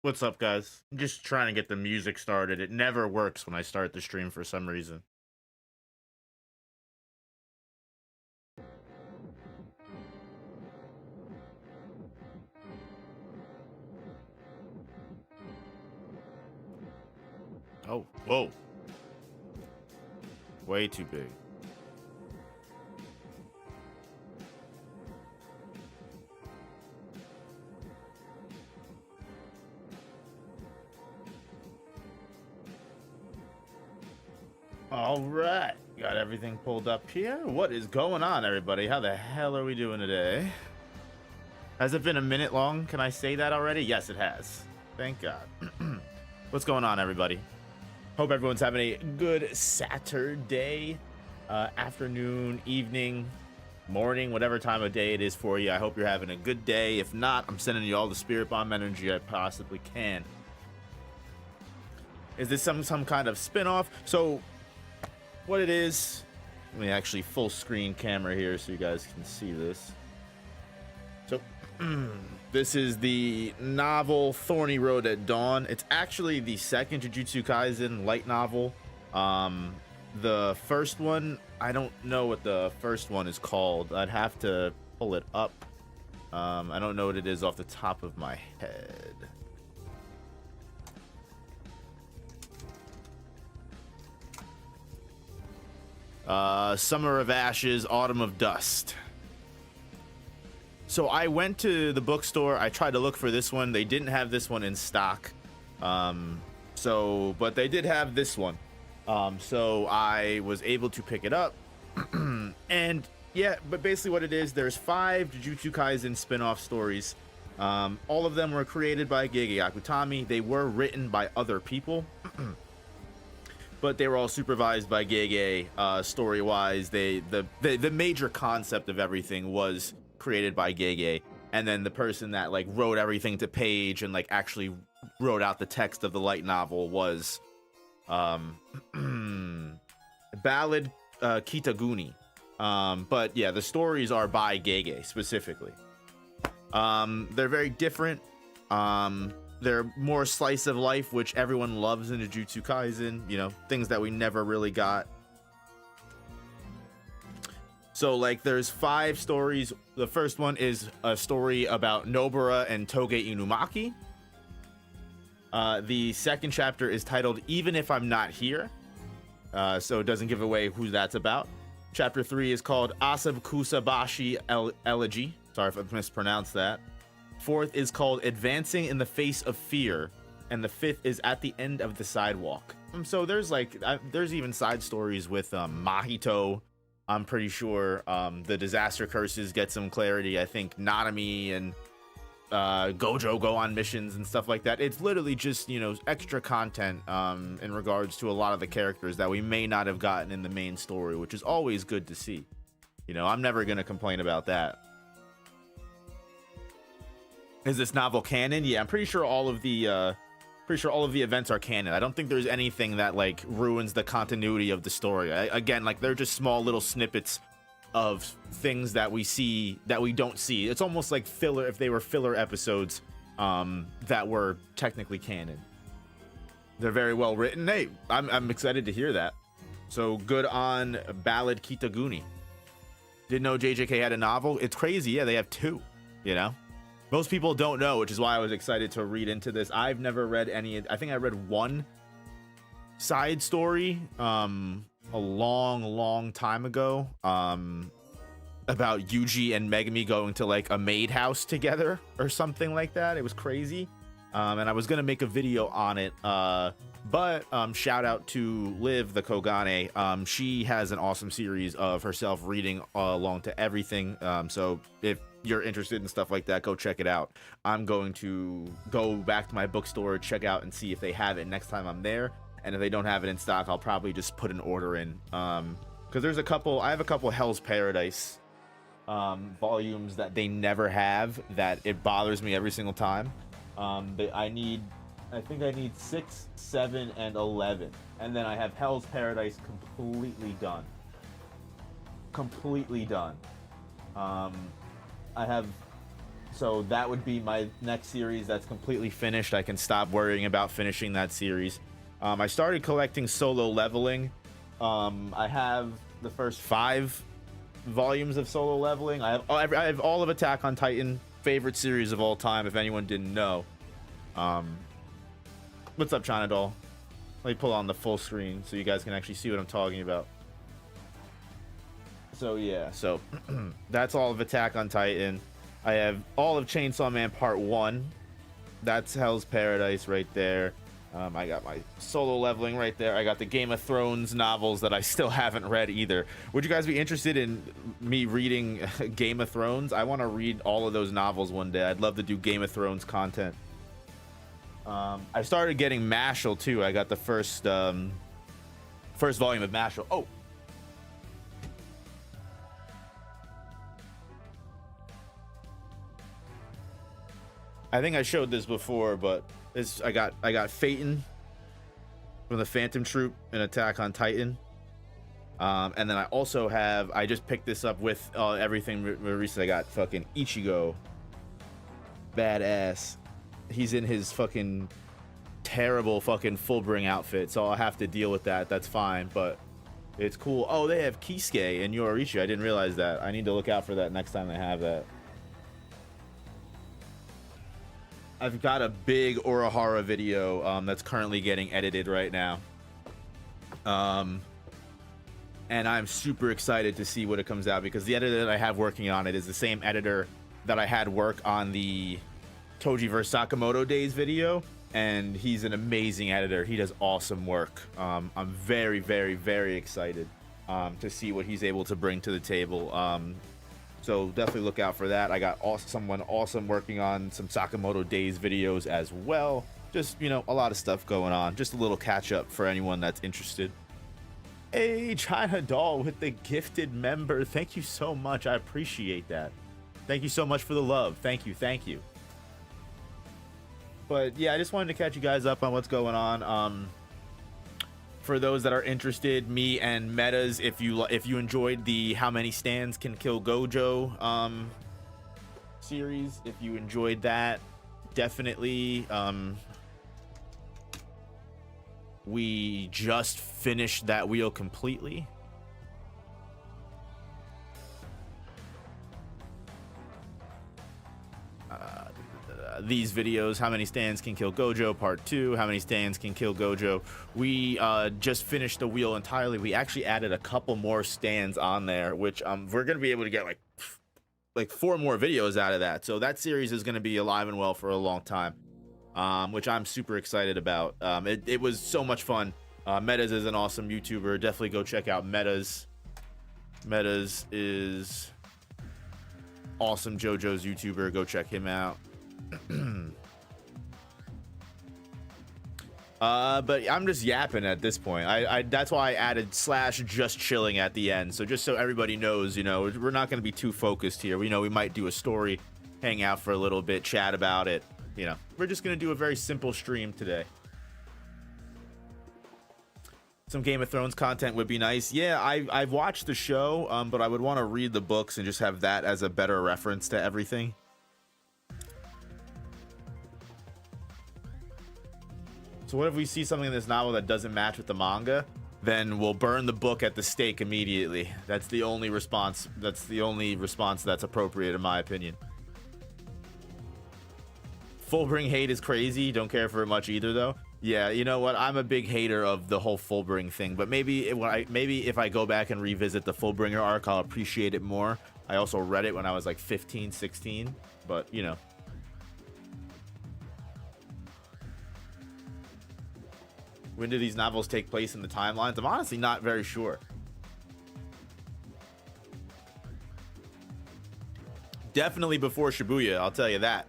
What's up, guys? I'm just trying to get the music started. It never works when I start the stream for some reason. Oh, whoa. Way too big. All right, got everything pulled up here. What is going on, everybody? How the hell are we doing today? Has it been a minute long? Can I say that already? Yes, it has. Thank God. What's going on, everybody? Hope everyone's having a good Saturday, afternoon, evening, morning, whatever time of day it is for you. I hope you're having a good day. If not, I'm sending you all the spirit bomb energy I possibly can. Is this some kind of spin-off? So what it is, let me actually full screen camera here so you guys can see this. So this is the novel Thorny Road at Dawn. It's actually the second Jujutsu Kaisen light novel. The first one, I don't know what the first one is called. I'd have to pull it up. I don't know what it is off the top of my head. Summer of Ashes, Autumn of Dust. So I went to the bookstore. I tried to look for this one. They didn't have this one in stock. But they did have this one. So I was able to pick it up. And yeah, but basically what it is, there's 5 Jujutsu Kaisen spin-off stories. All of them were created by Gege Akutami. They were written by other people. But they were all supervised by Gege. Story-wise, the major concept of everything was created by Gege, and then the person that like wrote everything to page and like actually wrote out the text of the light novel was Ballad Kitaguni. But yeah, the stories are by Gege specifically. They're very different. They're more slice of life, which everyone loves in Jujutsu Kaisen, you know, things that we never really got. So like there's 5 stories. The first one is a story about Nobara and Toge Inumaki. The second chapter is titled Even If I'm Not Here. So it doesn't give away who that's about. Chapter 3 is called Asab Kusabashi Elegy. Sorry if I mispronounced that. 4th is called Advancing in the Face of Fear. And the 5th is At the End of the Sidewalk. So there's like, there's even side stories with Mahito. I'm pretty sure the Disaster Curses get some clarity. I think Nanami and Gojo go on missions and stuff like that. It's literally just, you know, extra content in regards to a lot of the characters that we may not have gotten in the main story, which is always good to see. You know, I'm never going to complain about that. Is this novel canon? Yeah, I'm pretty sure all of the events are canon. I don't think there's anything that like ruins the continuity of the story. Again, like they're just small little snippets of things that we see that we don't see. It's almost like filler if they were filler episodes that were technically canon. They're very well written. Hey, I'm excited to hear that. So good on Ballad Kitaguni. Didn't know JJK had a novel. It's crazy. Yeah, they have 2, you know. Most people don't know, which is why I was excited to read into this. I've never read any. I think I read one side story a long time ago about Yuji and Megumi going to like a maid house together or something like that. It was crazy. And I was going to make a video on it. But shout out to Liv, the Kogane. She has an awesome series of herself reading along to everything. So if you're interested in stuff like that, go check it out. I'm going to go back to my bookstore, check out and see if they have it next time I'm there. And if they don't have it in stock, I'll probably just put an order in. Because there's I have a couple Hell's Paradise volumes that they never have, that it bothers me every single time. I think I need 6, 7, and 11. And then I have Hell's Paradise completely done. Completely done. I have So that would be my next series that's completely finished. I can stop worrying about finishing that series. I started collecting Solo Leveling. I have the first 5 volumes of Solo Leveling. I have all of Attack on Titan, favorite series of all time, if anyone didn't know. What's up, China Doll? Let me pull on the full screen so you guys can actually see what I'm talking about. So yeah, so that's all of Attack on Titan. I have all of Chainsaw Man Part 1. That's Hell's Paradise right there. I got my Solo Leveling right there. I got the Game of Thrones novels that I still haven't read either. Would you guys be interested in me reading Game of Thrones? I want to read all of those novels one day. I'd love to do Game of Thrones content. I started getting Mashal too. I got the first volume of Mashal. Oh, I think I showed this before, but I got Phaeton from the Phantom Troop in Attack on Titan. And then I also have, I just picked this up with everything recently. I got fucking Ichigo. Badass. He's in his fucking terrible fucking Fullbring outfit, so I'll have to deal with that. That's fine, but it's cool. Oh, they have Kisuke and Yoruichi. I didn't realize that. I need to look out for that next time they have that. I've got a big Urahara video that's currently getting edited right now. And I'm super excited to see what it comes out, because the editor that I have working on it is the same editor that I had work on the Toji vs Sakamoto Days video, and he's an amazing editor. He does awesome work. I'm very, very, very excited to see what he's able to bring to the table. So definitely look out for that. I got someone awesome working on some Sakamoto Days videos as well. Just, you know, a lot of stuff going on. Just a little catch up for anyone that's interested. Hey, China Doll with the gifted member. Thank you so much. I appreciate that. Thank you so much for the love. Thank you. Thank you. But yeah, I just wanted to catch you guys up on what's going on. For those that are interested, me and Metas, if you enjoyed the How Many Stands Can Kill Gojo series, if you enjoyed that, definitely. We just finished that wheel completely. These videos, How Many Stands Can Kill Gojo Part 2, How Many Stands Can Kill Gojo, we just finished the wheel entirely. We actually added a couple more stands on there, which we're gonna be able to get like 4 more videos out of that. So that series is gonna be alive and well for a long time, which I'm super excited about. It was so much fun. Metas is an awesome YouTuber. Definitely go check out Metas. Metas is awesome. JoJo's YouTuber. Go check him out. But I'm just yapping at this point. That's why I added / just chilling at the end. So just so everybody knows, you know, we're not going to be too focused here. We know we might do a story, hang out for a little bit, chat about it. You know, we're just going to do a very simple stream today. Some Game of Thrones content would be nice. Yeah, I've watched the show, but I would want to read the books and just have that as a better reference to everything. So what if we see something in this novel that doesn't match with the manga? Then we'll burn the book at the stake immediately. That's the only response. That's the only response that's appropriate, in my opinion. Fullbring hate is crazy. Don't care for it much either, though. Yeah, you know what? I'm a big hater of the whole Fullbring thing. But maybe if I go back and revisit the Fullbringer arc, I'll appreciate it more. I also read it when I was like 15, 16. But you know. When do these novels take place in the timelines? I'm honestly not very sure. Definitely before Shibuya, I'll tell you that.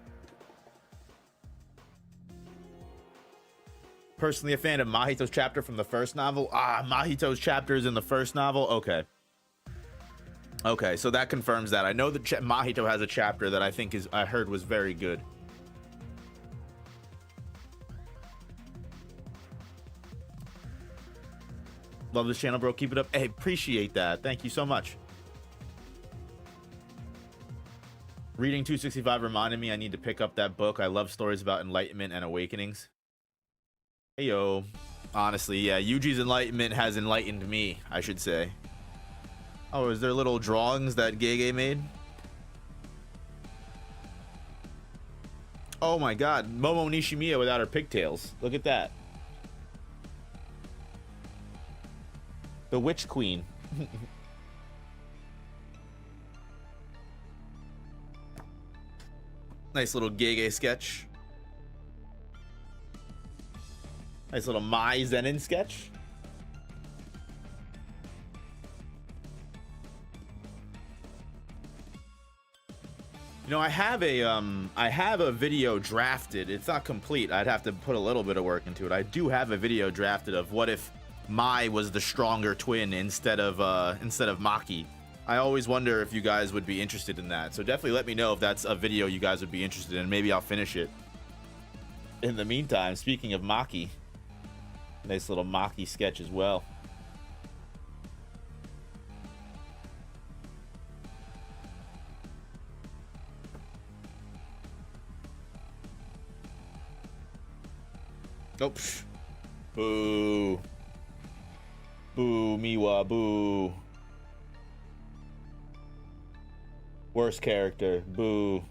Personally a fan of Mahito's chapter from the first novel. Mahito's chapter is in the first novel? Okay. Okay, so that confirms that. I know that Mahito has a chapter that I heard was very good. Love this channel, bro. Keep it up. Hey, appreciate that. Thank you so much. Reading 265 reminded me I need to pick up that book. I love stories about enlightenment and awakenings. Hey, yo. Honestly, yeah, Yuji's enlightenment has enlightened me, I should say. Oh, is there little drawings that Gege made? Oh my god, Momo Nishimiya without her pigtails. Look at that. The Witch Queen. Nice little Gege sketch. Nice little Mai Zenin sketch. You know, I have a video drafted. It's not complete. I'd have to put a little bit of work into it. I do have a video drafted of what if Mai was the stronger twin instead of Maki. I always wonder if you guys would be interested in that. So definitely let me know if that's a video you guys would be interested in. Maybe I'll finish it. In the meantime, speaking of Maki, nice little Maki sketch as well. Nope. Boo. Boo, Miwa, boo. Worst character, boo.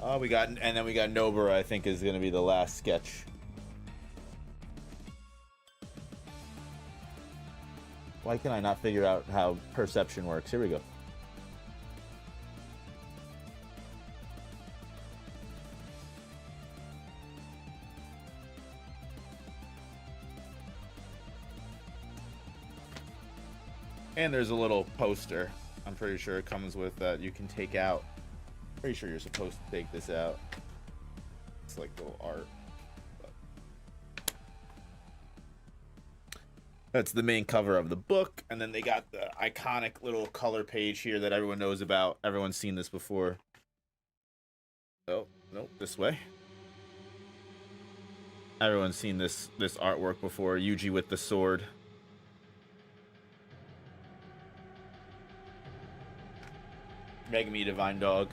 Oh, we got, and then we got Nobara, I think is gonna be the last sketch. Why can I not figure out how perception works? Here we go. And there's a little poster. I'm pretty sure it comes with that you can take out. Pretty sure you're supposed to take this out. It's like little art. But that's the main cover of the book. And then they got the iconic little color page here that everyone knows about. Everyone's seen this before. Oh, nope, this way. Everyone's seen this artwork before. Yuji with the sword. Megami Divine Dog.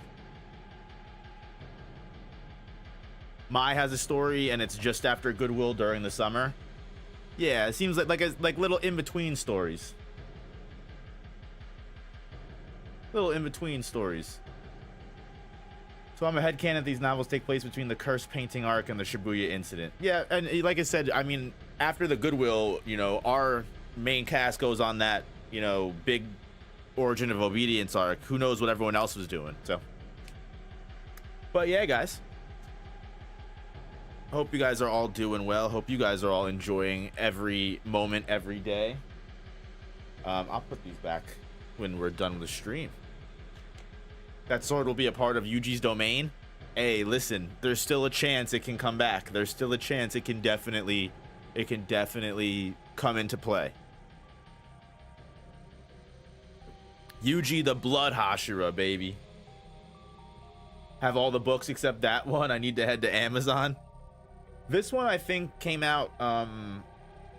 Mai has a story, and it's just after Goodwill during the summer. Yeah, it seems like little in-between stories. Little in-between stories. So I'm a headcanon these novels take place between the curse painting arc and the Shibuya incident. Yeah, and like I said, I mean, after the Goodwill, you know, our main cast goes on that, you know, big Origin of Obedience arc. Who knows what everyone else was doing, so. But yeah, guys. Hope you guys are all doing well. Hope you guys are all enjoying every moment, every day. I'll put these back when we're done with the stream. That sword will be a part of Yuji's domain. Hey, listen, there's still a chance it can come back. There's still a chance it can definitely come into play. Yuji the Blood Hashira, baby. Have all the books except that one. I need to head to Amazon. This one I think came out I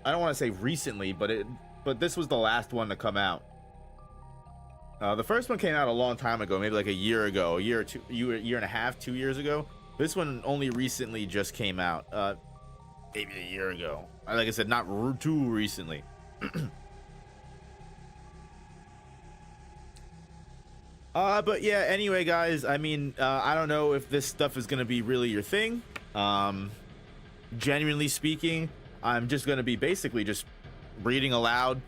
don't want to say recently, but this was the last one to come out. The first one came out a long time ago, maybe like a year ago, a year and a half, 2 years ago. This one only recently just came out, maybe a year ago. Like I said, not too recently. But yeah, anyway, guys, I mean, I don't know if this stuff is going to be really your thing. Genuinely speaking, I'm just going to be basically just reading aloud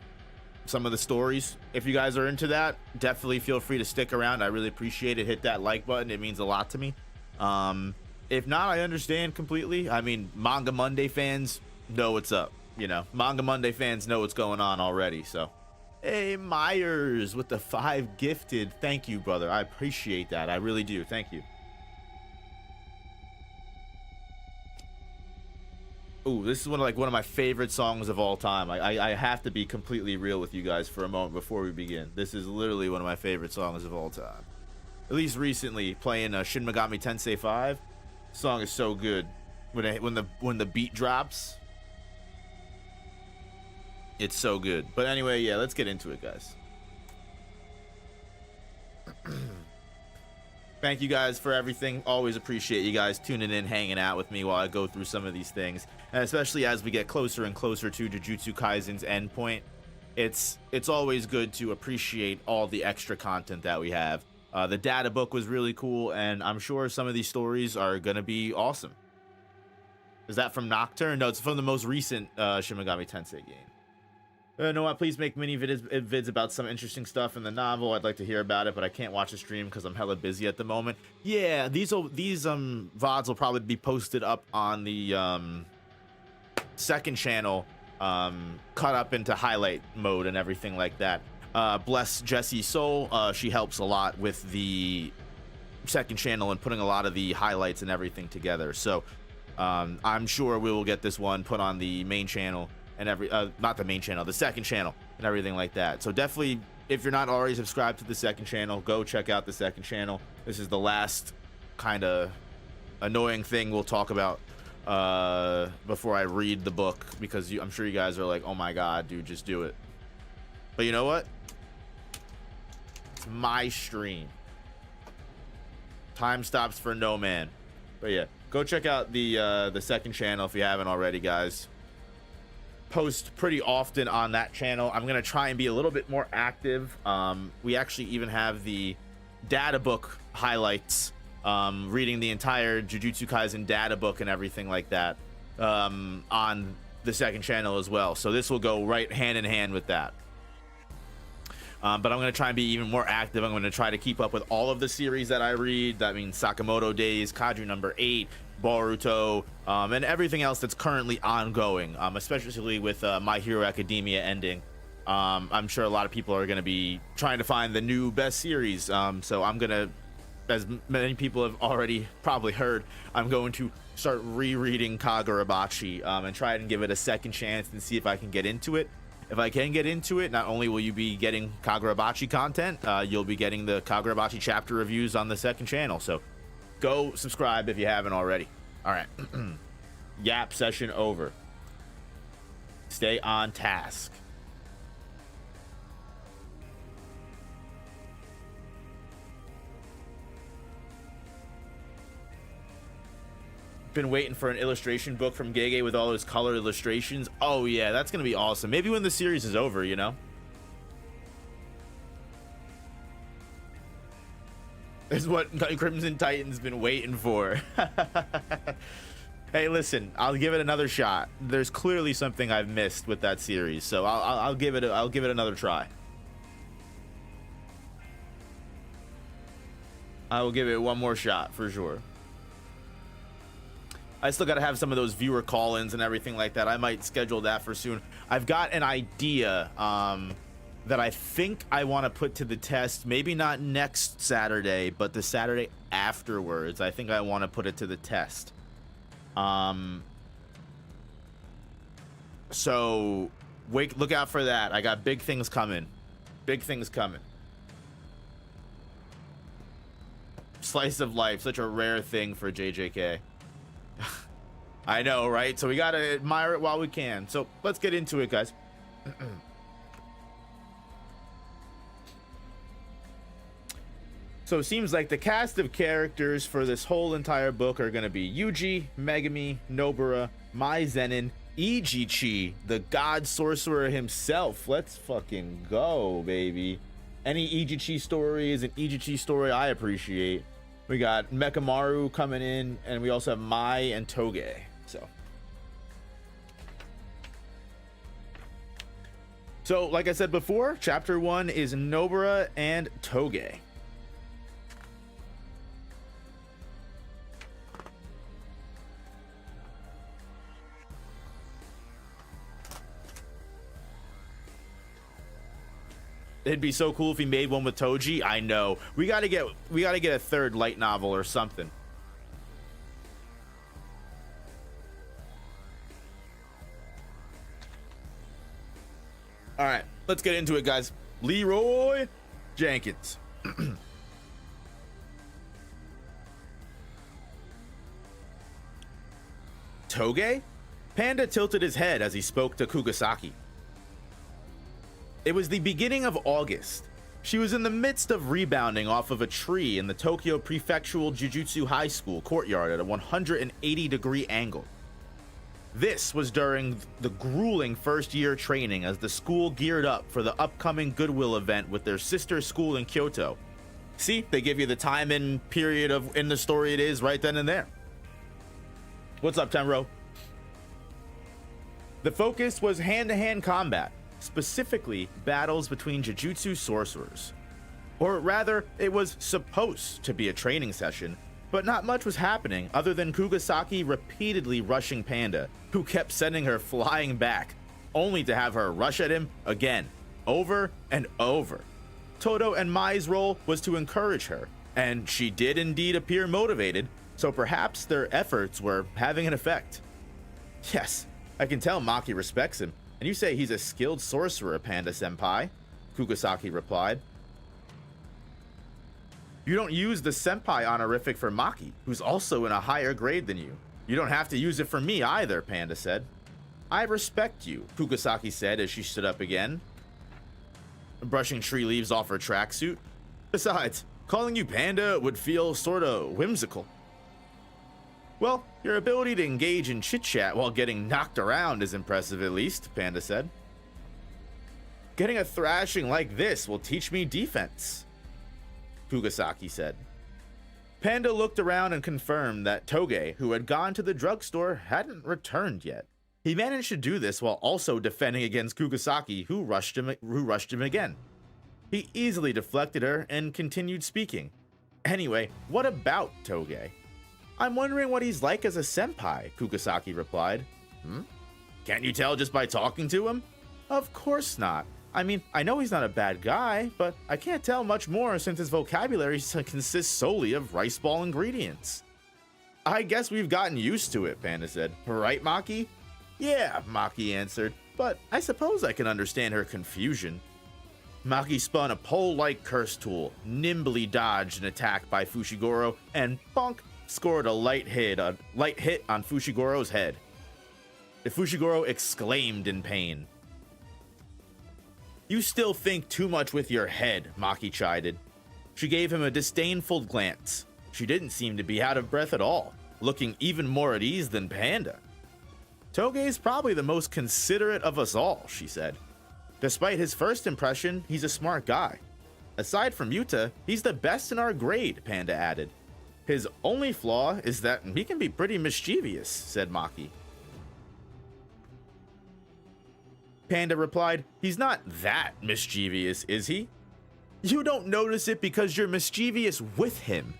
some of the stories. If you guys are into that, definitely feel free to stick around. I really appreciate it. Hit that like button. It means a lot to me. If not, I understand completely. I mean, Manga Monday fans know what's up. You know, Manga Monday fans know what's going on already, so. Hey, Myers with the 5 gifted. Thank you, brother. I appreciate that. I really do. Thank you. Ooh, this is one of my favorite songs of all time. I have to be completely real with you guys for a moment before we begin. This is literally one of my favorite songs of all time. At least recently, playing Shin Megami Tensei 5. Song is so good. When the beat drops. It's so good. But anyway, yeah, let's get into it, guys. Thank you guys for everything. Always appreciate you guys tuning in, hanging out with me while I go through some of these things, and especially as we get closer and closer to Jujutsu Kaisen's endpoint. It's always good to appreciate all the extra content that we have. The data book was really cool, and I'm sure some of these stories are gonna be awesome. Is that from Nocturne? No, it's from the most recent Shin Megami Tensei game. Noah, please make mini vids about some interesting stuff in the novel. I'd like to hear about it, but I can't watch the stream because I'm hella busy at the moment. Yeah, these VODs will probably be posted up on the second channel, cut up into highlight mode and everything like that. Bless Jessie's soul. She helps a lot with the second channel and putting a lot of the highlights and everything together. So I'm sure we will get this one put on the main channel and not the main channel, the second channel and everything like that. So definitely, if you're not already subscribed to the second channel, go check out the second channel. This is the last kind of annoying thing we'll talk about before I read the book, because I'm sure you guys are like, oh my god, dude, just do it. But you know what? It's my stream. Time stops for no man. But yeah, go check out the second channel if you haven't already, guys. Post pretty often on that channel. I'm gonna try and be a little bit more active. We actually even have the data book highlights, reading the entire Jujutsu Kaisen data book and everything like that, on the second channel as well. So this will go right hand in hand with that. But I'm going to try and be even more active. I'm going to try to keep up with all of the series that I read. That means Sakamoto Days, Kaiju number 8, Boruto, and everything else that's currently ongoing, especially with My Hero Academia ending. I'm sure a lot of people are going to be trying to find the new best series. So I'm going to, as many people have already probably heard, I'm going to start rereading Kagurabachi and try and give it a second chance and see if I can get into it. If I can get into it, not only will you be getting Kagurabachi content, you'll be getting the Kagurabachi chapter reviews on the second channel. So go subscribe if you haven't already. All right. Yap session over. Stay on task. Been waiting for an illustration book from Gege with all those color illustrations. Oh yeah, that's gonna be awesome. Maybe when the series is over, you know. Is what Crimson Titan's been waiting for. Hey, listen, I'll give it another shot. There's clearly something I've missed with that series, so I'll give it another try. I will give it one more shot for sure. I still got to have some of those viewer call-ins and everything like that. I might schedule that for soon. I've got an idea that I think I want to put to the test. Maybe not next Saturday, but the Saturday afterwards. I think I want to put it to the test. So look out for that. I got big things coming. Big things coming. Slice of life, such a rare thing for JJK. I know, right? So we gotta admire it while we can. So let's get into it, guys. So it seems like the cast of characters for this whole entire book are gonna be Yuji, Megami, Nobara, Mai Zenin, Ijichi, the god sorcerer himself. Let's fucking go, baby. Any Ijichi story is an Ijichi story I appreciate. We got Mekamaru coming in, and we also have Mai and Toge. So, like I said before, chapter 1 is Nobara and Toge. It'd be so cool if he made one with Toji. I know. We gotta get a third light novel or something. All right, let's get into it, guys. Leroy Jenkins. Toge? Panda tilted his head as he spoke to Kugasaki. It was the beginning of August. She was in the midst of rebounding off of a tree in the Tokyo Prefectural Jujutsu High School courtyard at a 180-degree angle. This was during the grueling first-year training as the school geared up for the upcoming Goodwill event with their sister school in Kyoto. See, they give you the time and period of in the story it is right then and there. What's up, Tenro? The focus was hand-to-hand combat, specifically battles between Jujutsu sorcerers. Or rather, it was supposed to be a training session, but not much was happening other than Kugasaki repeatedly rushing Panda, who kept sending her flying back, only to have her rush at him again, over and over. Todo and Mai's role was to encourage her, and she did indeed appear motivated, so perhaps their efforts were having an effect. Yes, I can tell Maki respects him, and you say he's a skilled sorcerer, Panda-senpai, Kugasaki replied. You don't use the senpai honorific for Maki, who's also in a higher grade than you. You don't have to use it for me either, Panda said. I respect you, Kugasaki said as she stood up again, brushing tree leaves off her tracksuit. Besides, calling you Panda would feel sorta whimsical. Well, your ability to engage in chit-chat while getting knocked around is impressive at least, Panda said. Getting a thrashing like this will teach me defense, Kugasaki said. Panda looked around and confirmed that Toge, who had gone to the drugstore, hadn't returned yet. He managed to do this while also defending against Kugasaki, who rushed him again. He easily deflected her and continued speaking. Anyway, what about Toge? I'm wondering what he's like as a senpai, Kugasaki replied. Can't you tell just by talking to him? Of course not. I mean, I know he's not a bad guy, but I can't tell much more since his vocabulary consists solely of rice ball ingredients. I guess we've gotten used to it, Panda said. Right, Maki? Yeah, Maki answered, but I suppose I can understand her confusion. Maki spun a pole-like curse tool, nimbly dodged an attack by Fushiguro, and bonk, scored a light hit on Fushigoro's head. The Fushiguro exclaimed in pain. You still think too much with your head, Maki chided. She gave him a disdainful glance. She didn't seem to be out of breath at all, looking even more at ease than Panda. Toge's probably the most considerate of us all, she said. Despite his first impression, he's a smart guy. Aside from Yuta, he's the best in our grade, Panda added. His only flaw is that he can be pretty mischievous, said Maki. Panda replied, he's not that mischievous, is he? You don't notice it because you're mischievous with him.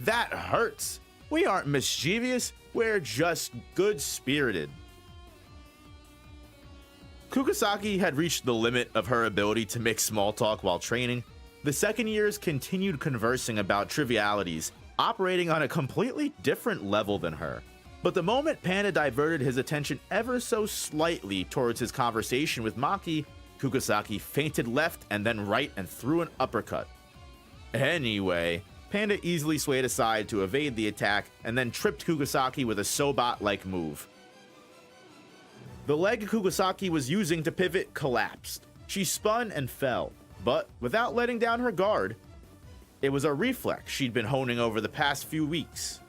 That hurts. We aren't mischievous, we're just good-spirited. Kugasaki had reached the limit of her ability to make small talk while training. The second years continued conversing about trivialities, operating on a completely different level than her. But the moment Panda diverted his attention ever so slightly towards his conversation with Maki, Kugasaki feinted left and then right and threw an uppercut. Anyway, Panda easily swayed aside to evade the attack and then tripped Kugasaki with a Sobat-like move. The leg Kugasaki was using to pivot collapsed. She spun and fell, but without letting down her guard. It was a reflex she'd been honing over the past few weeks.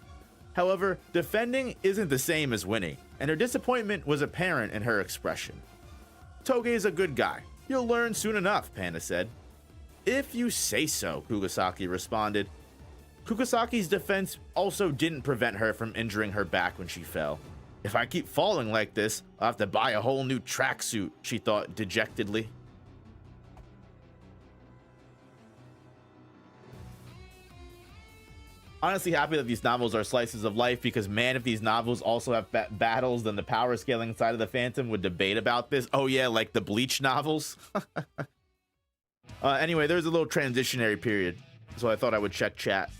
However, defending isn't the same as winning, and her disappointment was apparent in her expression. Toge's a good guy. You'll learn soon enough, Panda said. If you say so, Kugasaki responded. Kugasaki's defense also didn't prevent her from injuring her back when she fell. If I keep falling like this, I'll have to buy a whole new tracksuit, she thought dejectedly. Honestly happy that these novels are slices of life because, man, if these novels also have battles, then the power scaling side of the Phantom would debate about this. Oh yeah, like the Bleach novels. Anyway, there's a little transitionary period, so I thought I would check chat.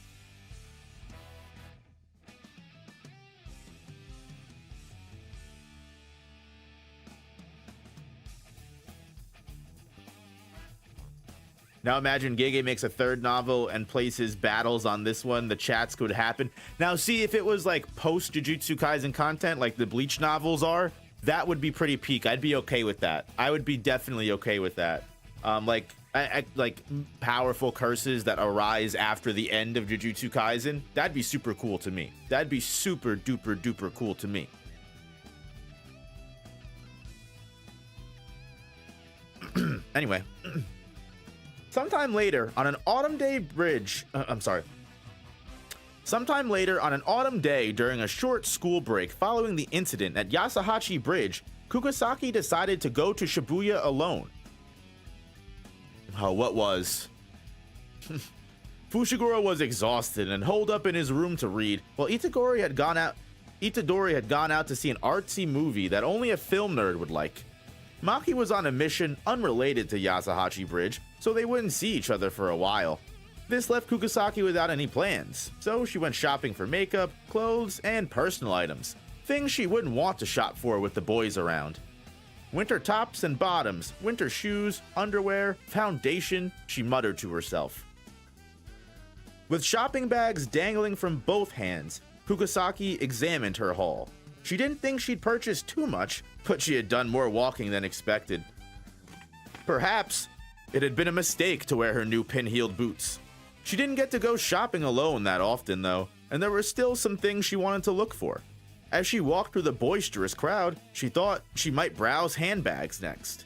Now imagine Gege makes a third novel and places battles on this one. The chats could happen. Now see, if it was like post Jujutsu Kaisen content like the Bleach novels are, that would be pretty peak. I'd be okay with that. I would be definitely okay with that. Like powerful curses that arise after the end of Jujutsu Kaisen, that'd be super cool to me. That'd be super duper duper cool to me. Anyway, sometime later on an autumn day during a short school break following the incident at Yasahachi Bridge, Kugasaki decided to go to Shibuya alone. Oh, what was? Fushiguro was exhausted and holed up in his room to read, while Itadori had gone out to see an artsy movie that only a film nerd would like. Maki was on a mission unrelated to Yasahachi Bridge, so they wouldn't see each other for a while. This left Kugasaki without any plans, so she went shopping for makeup, clothes, and personal items, things she wouldn't want to shop for with the boys around. Winter tops and bottoms, winter shoes, underwear, foundation, she muttered to herself. With shopping bags dangling from both hands, Kugasaki examined her haul. She didn't think she'd purchased too much, but she had done more walking than expected. Perhaps it had been a mistake to wear her new pin-heeled boots. She didn't get to go shopping alone that often though, and there were still some things she wanted to look for. As she walked through the boisterous crowd, she thought she might browse handbags next.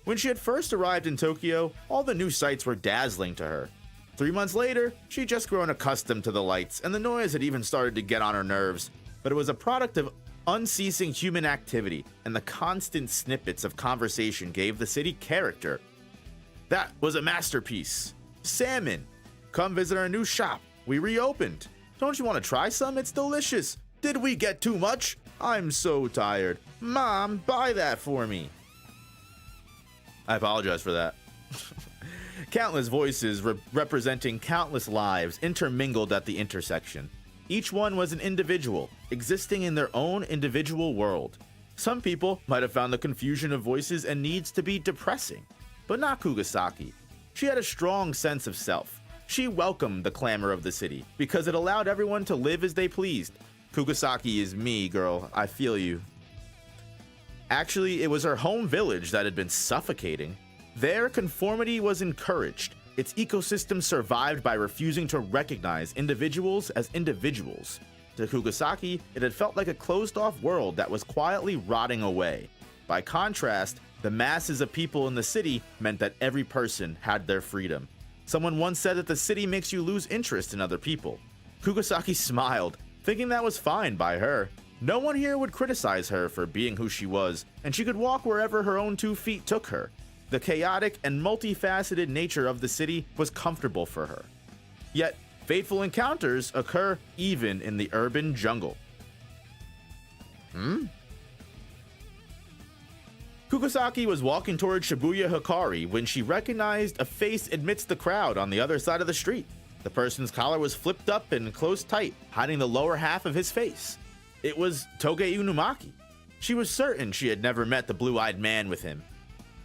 When she had first arrived in Tokyo, all the new sights were dazzling to her. 3 months later, she'd just grown accustomed to the lights, and the noise had even started to get on her nerves, but it was a product of unceasing human activity, and the constant snippets of conversation gave the city character. That was a masterpiece. Salmon. Come visit our new shop. We reopened. Don't you want to try some? It's delicious. Did we get too much? I'm so tired. Mom, buy that for me. I apologize for that. Countless voices representing countless lives intermingled at the intersection. Each one was an individual, existing in their own individual world. Some people might have found the confusion of voices and needs to be depressing, but not Kugasaki. She had a strong sense of self. She welcomed the clamor of the city because it allowed everyone to live as they pleased. Kugasaki is me, girl. I feel you. Actually, it was her home village that had been suffocating. There, conformity was encouraged. Its ecosystem survived by refusing to recognize individuals as individuals. To Kugasaki, it had felt like a closed-off world that was quietly rotting away. By contrast, the masses of people in the city meant that every person had their freedom. Someone once said that the city makes you lose interest in other people. Kugasaki smiled, thinking that was fine by her. No one here would criticize her for being who she was, and she could walk wherever her own 2 feet took her. The chaotic and multifaceted nature of the city was comfortable for her. Yet, fateful encounters occur even in the urban jungle. Kugasaki was walking toward Shibuya Hikari when she recognized a face amidst the crowd on the other side of the street. The person's collar was flipped up and closed tight, hiding the lower half of his face. It was Toge Inumaki. She was certain she had never met the blue-eyed man with him,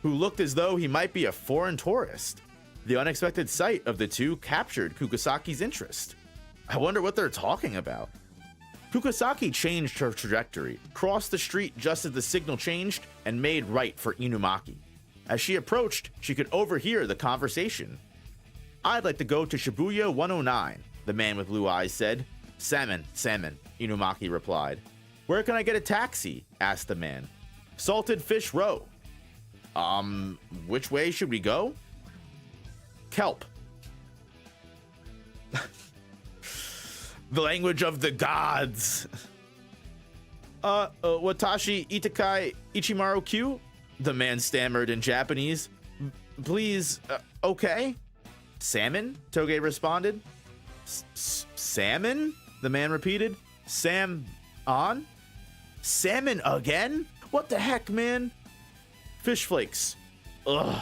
who looked as though he might be a foreign tourist. The unexpected sight of the two captured Kugasaki's interest. I wonder what they're talking about. Kugasaki changed her trajectory, crossed the street just as the signal changed, and made right for Inumaki. As she approached, she could overhear the conversation. I'd like to go to Shibuya 109, the man with blue eyes said. Salmon, Inumaki replied. Where can I get a taxi? Asked the man. Salted Fish Row. Which way should we go? Kelp. The language of the gods. Watashi Itakai Ichimaru Q? The man stammered in Japanese. Please, okay? Salmon? Toge responded. Salmon? The man repeated. On? Salmon again? What the heck, man? Fish flakes. Ugh.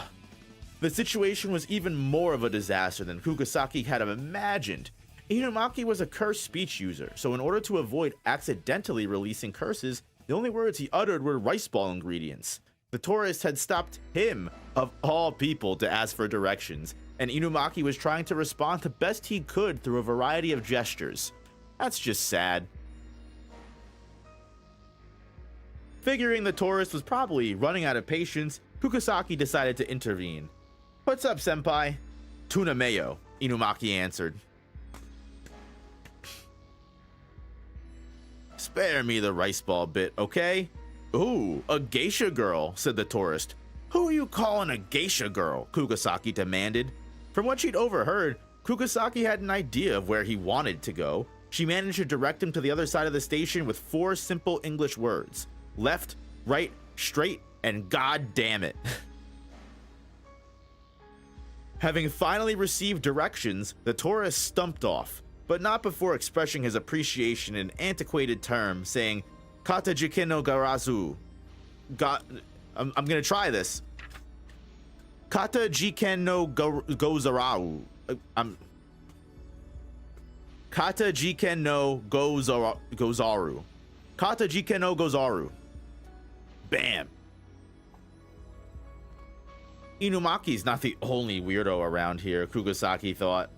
The situation was even more of a disaster than Kugasaki had imagined. Inumaki was a cursed speech user, so in order to avoid accidentally releasing curses, the only words he uttered were rice ball ingredients. The tourist had stopped him, of all people, to ask for directions, and Inumaki was trying to respond the best he could through a variety of gestures. That's just sad. Figuring the tourist was probably running out of patience, Kukusaki decided to intervene. "What's up, senpai?" "Tuna mayo," Inumaki answered. "Spare me the rice ball bit, okay?" "Ooh, a geisha girl," said the tourist. "Who are you calling a geisha girl?" Kukusaki demanded. From what she'd overheard, Kukusaki had an idea of where he wanted to go. She managed to direct him to the other side of the station with 4 simple English words: left, right, straight, and god damn it. Having finally received directions, the tourist stumped off, but not before expressing his appreciation in an antiquated term, saying, "Kata jiken no garazu." I'm gonna try this. "Kata jiken no gozarau." Kata jiken no gozaru. Kata jiken no gozaru. Bam. Inumaki's not the only weirdo around here, Kukusaki thought.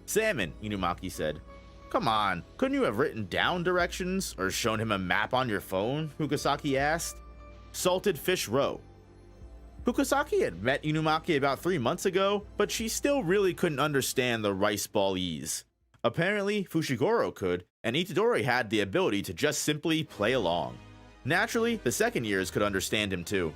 "Salmon," Inumaki said. "Come on, couldn't you have written down directions or shown him a map on your phone?" Kukusaki asked. "Salted fish roe." Kukusaki had met Inumaki about 3 months ago, but she still really couldn't understand the rice ball-ese. Apparently, Fushiguro could, and Itadori had the ability to just simply play along. Naturally, the second years could understand him too.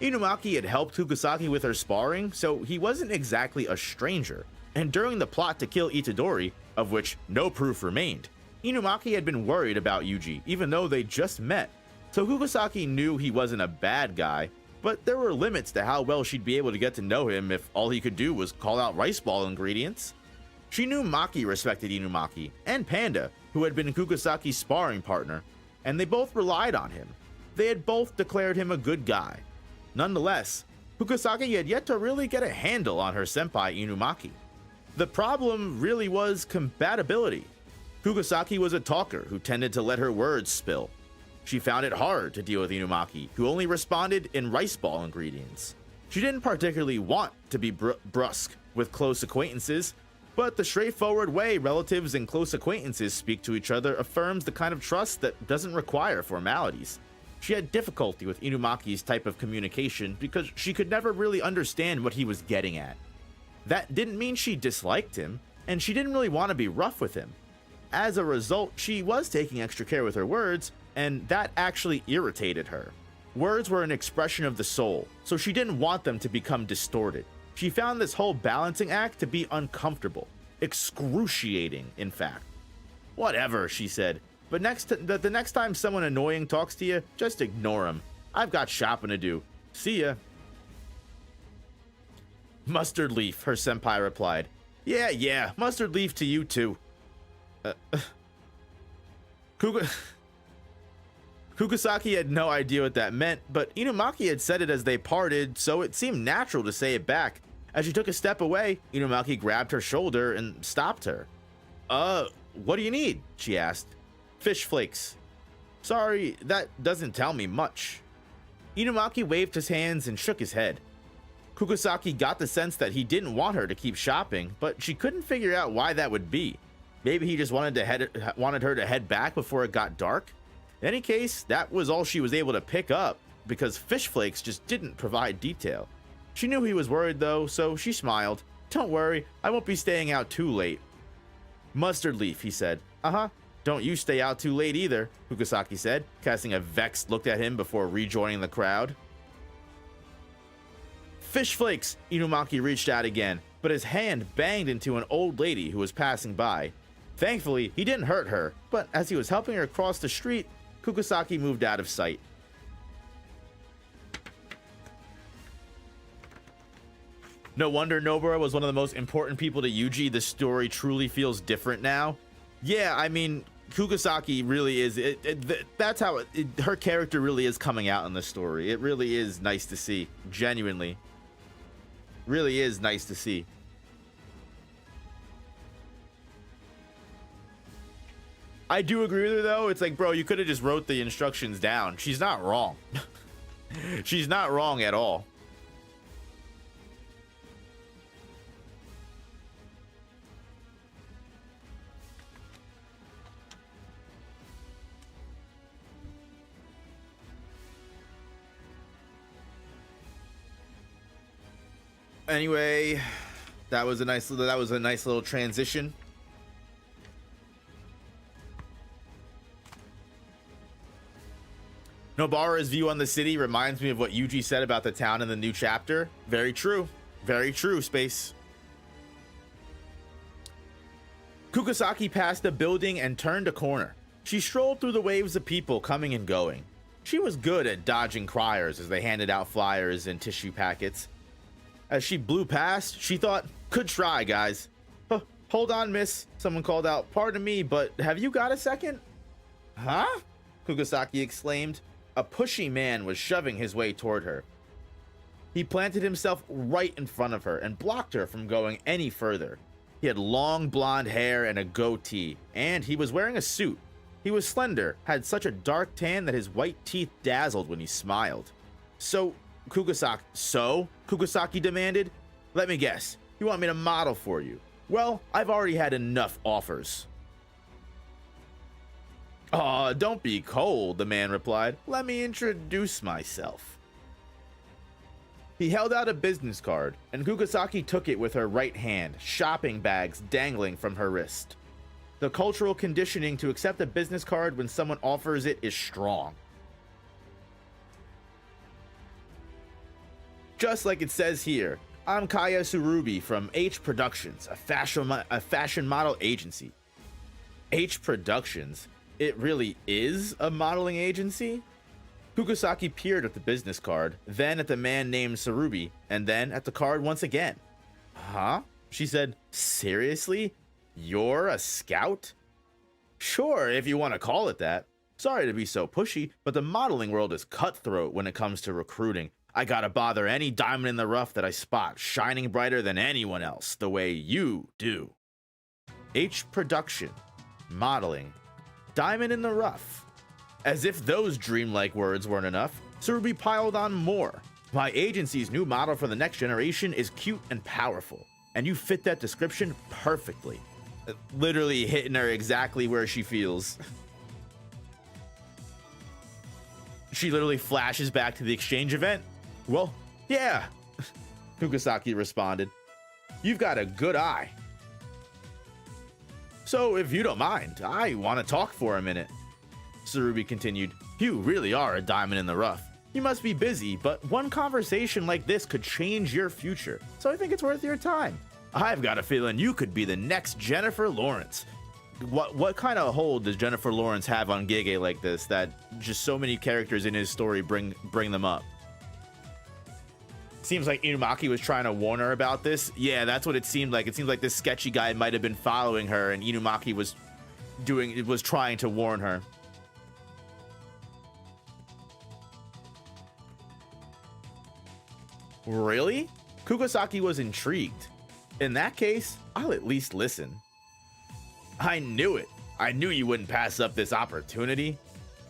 Inumaki had helped Kukusaki with her sparring, so he wasn't exactly a stranger, and during the plot to kill Itadori, of which no proof remained, Inumaki had been worried about Yuji, even though they just met. So Kukusaki knew he wasn't a bad guy, but there were limits to how well she'd be able to get to know him if all he could do was call out rice ball ingredients. She knew Maki respected Inumaki, and Panda, who had been Kukusaki's sparring partner, and they both relied on him. They had both declared him a good guy. Nonetheless, Kukusaki had yet to really get a handle on her senpai Inumaki. The problem really was compatibility. Kukusaki was a talker who tended to let her words spill. She found it hard to deal with Inumaki, who only responded in rice ball ingredients. She didn't particularly want to be brusque with close acquaintances, but the straightforward way relatives and close acquaintances speak to each other affirms the kind of trust that doesn't require formalities. She had difficulty with Inumaki's type of communication because she could never really understand what he was getting at. That didn't mean she disliked him, and she didn't really want to be rough with him. As a result, she was taking extra care with her words, and that actually irritated her. Words were an expression of the soul, so she didn't want them to become distorted. She found this whole balancing act to be uncomfortable, excruciating, in fact. "Whatever," she said, but the next time someone annoying talks to you, just ignore him. I've got shopping to do. See ya. "Mustard leaf," her senpai replied. Yeah, mustard leaf to you too." Kukusaki had no idea what that meant, but Inumaki had said it as they parted, so it seemed natural to say it back. As she took a step away, Inumaki grabbed her shoulder and stopped her. What do you need?" she asked. "Fish flakes." "Sorry, that doesn't tell me much." Inumaki waved his hands and shook his head. Kukusaki got the sense that he didn't want her to keep shopping, but she couldn't figure out why that would be. Maybe he just wanted her to head back before it got dark? In any case, that was all she was able to pick up, because fish flakes just didn't provide detail. She knew he was worried though, so she smiled. "Don't worry, I won't be staying out too late." "Mustard leaf," he said. "Uh-huh. Don't you stay out too late either," Kukusaki said, casting a vexed look at him before rejoining the crowd. "Fish flakes!" Inumaki reached out again, but his hand banged into an old lady who was passing by. Thankfully, he didn't hurt her, but as he was helping her cross the street, Kukusaki moved out of sight. No wonder Nobara was one of the most important people to Yuji. The story truly feels different now. Yeah, I mean, Kukusaki really is. That's how her character really is coming out in the story. It really is nice to see. Genuinely. Really is nice to see. I do agree with her though. It's like, bro, you could have just wrote the instructions down. She's not wrong. She's not wrong at all. Anyway, that was a nice little transition. Nobara's view on the city reminds me of what Yuji said about the town in the new chapter. Very true. Very true, Space. Kukusaki passed a building and turned a corner. She strolled through the waves of people coming and going. She was good at dodging criers as they handed out flyers and tissue packets. As she blew past, she thought, "Good try, guys." Hold on, miss," someone called out. "Pardon me, but have you got a second?" "Huh?" Kukusaki exclaimed. A pushy man was shoving his way toward her. He planted himself right in front of her and blocked her from going any further. He had long blonde hair and a goatee, and he was wearing a suit. He was slender, had such a dark tan that his white teeth dazzled when he smiled. So, Kukusaki demanded. "Let me guess, you want me to model for you? Well, I've already had enough offers." "Aw, don't be cold," the man replied. "Let me introduce myself." He held out a business card, and Kukusaki took it with her right hand, shopping bags dangling from her wrist. The cultural conditioning to accept a business card when someone offers it is strong. Just like it says here, "I'm Kaya Tsurubi from H Productions, a fashion model agency." H Productions? It really is a modeling agency? Kukusaki peered at the business card, then at the man named Tsurubi, and then at the card once again. "Huh?" She said. "Seriously? You're a scout?" "Sure, if you want to call it that. Sorry to be so pushy, but the modeling world is cutthroat when it comes to recruiting. I gotta bother any diamond in the rough that I spot, shining brighter than anyone else, the way you do." H Production. Modeling. Diamond in the rough. As if those dreamlike words weren't enough, Tsurubi piled on more. "My agency's new model for the next generation is cute and powerful, and you fit that description perfectly." Literally hitting her exactly where she feels. She literally flashes back to the exchange event. "Well, yeah," Kukusaki responded. "You've got a good eye. So if you don't mind, I want to talk for a minute." Tsurubi continued. "You really are a diamond in the rough. You must be busy, but one conversation like this could change your future, so I think it's worth your time. I've got a feeling you could be the next Jennifer Lawrence." What kind of hold does Jennifer Lawrence have on Gege like this, that just so many characters in his story bring them up? Seems like Inumaki was trying to warn her about this. Yeah, that's what it seemed like. It seemed like this sketchy guy might have been following her, and Inumaki was trying to warn her. Really? Kukusaki was intrigued. In that case, I'll at least listen. "I knew it. I knew you wouldn't pass up this opportunity."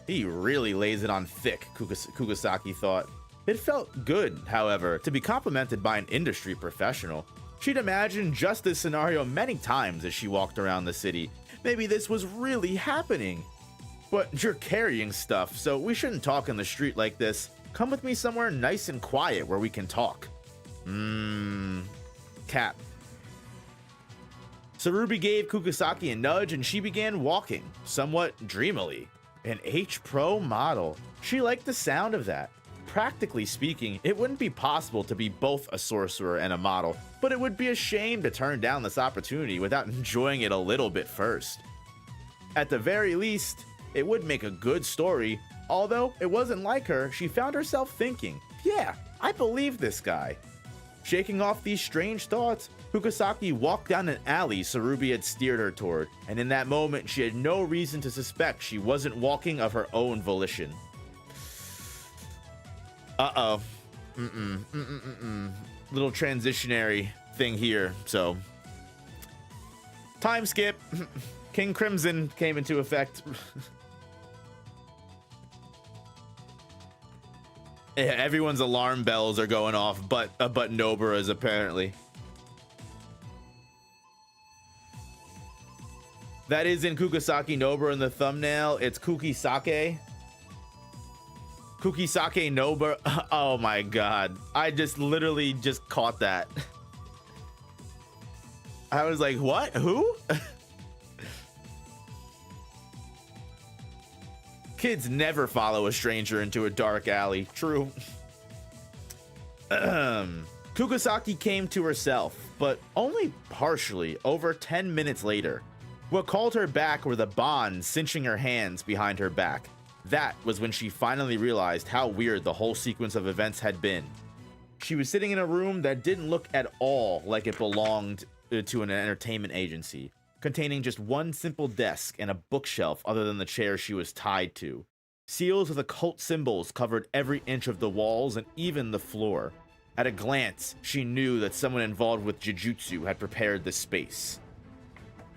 He really lays it on thick, Kukusaki thought. It felt good, however, to be complimented by an industry professional. She'd imagined just this scenario many times as she walked around the city. Maybe this was really happening. "But you're carrying stuff, so we shouldn't talk in the street like this. Come with me somewhere nice and quiet where we can talk." Cap. Tsurubi gave Kukusaki a nudge and she began walking, somewhat dreamily. An H Pro model. She liked the sound of that. Practically speaking, it wouldn't be possible to be both a sorcerer and a model, but it would be a shame to turn down this opportunity without enjoying it a little bit first. At the very least, it would make a good story. Although it wasn't like her, she found herself thinking, "Yeah, I believe this guy." Shaking off these strange thoughts, Kukusaki walked down an alley Tsurubi had steered her toward, and in that moment she had no reason to suspect she wasn't walking of her own volition. Uh-oh. Little transitionary thing here, so. Time skip. King Crimson came into effect. Everyone's alarm bells are going off, but Nobara's apparently. That is in Kukusaki Nobara in the thumbnail. It's Kukisake. Kukisake Noba. Oh my god. I just literally just caught that. I was like, what? Who? Kids never follow a stranger into a dark alley. True. Kugisaki came to herself, but only partially over 10 minutes later. What called her back were the bonds cinching her hands behind her back. That was when she finally realized how weird the whole sequence of events had been. She was sitting in a room that didn't look at all like it belonged to an entertainment agency, containing just one simple desk and a bookshelf other than the chair she was tied to. Seals with occult symbols covered every inch of the walls and even the floor. At a glance, she knew that someone involved with Jujutsu had prepared the space.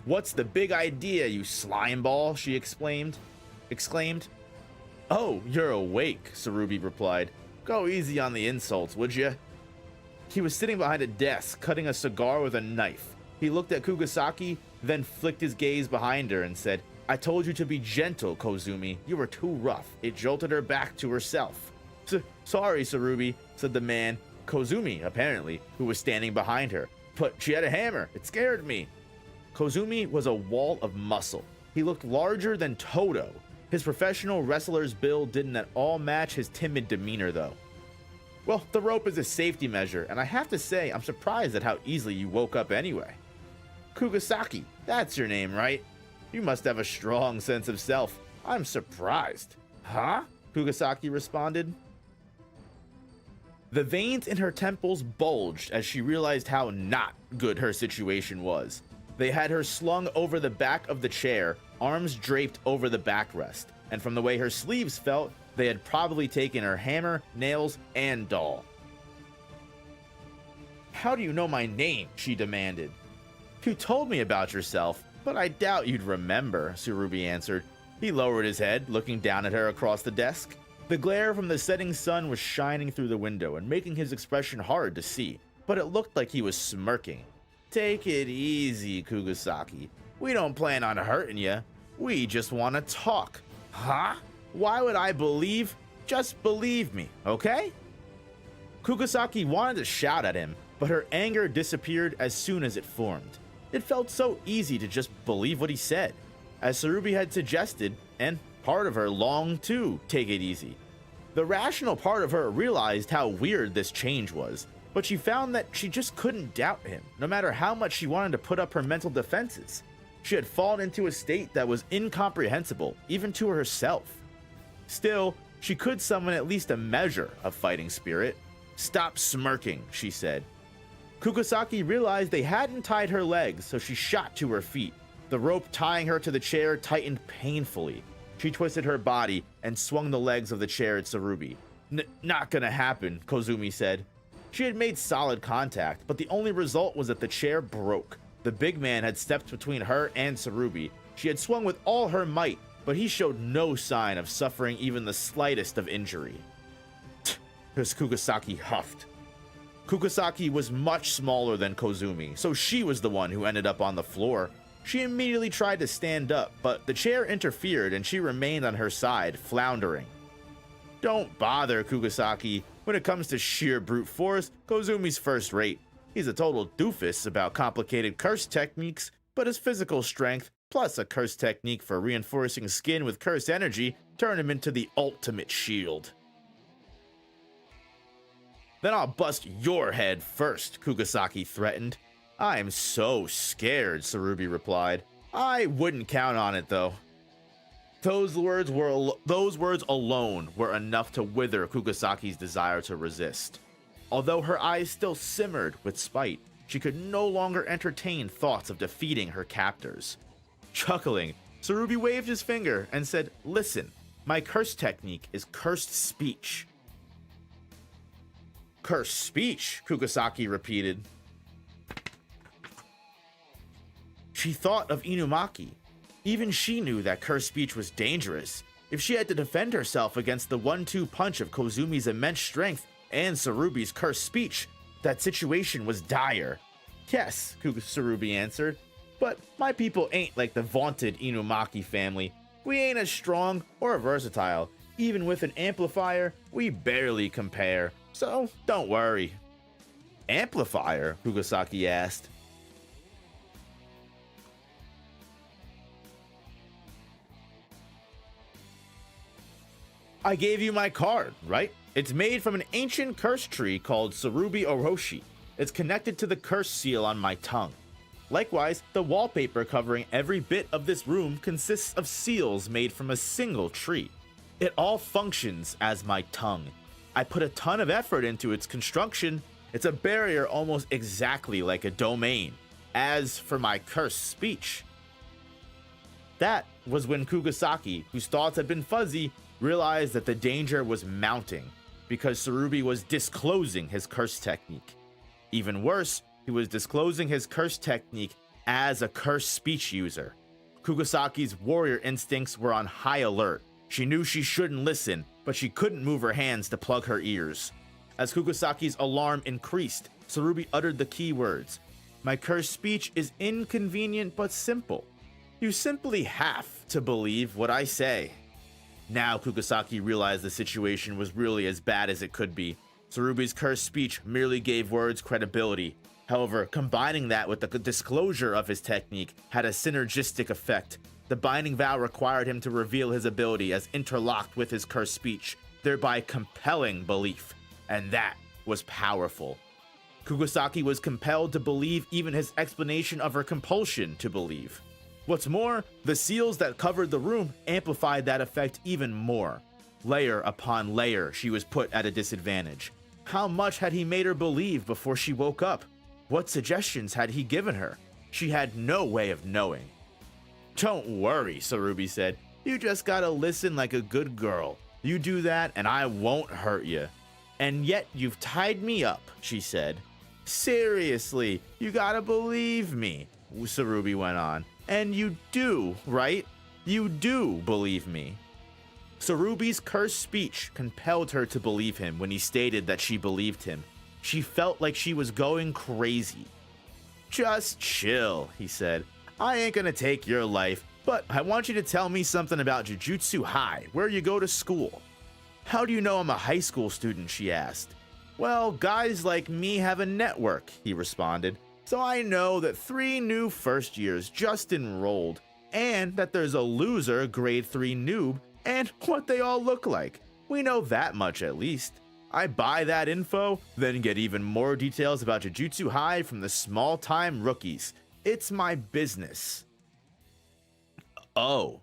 "What's the big idea, you slime ball?" she exclaimed. "Oh, you're awake," Tsurubi replied. "Go easy on the insults, would you?" He was sitting behind a desk, cutting a cigar with a knife. He looked at Kugisaki, then flicked his gaze behind her and said, "I told you to be gentle, Kozumi. You were too rough." It jolted her back to herself. Sorry, Tsurubi," said the man, Kozumi, apparently, who was standing behind her. "But she had a hammer. It scared me." Kozumi was a wall of muscle. He looked larger than Todo. His professional wrestler's build didn't at all match his timid demeanor, though. "Well, the rope is a safety measure, and I have to say I'm surprised at how easily you woke up anyway." "Kugisaki, that's your name, right? You must have a strong sense of self. I'm surprised." "Huh?" Kugisaki responded. The veins in her temples bulged as she realized how not good her situation was. They had her slung over the back of the chair, arms draped over the backrest, and from the way her sleeves felt, they had probably taken her hammer, nails, and doll. "How do you know my name?" she demanded. "You told me about yourself, but I doubt you'd remember," Tsurubi answered. He lowered his head, looking down at her across the desk. The glare from the setting sun was shining through the window and making his expression hard to see, but it looked like he was smirking. "Take it easy, Kugisaki. We don't plan on hurting you. We just want to talk." "Huh? Why would I believe? Just believe me, okay?" Kugisaki wanted to shout at him, but her anger disappeared as soon as it formed. It felt so easy to just believe what he said, as Tsurubi had suggested, and part of her longed to take it easy. The rational part of her realized how weird this change was, but she found that she just couldn't doubt him, no matter how much she wanted to put up her mental defenses. She had fallen into a state that was incomprehensible, even to herself. Still, she could summon at least a measure of fighting spirit. "Stop smirking," she said. Kugisaki realized they hadn't tied her legs, so she shot to her feet. The rope tying her to the chair tightened painfully. She twisted her body and swung the legs of the chair at Tsurubi. Not gonna happen," Kozumi said. She had made solid contact, but the only result was that the chair broke. The big man had stepped between her and Tsurubi. She had swung with all her might, but he showed no sign of suffering even the slightest of injury. Kugisaki huffed. Kugisaki was much smaller than Kozumi, so she was the one who ended up on the floor. She immediately tried to stand up, but the chair interfered and she remained on her side, floundering. "Don't bother, Kugisaki. When it comes to sheer brute force, Kozumi's first rate. He's a total doofus about complicated curse techniques, but his physical strength, plus a curse technique for reinforcing skin with curse energy, turn him into the ultimate shield." "Then I'll bust your head first," Kugisaki threatened. "I am so scared," Tsurubi replied. "I wouldn't count on it, though." Those words alone were enough to wither Kugisaki's desire to resist. Although her eyes still simmered with spite, she could no longer entertain thoughts of defeating her captors. Chuckling, Tsurubi waved his finger and said, "Listen, my curse technique is cursed speech." "Cursed speech," Kugisaki repeated. She thought of Inumaki. Even she knew that cursed speech was dangerous. If she had to defend herself against the 1-2 punch of Kozumi's immense strength and Tsurubi's cursed speech, that situation was dire. "Yes," Tsurubi answered, "but my people ain't like the vaunted Inumaki family. We ain't as strong or versatile. Even with an amplifier, we barely compare, so don't worry. Amplifier? Kugasaki asked. I gave you my card, right? It's made from an ancient curse tree called Tsurubi Oroshi. It's connected to the curse seal on my tongue. Likewise, the wallpaper covering every bit of this room consists of seals made from a single tree. It all functions as my tongue. I put a ton of effort into its construction. It's a barrier almost exactly like a domain. As for my cursed speech, that was when Kugasaki, whose thoughts had been fuzzy, realized that the danger was mounting because Tsurubi was disclosing his curse technique. Even worse, he was disclosing his curse technique as a cursed speech user. Kugasaki's warrior instincts were on high alert. She knew she shouldn't listen, but she couldn't move her hands to plug her ears. As Kugasaki's alarm increased, Tsurubi uttered the key words. My cursed speech is inconvenient but simple. You simply have to believe what I say. Now Kugasaki realized the situation was really as bad as it could be. Tsurubi's cursed speech merely gave words credibility. However, combining that with the disclosure of his technique had a synergistic effect. The binding vow required him to reveal his ability as interlocked with his cursed speech, thereby compelling belief. And that was powerful. Kugasaki was compelled to believe even his explanation of her compulsion to believe. What's more, the seals that covered the room amplified that effect even more. Layer upon layer, she was put at a disadvantage. How much had he made her believe before she woke up? What suggestions had he given her? She had no way of knowing. Don't worry, Tsurubi said. You just gotta listen like a good girl. You do that and I won't hurt you. And yet you've tied me up, she said. Seriously, you gotta believe me, Tsurubi went on. And you do, right? You do believe me. Tsurubi's cursed speech compelled her to believe him when he stated that she believed him. She felt like she was going crazy. Just chill, he said. I ain't gonna take your life, but I want you to tell me something about Jujutsu High, where you go to school. How do you know I'm a high school student, she asked. Well, guys like me have a network, he responded. So I know that 3 new first years just enrolled, and that there's a loser grade 3 noob, and what they all look like. We know that much at least. I buy that info, then get even more details about Jujutsu High from the small-time rookies. It's my business. Oh.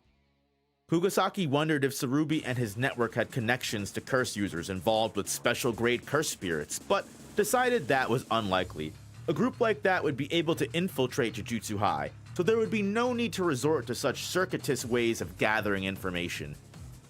Kugasaki wondered if Tsurubi and his network had connections to curse users involved with special grade curse spirits, but decided that was unlikely. A group like that would be able to infiltrate Jujutsu High, so there would be no need to resort to such circuitous ways of gathering information.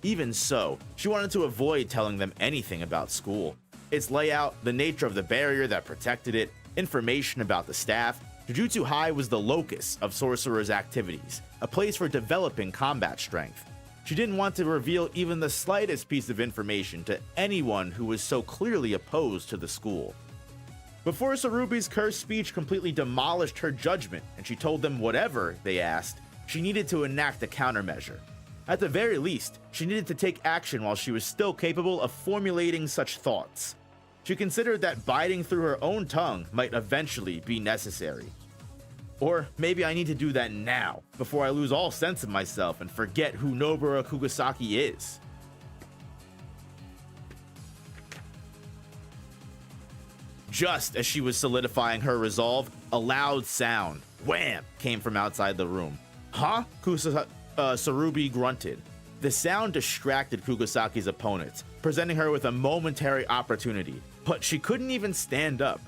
Even so, she wanted to avoid telling them anything about school. Its layout, the nature of the barrier that protected it, information about the staff. Jujutsu High was the locus of sorcerers' activities, a place for developing combat strength. She didn't want to reveal even the slightest piece of information to anyone who was so clearly opposed to the school. Before Tsurubi's cursed speech completely demolished her judgment and she told them whatever they asked, she needed to enact a countermeasure. At the very least, she needed to take action while she was still capable of formulating such thoughts. She considered that biting through her own tongue might eventually be necessary. Or maybe I need to do that now, before I lose all sense of myself and forget who Nobara Kugasaki is. Just as she was solidifying her resolve, a loud sound, wham, came from outside the room. Huh? Tsurubi grunted. The sound distracted Kugasaki's opponents, presenting her with a momentary opportunity, but she couldn't even stand up.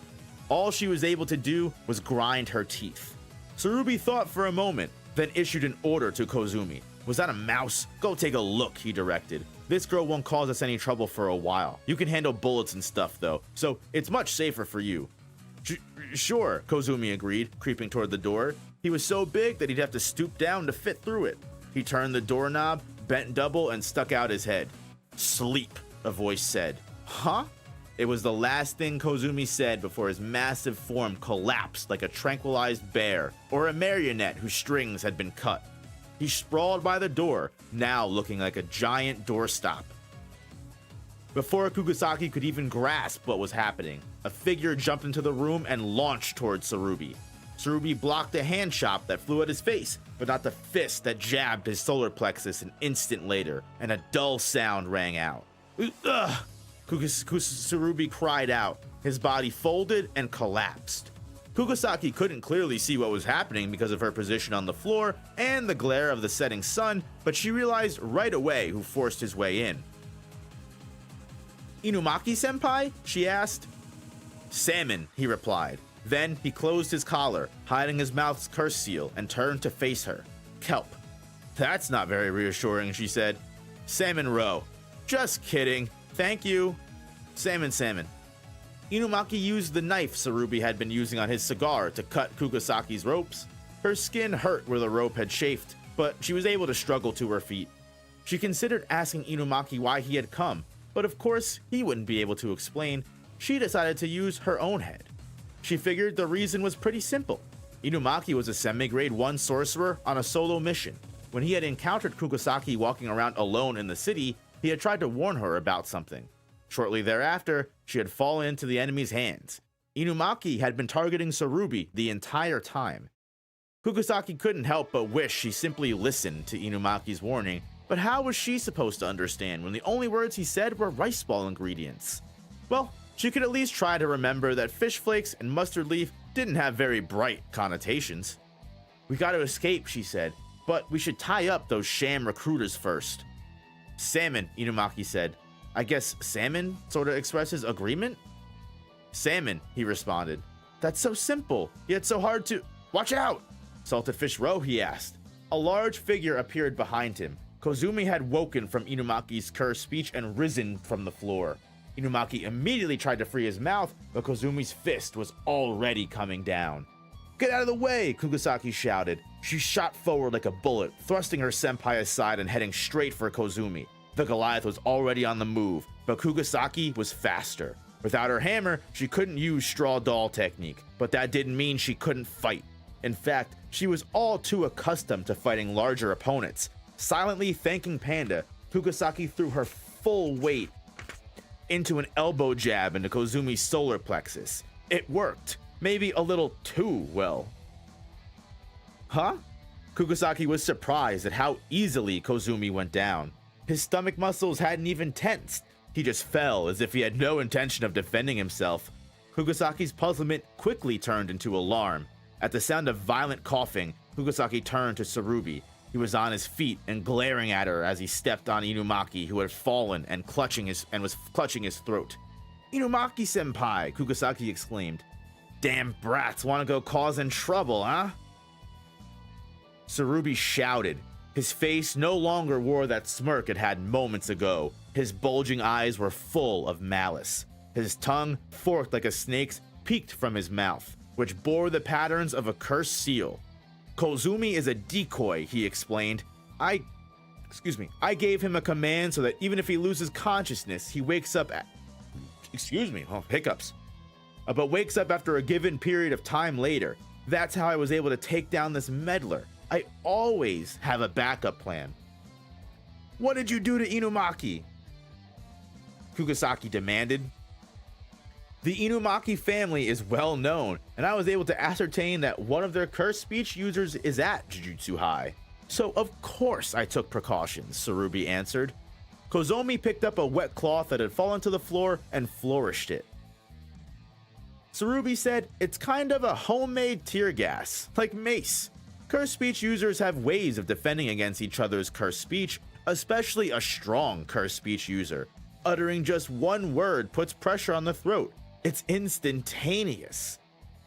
All she was able to do was grind her teeth. Tsurubi thought for a moment, then issued an order to Kozumi. Was that a mouse? Go take a look, he directed. This girl won't cause us any trouble for a while. You can handle bullets and stuff though, so it's much safer for you. Sure, Kozumi agreed, creeping toward the door. He was so big that he'd have to stoop down to fit through it. He turned the doorknob, bent double, and stuck out his head. Sleep, a voice said. Huh? It was the last thing Kozumi said before his massive form collapsed like a tranquilized bear or a marionette whose strings had been cut. He sprawled by the door, now looking like a giant doorstop. Before Kugasaki could even grasp what was happening, a figure jumped into the room and launched towards Tsurubi. Tsurubi blocked a hand chop that flew at his face, but not the fist that jabbed his solar plexus an instant later, and a dull sound rang out. Ugh! Tsurubi cried out. His body folded and collapsed. Kugasaki couldn't clearly see what was happening because of her position on the floor and the glare of the setting sun, but she realized right away who forced his way in. "Inumaki-senpai?" she asked. "Salmon," he replied. Then he closed his collar, hiding his mouth's curse seal, and turned to face her. "Kelp." "That's not very reassuring," she said. "Salmon roe." "Just kidding. Thank you." Salmon. Inumaki used the knife Tsurubi had been using on his cigar to cut Kugasaki's ropes. Her skin hurt where the rope had chafed, but she was able to struggle to her feet. She considered asking Inumaki why he had come, but of course he wouldn't be able to explain. She decided to use her own head. She figured the reason was pretty simple. Inumaki was a semi-grade 1 sorcerer on a solo mission. When he had encountered Kugasaki walking around alone in the city, he had tried to warn her about something. Shortly thereafter, she had fallen into the enemy's hands. Inumaki had been targeting Tsurubi the entire time. Kugasaki couldn't help but wish she simply listened to Inumaki's warning, but how was she supposed to understand when the only words he said were rice ball ingredients? Well, she could at least try to remember that fish flakes and mustard leaf didn't have very bright connotations. "We gotta escape," she said, "but we should tie up those sham recruiters first." "Salmon," Inumaki said. "I guess salmon sorta expresses agreement?" "Salmon," he responded. "That's so simple, yet so hard to—" "Watch out!" "Salted fish roe?" he asked. A large figure appeared behind him. Kozumi had woken from Inumaki's cursed speech and risen from the floor. Inumaki immediately tried to free his mouth, but Kozumi's fist was already coming down. "Get out of the way!" Kugasaki shouted. She shot forward like a bullet, thrusting her senpai aside and heading straight for Kozumi. The Goliath was already on the move, but Kugasaki was faster. Without her hammer, she couldn't use straw doll technique, but that didn't mean she couldn't fight. In fact, she was all too accustomed to fighting larger opponents. Silently thanking Panda, Kugasaki threw her full weight into an elbow jab into Kozumi's solar plexus. It worked, maybe a little too well. Huh? Kugasaki was surprised at how easily Kozumi went down. His stomach muscles hadn't even tensed. He just fell as if he had no intention of defending himself. Kugasaki's puzzlement quickly turned into alarm. At the sound of violent coughing, Kugasaki turned to Tsurubi. He was on his feet and glaring at her as he stepped on Inumaki, who had fallen and was clutching his throat. "Inumaki-senpai!" Kugasaki exclaimed. "Damn brats want to go causing trouble, huh?" Tsurubi shouted. His face no longer wore that smirk it had moments ago. His bulging eyes were full of malice. His tongue, forked like a snake's, peeked from his mouth, which bore the patterns of a cursed seal. "Kozumi is a decoy," he explained. I gave him a command so that even if he loses consciousness, he wakes up but wakes up after a given period of time later. That's how I was able to take down this meddler. I always have a backup plan." "What did you do to Inumaki?" Kugasaki demanded. "The Inumaki family is well known, and I was able to ascertain that one of their cursed speech users is at Jujutsu High. So of course I took precautions," Tsurubi answered. Kozomi picked up a wet cloth that had fallen to the floor and flourished it. Tsurubi said, "It's kind of a homemade tear gas, like mace. Cursed speech users have ways of defending against each other's cursed speech, especially a strong cursed speech user. Uttering just one word puts pressure on the throat. It's instantaneous."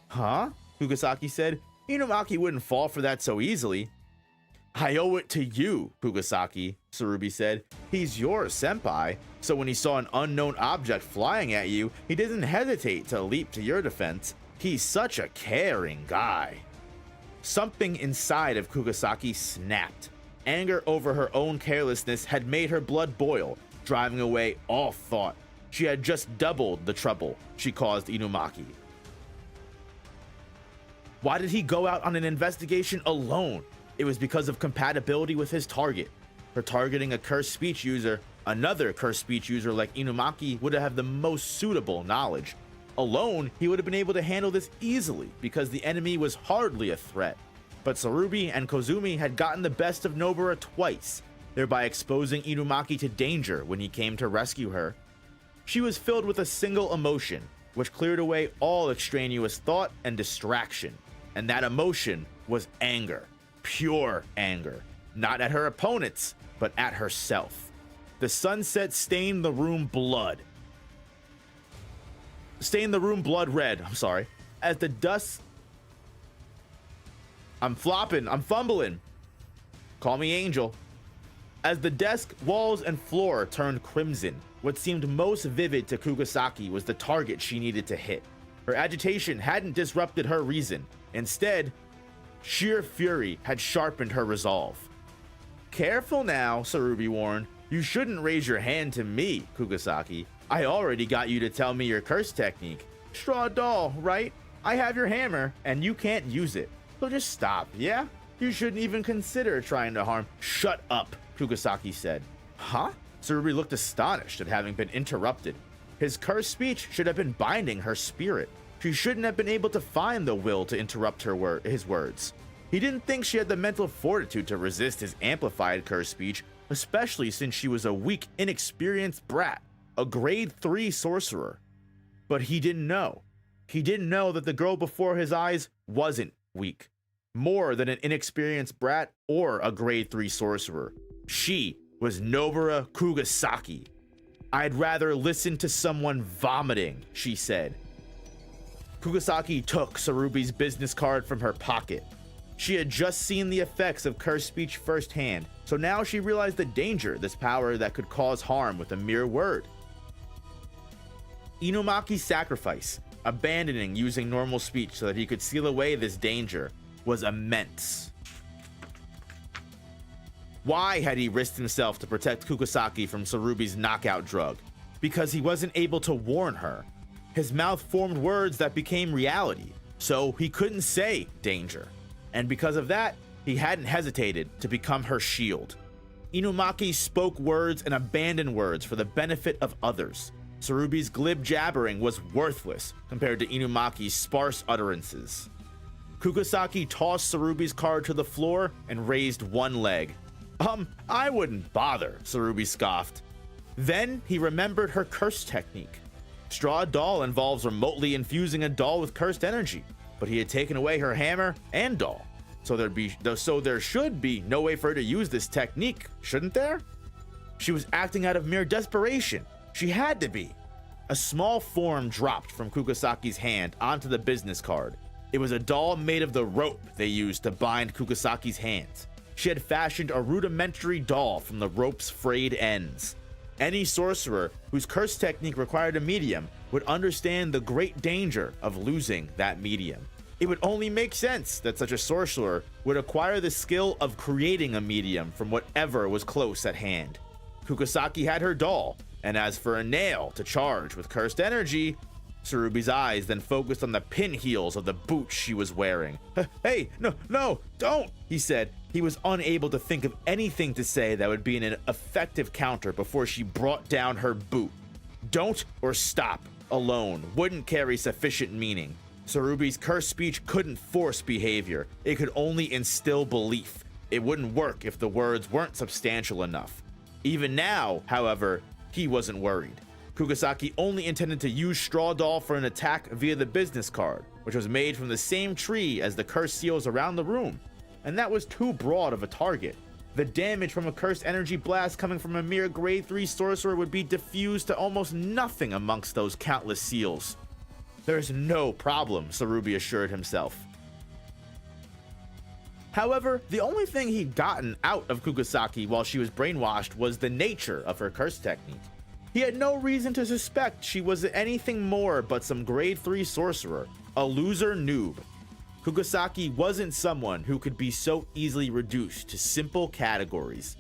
"Huh?" Kugasaki said. "Inumaki wouldn't fall for that so easily." "I owe it to you, Kugasaki," Tsurubi said. "He's your senpai, so when he saw an unknown object flying at you, he didn't hesitate to leap to your defense. He's such a caring guy." Something inside of Kugasaki snapped. Anger over her own carelessness had made her blood boil, driving away all thought. She had just doubled the trouble she caused Inumaki. Why did he go out on an investigation alone? It was because of compatibility with his target. For targeting a cursed speech user, Another cursed speech user like Inumaki would have the most suitable knowledge. Alone, he would have been able to handle this easily because the enemy was hardly a threat. But Tsurubi and Kozumi had gotten the best of Nobara twice, thereby exposing Inumaki to danger when he came to rescue her. She was filled with a single emotion, which cleared away all extraneous thought and distraction. And that emotion was anger. Pure anger. Not at her opponents, but at herself. The sunset stained the room blood. Stained the room blood red, I'm sorry. As the dust... I'm fumbling. Call me Angel. As the desk, walls, and floor turned crimson, what seemed most vivid to Kugasaki was the target she needed to hit. Her agitation hadn't disrupted her reason. Instead, sheer fury had sharpened her resolve. Careful now, Tsurubi warned. You shouldn't raise your hand to me, Kugasaki. I already got you to tell me your curse technique. Straw doll, right? I have your hammer, and you can't use it. So just stop, yeah? You shouldn't even consider trying to harm. Shut up, Kugasaki said. Huh? Tsurubi looked astonished at having been interrupted. His cursed speech should have been binding her spirit. She shouldn't have been able to find the will to interrupt his words. He didn't think she had the mental fortitude to resist his amplified cursed speech, especially since she was a weak, inexperienced brat, a grade 3 sorcerer. But he didn't know. He didn't know that the girl before his eyes wasn't weak. More than an inexperienced brat or a grade 3 sorcerer. She was Nobara Kugasaki. I'd rather listen to someone vomiting, she said. Kugasaki took Tsurubi's business card from her pocket. She had just seen the effects of cursed speech firsthand, so now she realized the danger this power that could cause harm with a mere word. Inumaki's sacrifice, abandoning using normal speech so that he could seal away this danger, was immense. Why had he risked himself to protect Kugasaki from Tsurubi's knockout drug? Because he wasn't able to warn her. His mouth formed words that became reality, so he couldn't say danger. And because of that, he hadn't hesitated to become her shield. Inumaki spoke words and abandoned words for the benefit of others. Tsurubi's glib jabbering was worthless compared to Inumaki's sparse utterances. Kugasaki tossed Tsurubi's card to the floor and raised one leg. I wouldn't bother, Tsurubi scoffed. Then he remembered her curse technique. Straw doll involves remotely infusing a doll with cursed energy, but he had taken away her hammer and doll. So there should be no way for her to use this technique, shouldn't there? She was acting out of mere desperation. She had to be. A small form dropped from Kugasaki's hand onto the business card. It was a doll made of the rope they used to bind Kugasaki's hands. She had fashioned a rudimentary doll from the rope's frayed ends. Any sorcerer whose curse technique required a medium would understand the great danger of losing that medium. It would only make sense that such a sorcerer would acquire the skill of creating a medium from whatever was close at hand. Kugasaki had her doll, and as for a nail to charge with cursed energy, Tsurubi's eyes then focused on the pin heels of the boots she was wearing. Hey, no, don't, he said. He was unable to think of anything to say that would be an effective counter before she brought down her boot. Don't or stop alone wouldn't carry sufficient meaning. Tsurubi's cursed speech couldn't force behavior. It could only instill belief. It wouldn't work if the words weren't substantial enough. Even now, however, he wasn't worried. Kugasaki only intended to use Straw Doll for an attack via the business card, which was made from the same tree as the cursed seals around the room, and that was too broad of a target. The damage from a cursed energy blast coming from a mere grade 3 sorcerer would be diffused to almost nothing amongst those countless seals. There's no problem, Tsurubi assured himself. However, the only thing he'd gotten out of Kugasaki while she was brainwashed was the nature of her curse technique. He had no reason to suspect she was anything more but some grade 3 sorcerer, a loser noob. Kugasaki wasn't someone who could be so easily reduced to simple categories.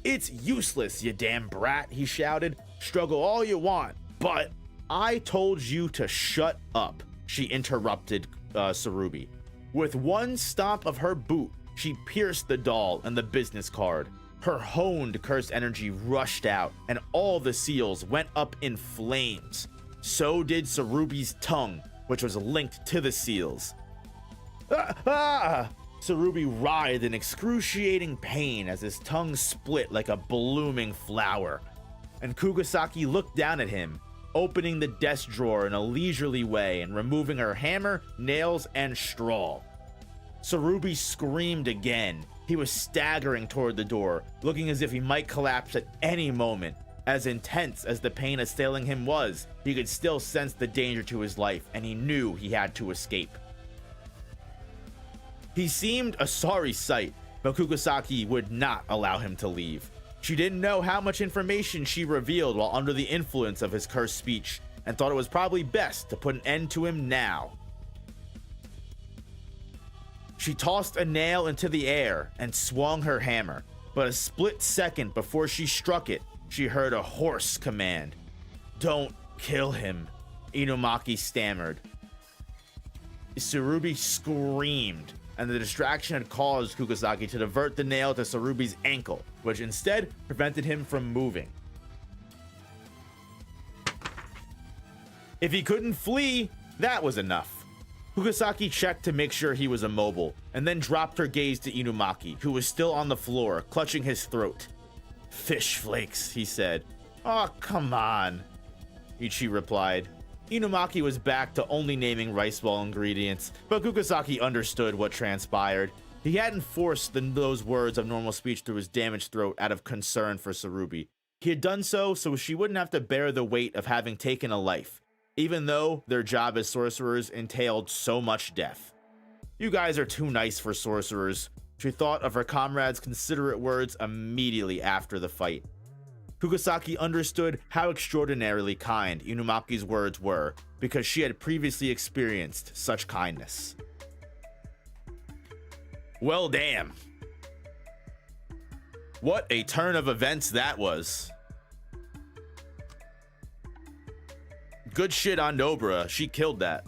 It's useless, you damn brat, he shouted. Struggle all you want, but I told you to shut up, she interrupted Tsurubi. With one stomp of her boot, she pierced the doll and the business card. Her honed curse energy rushed out, and all the seals went up in flames. So did Tsurubi's tongue, which was linked to the seals. Tsurubi writhed in excruciating pain as his tongue split like a blooming flower. And Kugasaki looked down at him, opening the desk drawer in a leisurely way and removing her hammer, nails, and straw. Tsurubi screamed again. He was staggering toward the door, looking as if he might collapse at any moment. As intense as the pain assailing him was, he could still sense the danger to his life, and he knew he had to escape. He seemed a sorry sight, but Kugasaki would not allow him to leave. She didn't know how much information she revealed while under the influence of his cursed speech, and thought it was probably best to put an end to him now. She tossed a nail into the air and swung her hammer, but a split second before she struck it, she heard a hoarse command. "Don't kill him," Inumaki stammered. Tsurubi screamed, and the distraction had caused Kugasaki to divert the nail to Tsurubi's ankle, which instead prevented him from moving. If he couldn't flee, that was enough. Kugasaki checked to make sure he was immobile, and then dropped her gaze to Inumaki, who was still on the floor, clutching his throat. "Fish flakes," he said. "Oh, come on," Ichi replied. Inumaki was back to only naming rice ball ingredients, but Kugasaki understood what transpired. He hadn't forced those words of normal speech through his damaged throat out of concern for Tsurubi. He had done so she wouldn't have to bear the weight of having taken a life, even though their job as sorcerers entailed so much death. "You guys are too nice for sorcerers," she thought of her comrade's considerate words immediately after the fight. Kugasaki understood how extraordinarily kind Inumaki's words were, because she had previously experienced such kindness. Well, damn. What a turn of events that was. Good shit on Nobara. She killed that.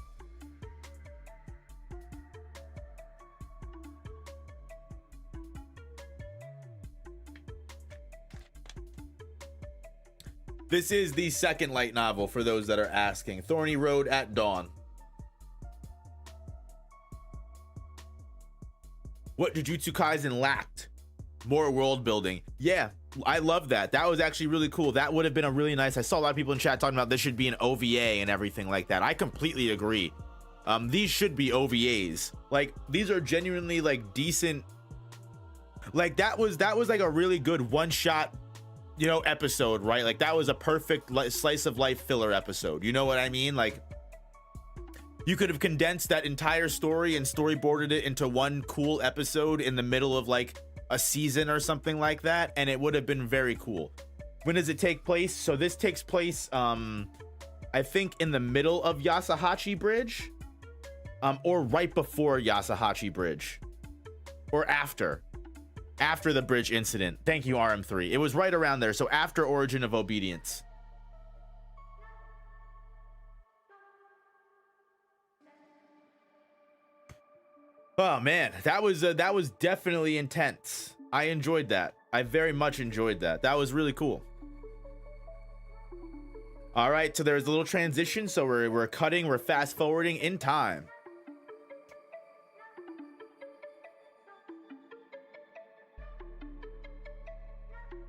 This is the second light novel for those that are asking. Thorny Road at Dawn. What Jujutsu Kaisen lacked? More world building. Yeah, I love that. That was actually really cool. That would have been a really nice. I saw a lot of people in chat talking about this should be an OVA and everything like that. I completely agree. These should be OVAs. Like, these are genuinely like decent. Like that was like a really good one-shot, you know, episode, right? Like that was a perfect slice of life filler episode. You know what I mean? Like you could have condensed that entire story and storyboarded it into one cool episode in the middle of like a season or something like that, and it would have been very cool. When does it take place? So this takes place I think in the middle of Yasahachi Bridge, or right before Yasahachi Bridge, or after the bridge incident. Thank you, RM3. It was right around there, so after Origin of Obedience. Oh man, that was definitely intense. I enjoyed that. I very much enjoyed that. That was really cool. All right, so there's a little transition, so we're fast forwarding in time.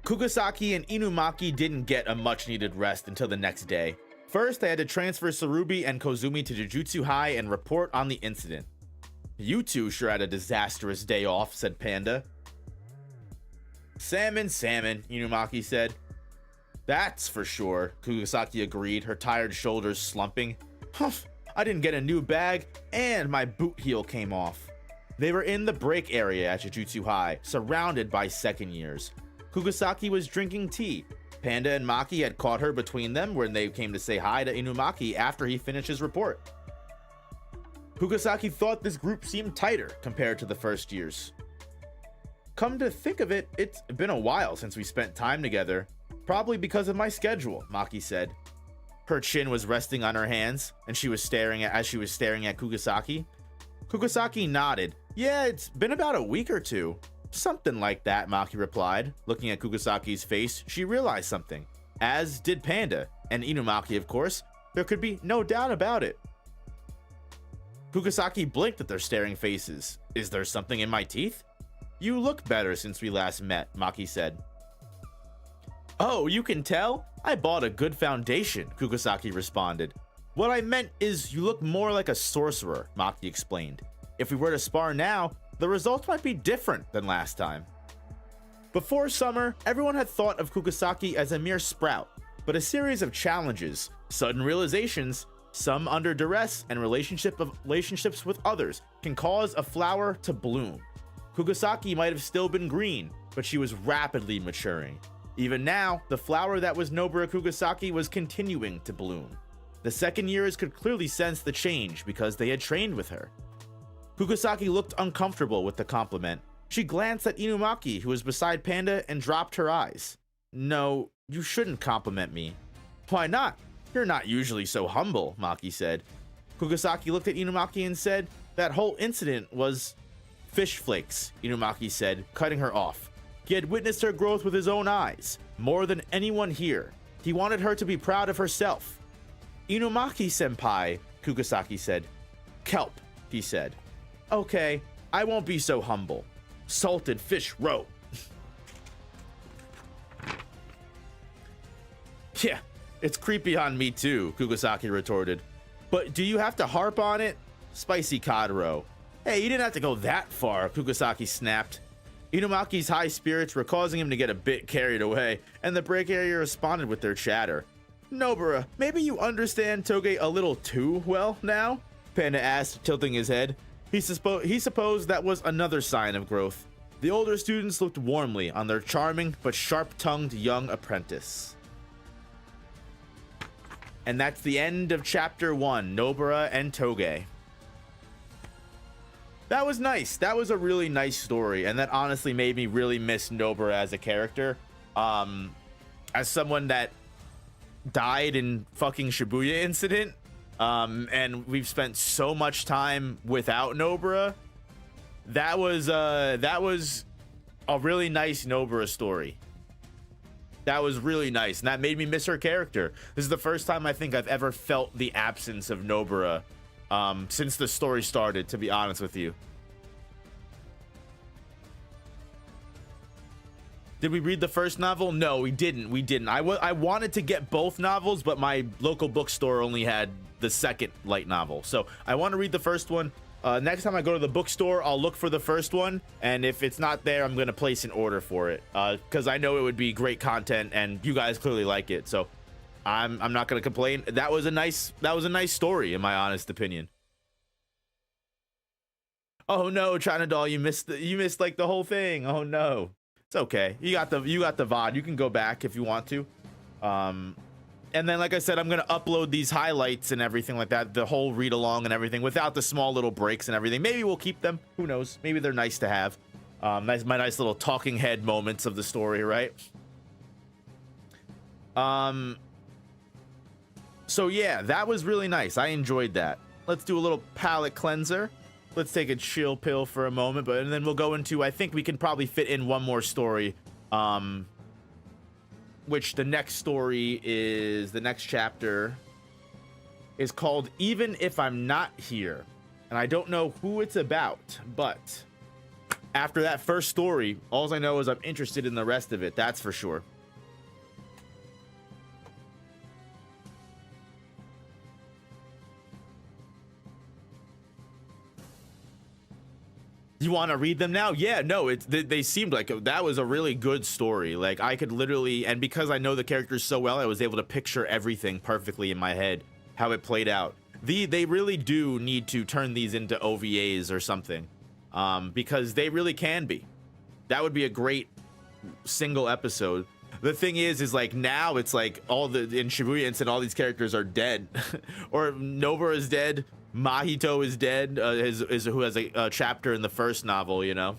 Kugasaki and Inumaki didn't get a much needed rest until the next day. First, they had to transfer Tsurubi and Kozumi to Jujutsu High and report on the incident. "You two sure had a disastrous day off," said Panda. Salmon, Inumaki said. "That's for sure," Kugasaki agreed, her tired shoulders slumping. "Humph, I didn't get a new bag, and my boot heel came off." They were in the break area at Jujutsu High, surrounded by second years. Kugasaki was drinking tea. Panda and Maki had caught her between them when they came to say hi to Inumaki after he finished his report. Kugasaki thought this group seemed tighter compared to the first years. "Come to think of it, it's been a while since we spent time together. Probably because of my schedule," Maki said. Her chin was resting on her hands, and she was staring at Kugasaki. Kugasaki nodded. "Yeah, it's been about a week or two." Something like that, Maki replied. Looking at Kugasaki's face, she realized something, as did Panda, and Inumaki, of course. There could be no doubt about it. Kugasaki blinked at their staring faces. Is there something in my teeth? You look better since we last met, Maki said. Oh, you can tell? I bought a good foundation, Kugasaki responded. What I meant is you look more like a sorcerer, Maki explained. If we were to spar now, the results might be different than last time. Before summer, everyone had thought of Kugasaki as a mere sprout, but a series of challenges, sudden realizations, some under duress, and relationships with others can cause a flower to bloom. Kugasaki might have still been green, but she was rapidly maturing. Even now, the flower that was Nobara Kugasaki was continuing to bloom. The second years could clearly sense the change because they had trained with her. Kugasaki looked uncomfortable with the compliment. She glanced at Inumaki, who was beside Panda, and dropped her eyes. No, you shouldn't compliment me. Why not? You're not usually so humble, Maki said. Kugasaki looked at Inumaki and said, that whole incident was fish flakes, Inumaki said, cutting her off. He had witnessed her growth with his own eyes, more than anyone here. He wanted her to be proud of herself. Inumaki-senpai, Kugasaki said. Kelp, he said. Okay, I won't be so humble. Salted fish roe. Yeah, it's creepy on me too, Kugasaki retorted. But do you have to harp on it? Spicy cod roe. Hey, you didn't have to go that far, Kugasaki snapped. Inumaki's high spirits were causing him to get a bit carried away, and the break area responded with their chatter. Nobara, maybe you understand Toge a little too well now? Panda asked, tilting his head. He supposed that was another sign of growth. The older students looked warmly on their charming but sharp-tongued young apprentice. And that's the end of Chapter 1, Nobara and Toge. That was nice. That was a really nice story, and that honestly made me really miss Nobara as a character. As someone that died in fucking Shibuya incident, and we've spent so much time without Nobara, that was a really nice Nobara story. That was really nice, and that made me miss her character. This is the first time I think I've ever felt the absence of Nobara since the story started, to be honest with you. Did we read the first novel? No, we didn't. I wanted to get both novels, but my local bookstore only had the second light novel. So I want to read the first one. Next time I go to the bookstore, I'll look for the first one, and if it's not there, I'm gonna place an order for it, because I know it would be great content, and you guys clearly like it. So I'm not gonna complain. That was a nice story, in my honest opinion. Oh no, China Doll, you missed like the whole thing. Oh no, it's okay. You got the VOD. You can go back if you want to. And then, like I said, I'm gonna upload these highlights and everything like that, the whole read along and everything, without the small little breaks and everything. Maybe we'll keep them. Who knows? Maybe they're nice to have. My nice little talking head moments of the story, right? So yeah, that was really nice. I enjoyed that. Let's do a little palate cleanser. Let's take a chill pill for a moment, and then we'll go into, I think we can probably fit in one more story. Which the next story is, the next chapter is called Even If I'm Not Here. And I don't know who it's about, but after that first story, all I know is I'm interested in the rest of it. That's for sure. You want to read them now? Yeah, no, they seemed like that was a really good story. Like, I could literally, and because I know the characters so well, I was able to picture everything perfectly in my head, how it played out. They really do need to turn these into OVAs or something, because they really can be. That would be a great single episode. The thing is like now it's like in Shibuya Incident, all these characters are dead, or Nobara is dead. Mahito is dead, who has a chapter in the first novel, you know.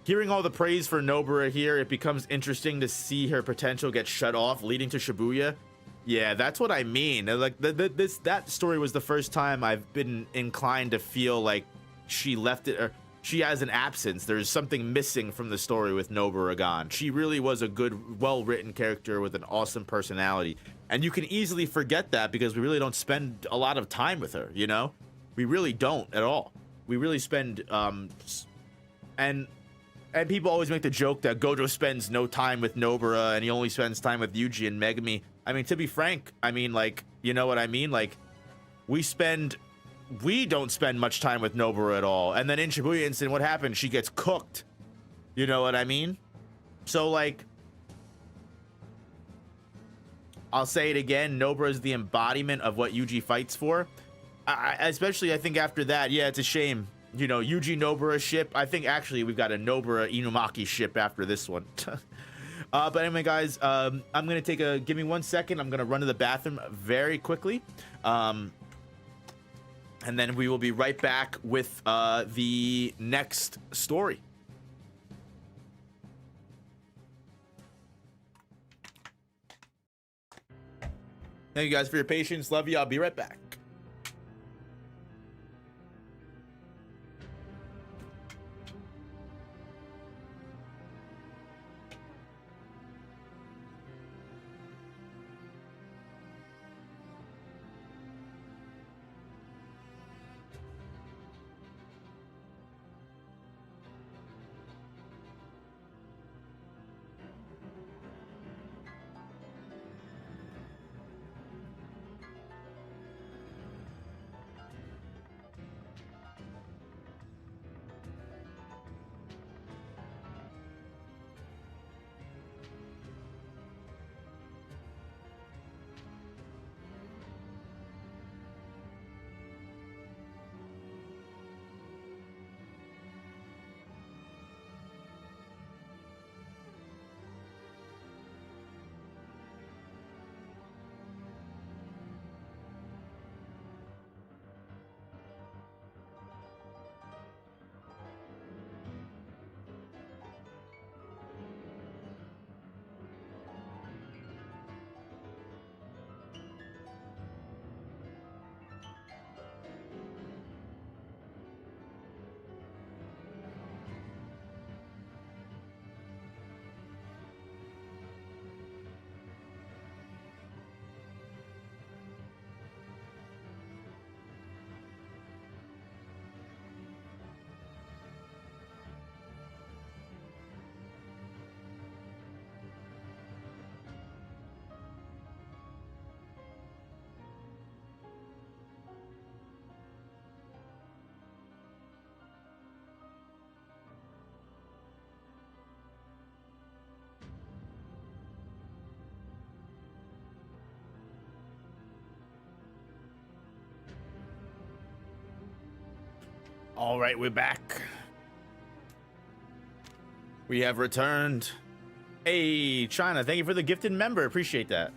Hearing all the praise for Nobara here, it becomes interesting to see her potential get shut off, leading to Shibuya. Yeah, that's what I mean. Like that story was the first time I've been inclined to feel like she left it, or she has an absence. There's something missing from the story with Nobara gone. She really was a good, well-written character with an awesome personality. And you can easily forget that because we really don't spend a lot of time with her, you know? We really don't at all. We really spend, and people always make the joke that Gojo spends no time with Nobara and he only spends time with Yuji and Megumi. I mean, to be frank, I mean, like, you know what I mean? Like, we don't spend much time with Nobara at all. And then in Shibuya Incident, what happened? She gets cooked. You know what I mean? So, like, I'll say it again. Nobara is the embodiment of what Yuji fights for. Especially, I think after that, yeah, it's a shame. You know, Yuji Nobara ship. I think actually we've got a Nobara Inumaki ship after this one. But anyway, guys, I'm gonna give me 1 second. I'm gonna run to the bathroom very quickly. And then we will be right back with the next story. Thank you guys for your patience. Love you. I'll be right back. All right, we're back. We have returned. Hey, China, thank you for the gifted member. Appreciate that.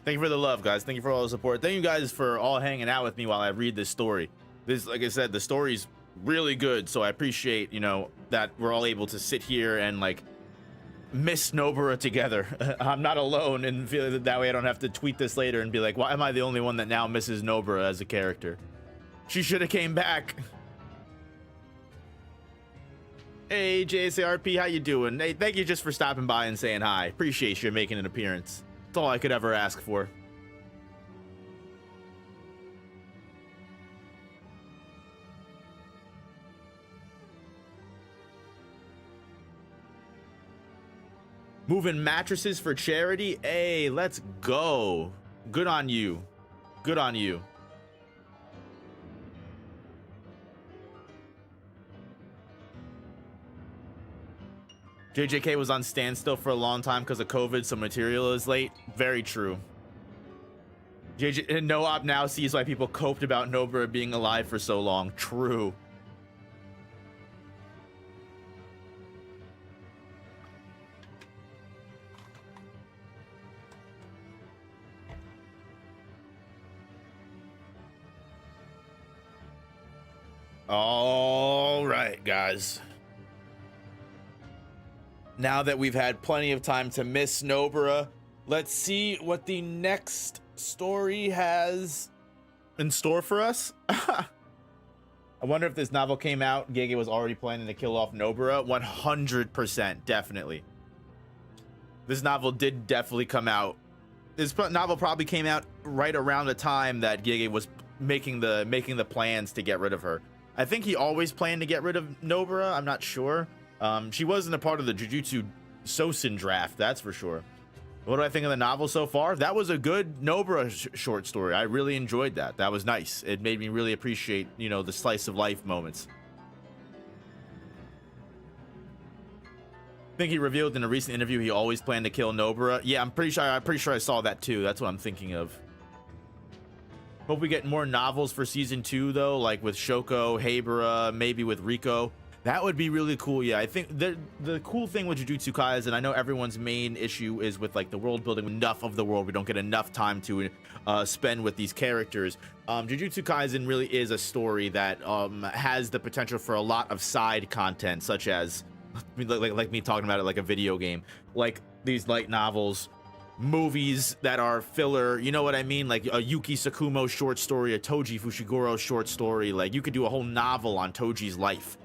Thank you for the love, guys. Thank you for all the support. Thank you guys for all hanging out with me while I read this story. This, like I said, the story's really good, so I appreciate, you know, that we're all able to sit here and, like, miss Nobara together. I'm not alone, and feel that way I don't have to tweet this later and be like, why am I the only one that now misses Nobara as a character? She should have came back. Hey, JSARP, how you doing? Hey, thank you just for stopping by and saying hi. Appreciate you making an appearance. That's all I could ever ask for. Moving mattresses for charity? Hey, let's go. Good on you. Good on you. JJK was on standstill for a long time because of COVID, so material is late. Very true. JJ Noop now sees why people coped about Nobara being alive for so long. True. All right, guys. Now that we've had plenty of time to miss Nobara, let's see what the next story has in store for us. I wonder if this novel came out, Gege was already planning to kill off Nobara. 100%, definitely. This novel did definitely come out. This novel probably came out right around the time that Gege was making the plans to get rid of her. I think he always planned to get rid of Nobara. I'm not sure. She wasn't a part of the Jujutsu Sosen draft, that's for sure. What do I think of the novel so far? That was a good Nobara short story. I really enjoyed that. That was nice. It made me really appreciate, you know, the slice of life moments. I think he revealed in a recent interview he always planned to kill Nobara. Yeah, I'm pretty sure I saw that too. That's what I'm thinking of. Hope we get more novels for season 2 though, like with Shoko, Heibara, maybe with Riko. That would be really cool. Yeah, I think the cool thing with Jujutsu Kaisen, I know everyone's main issue is with like the world building, enough of the world. We don't get enough time to spend with these characters. Jujutsu Kaisen really is a story that has the potential for a lot of side content, such as like me talking about it like a video game, like these light novels, movies that are filler, you know what I mean, like a Yuki Tsukumo short story, a Toji Fushiguro short story. Like you could do a whole novel on Toji's life.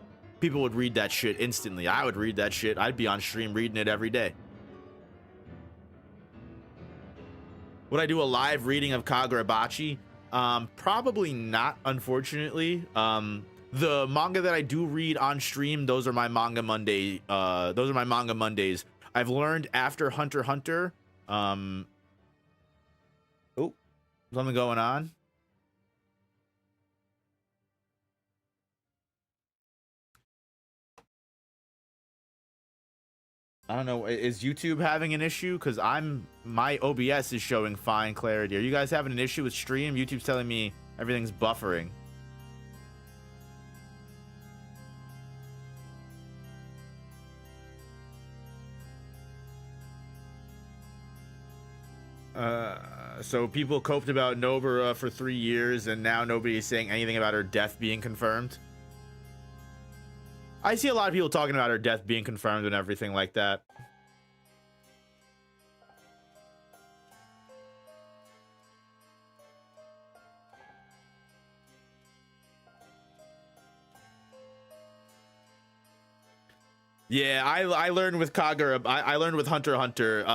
People would read that shit instantly. I would read that shit. I'd be on stream reading it every day. Would I do a live reading of Kagurabachi? Probably not, unfortunately. The manga that I do read on stream, those are my manga Monday. Those are my manga Mondays. I've learned after Hunter x Hunter. Oh, something going on. I don't know. Is YouTube having an issue? Because my OBS is showing fine clarity. Are you guys having an issue with stream? YouTube's telling me everything's buffering. So people coped about Nobara for 3 years, and now nobody is saying anything about her death being confirmed. I see a lot of people talking about her death being confirmed and everything like that. Yeah, I learned with Kagura. I learned with Hunter x Hunter.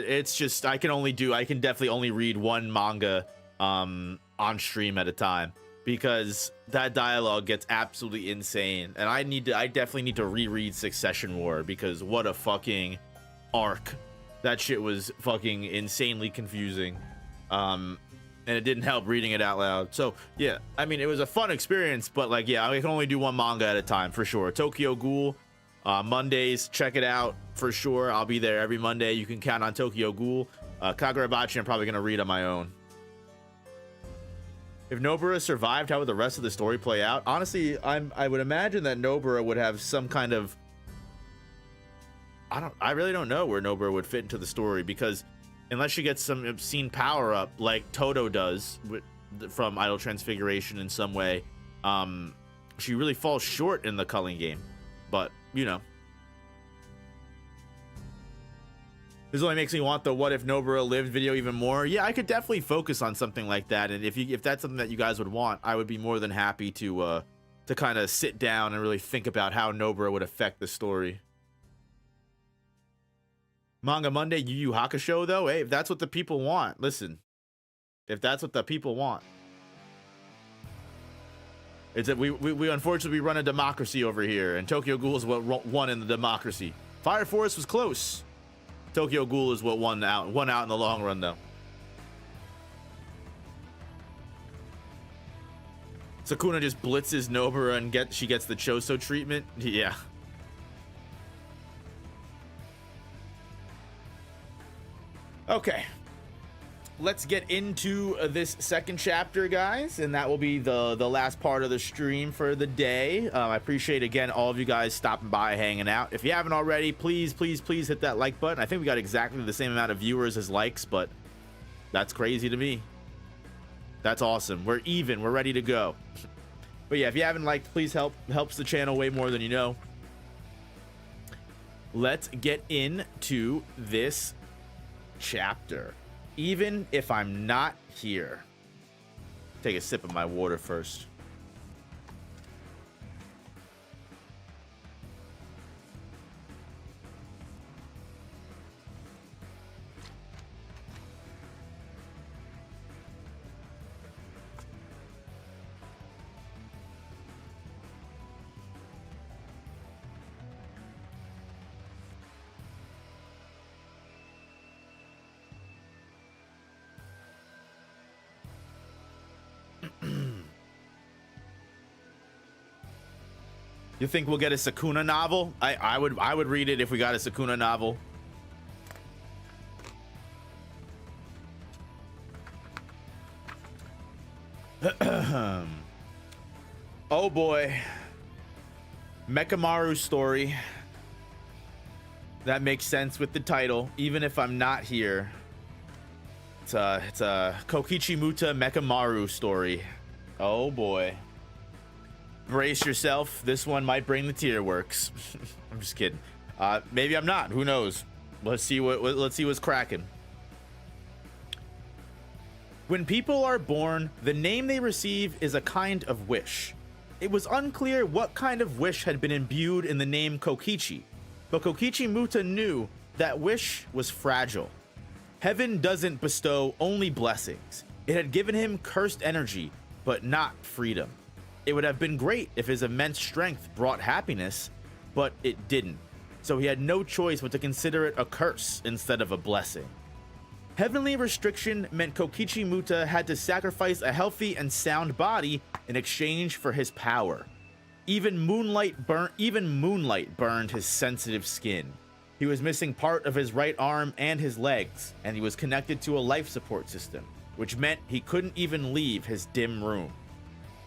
It's just I can definitely only read one manga on stream at a time, because that dialogue gets absolutely insane, and I definitely need to reread Succession War, because what a fucking arc. That shit was fucking insanely confusing. And it didn't help reading it out loud. So yeah, I mean, it was a fun experience, but like, yeah, I can only do one manga at a time for sure. Tokyo Ghoul, Mondays, check it out for sure. I'll be there every Monday. You can count on Tokyo Ghoul. Kagurabachi I'm probably gonna read on my own. If Nobara survived, how would the rest of the story play out? Honestly, I would imagine that Nobara would have some kind of, I really don't know where Nobara would fit into the story, because unless she gets some obscene power up like Todo does from Idol Transfiguration in some way, she really falls short in the culling game. But you know, this only makes me want the what if Nobara lived video even more. Yeah, I could definitely focus on something like that, and if that's something that you guys would want, I would be more than happy to kind of sit down and really think about how Nobara would affect the story. Manga Monday, Yu Yu Hakusho though, hey, if that's what the people want, listen. If that's what the people want, it's that we unfortunately run a democracy over here, and Tokyo Ghoul is what won in the democracy. Fire Force was close. Tokyo Ghoul is what won out in the long run though. Sukuna just blitzes Nobara and she gets the Choso treatment. Yeah. Okay. Let's get into this second chapter, guys, and that will be the last part of the stream for the day. I appreciate, again, all of you guys stopping by, hanging out. If you haven't already, please hit that like button. I think we got exactly the same amount of viewers as likes, but that's crazy to me. That's awesome. We're even. We're ready to go. But yeah, if you haven't liked, please helps the channel way more than you know. Let's get into this chapter. Even if I'm not here. Take a sip of my water first. You think we'll get a Sukuna novel? I would read it if we got a Sukuna novel. Oh boy. Mechamaru's story. That makes sense with the title, even if I'm not here. It's a Kokichi Muta Mechamaru story. Oh boy. Brace yourself. This one might bring the tear works. I'm just kidding. Maybe I'm not. Who knows? Let's see what's cracking. When people are born, the name they receive is a kind of wish. It was unclear what kind of wish had been imbued in the name Kokichi, but Kokichi Muta knew that wish was fragile. Heaven doesn't bestow only blessings. It had given him cursed energy, but not freedom. It would have been great if his immense strength brought happiness, but it didn't. So he had no choice but to consider it a curse instead of a blessing. Heavenly restriction meant Kokichi Muta had to sacrifice a healthy and sound body in exchange for his power. Even moonlight burned his sensitive skin. He was missing part of his right arm and his legs, and he was connected to a life support system, which meant he couldn't even leave his dim room.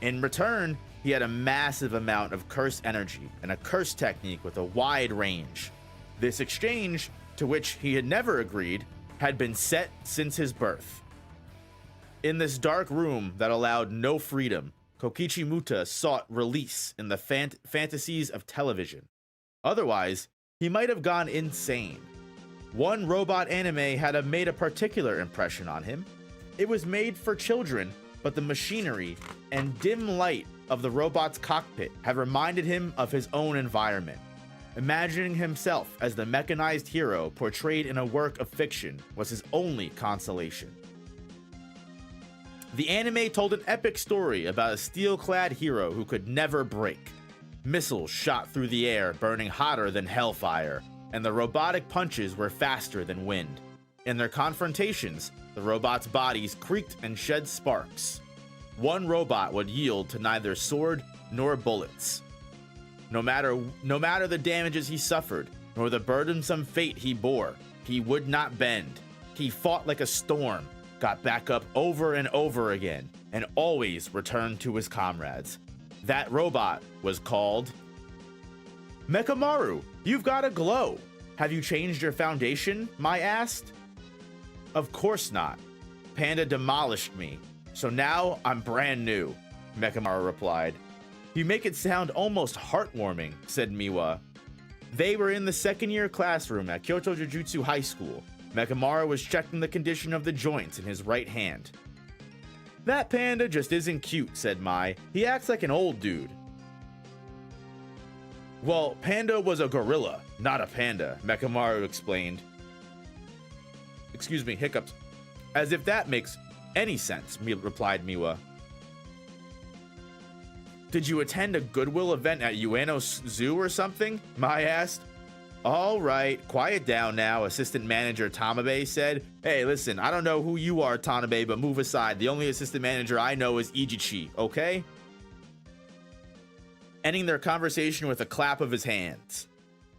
In return, he had a massive amount of curse energy and a curse technique with a wide range. This exchange, to which he had never agreed, had been set since his birth. In this dark room that allowed no freedom, Kokichi Muta sought release in the fantasies of television. Otherwise, he might have gone insane. One robot anime had made a particular impression on him. It was made for children, but the machinery and dim light of the robot's cockpit had reminded him of his own environment. Imagining himself as the mechanized hero portrayed in a work of fiction was his only consolation. The anime told an epic story about a steel-clad hero who could never break. Missiles shot through the air, burning hotter than hellfire, and the robotic punches were faster than wind. In their confrontations, the robots' bodies creaked and shed sparks. One robot would yield to neither sword nor bullets. No matter the damages he suffered, nor the burdensome fate he bore, he would not bend. He fought like a storm, got back up over and over again, and always returned to his comrades. That robot was called Mechamaru. You've got a glow. Have you changed your foundation? Mai asked. Of course not. Panda demolished me, so now I'm brand new, Mechamaru replied. You make it sound almost heartwarming, said Miwa. They were in the second-year classroom at Kyoto Jujutsu High School. Mechamaru was checking the condition of the joints in his right hand. That panda just isn't cute, said Mai. He acts like an old dude. Well, Panda was a gorilla, not a panda, Mechamaru explained. Excuse me, hiccups. As if that makes any sense, replied Miwa. Did you attend a Goodwill event at Ueno Zoo or something? Mai asked. All right, quiet down now, assistant manager Tanabe said. Hey, listen, I don't know who you are, Tanabe, but move aside. The only assistant manager I know is Ijichi, okay? Ending their conversation with a clap of his hands.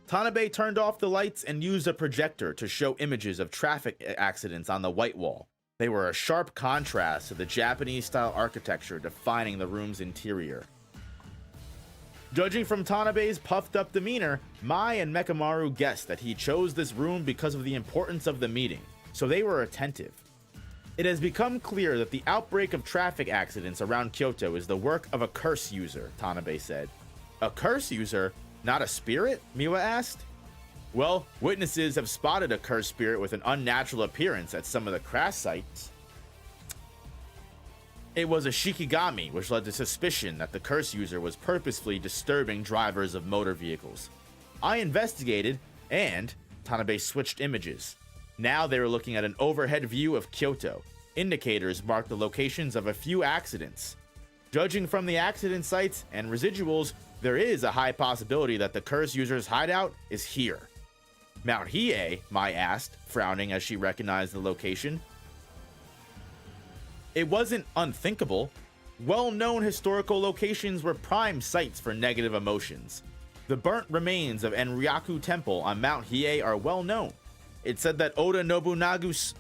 Tanabe turned off the lights and used a projector to show images of traffic accidents on the white wall. They were a sharp contrast to the Japanese-style architecture defining the room's interior. Judging from Tanabe's puffed-up demeanor, Mai and Mechamaru guessed that he chose this room because of the importance of the meeting, so they were attentive. It has become clear that the outbreak of traffic accidents around Kyoto is the work of a curse user, Tanabe said. A curse user? Not a spirit? Miwa asked. Well, witnesses have spotted a cursed spirit with an unnatural appearance at some of the crash sites. It was a Shikigami, which led to suspicion that the curse user was purposefully disturbing drivers of motor vehicles. I investigated, and Tanabe switched images. Now they were looking at an overhead view of Kyoto. Indicators marked the locations of a few accidents. Judging from the accident sites and residuals, there is a high possibility that the curse user's hideout is here. Mount Hiei? Mai asked, frowning as she recognized the location. It wasn't unthinkable. Well-known historical locations were prime sites for negative emotions. The burnt remains of Enryaku Temple on Mount Hiei are well known. It's said that Oda Nobunaga's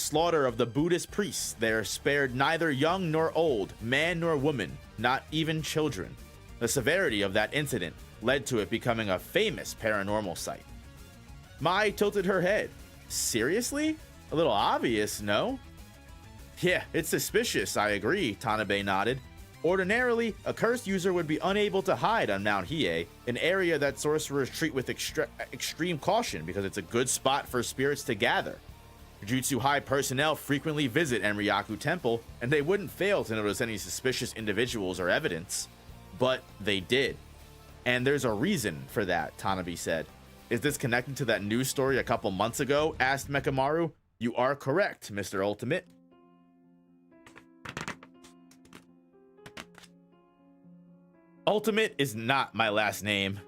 slaughter of the Buddhist priests there spared neither young nor old, man nor woman, not even children. The severity of that incident led to it becoming a famous paranormal site. Mai tilted her head. Seriously? A little obvious, no? Yeah, it's suspicious, I agree, Tanabe nodded. Ordinarily, a cursed user would be unable to hide on Mount Hiei, an area that sorcerers treat with extreme caution because it's a good spot for spirits to gather. Jujutsu High personnel frequently visit Enryaku Temple, and they wouldn't fail to notice any suspicious individuals or evidence. But they did. And there's a reason for that, Tanabe said. Is this connected to that news story a couple months ago? Asked Mekamaru. You are correct, Mr. Ultimate. Ultimate is not my last name.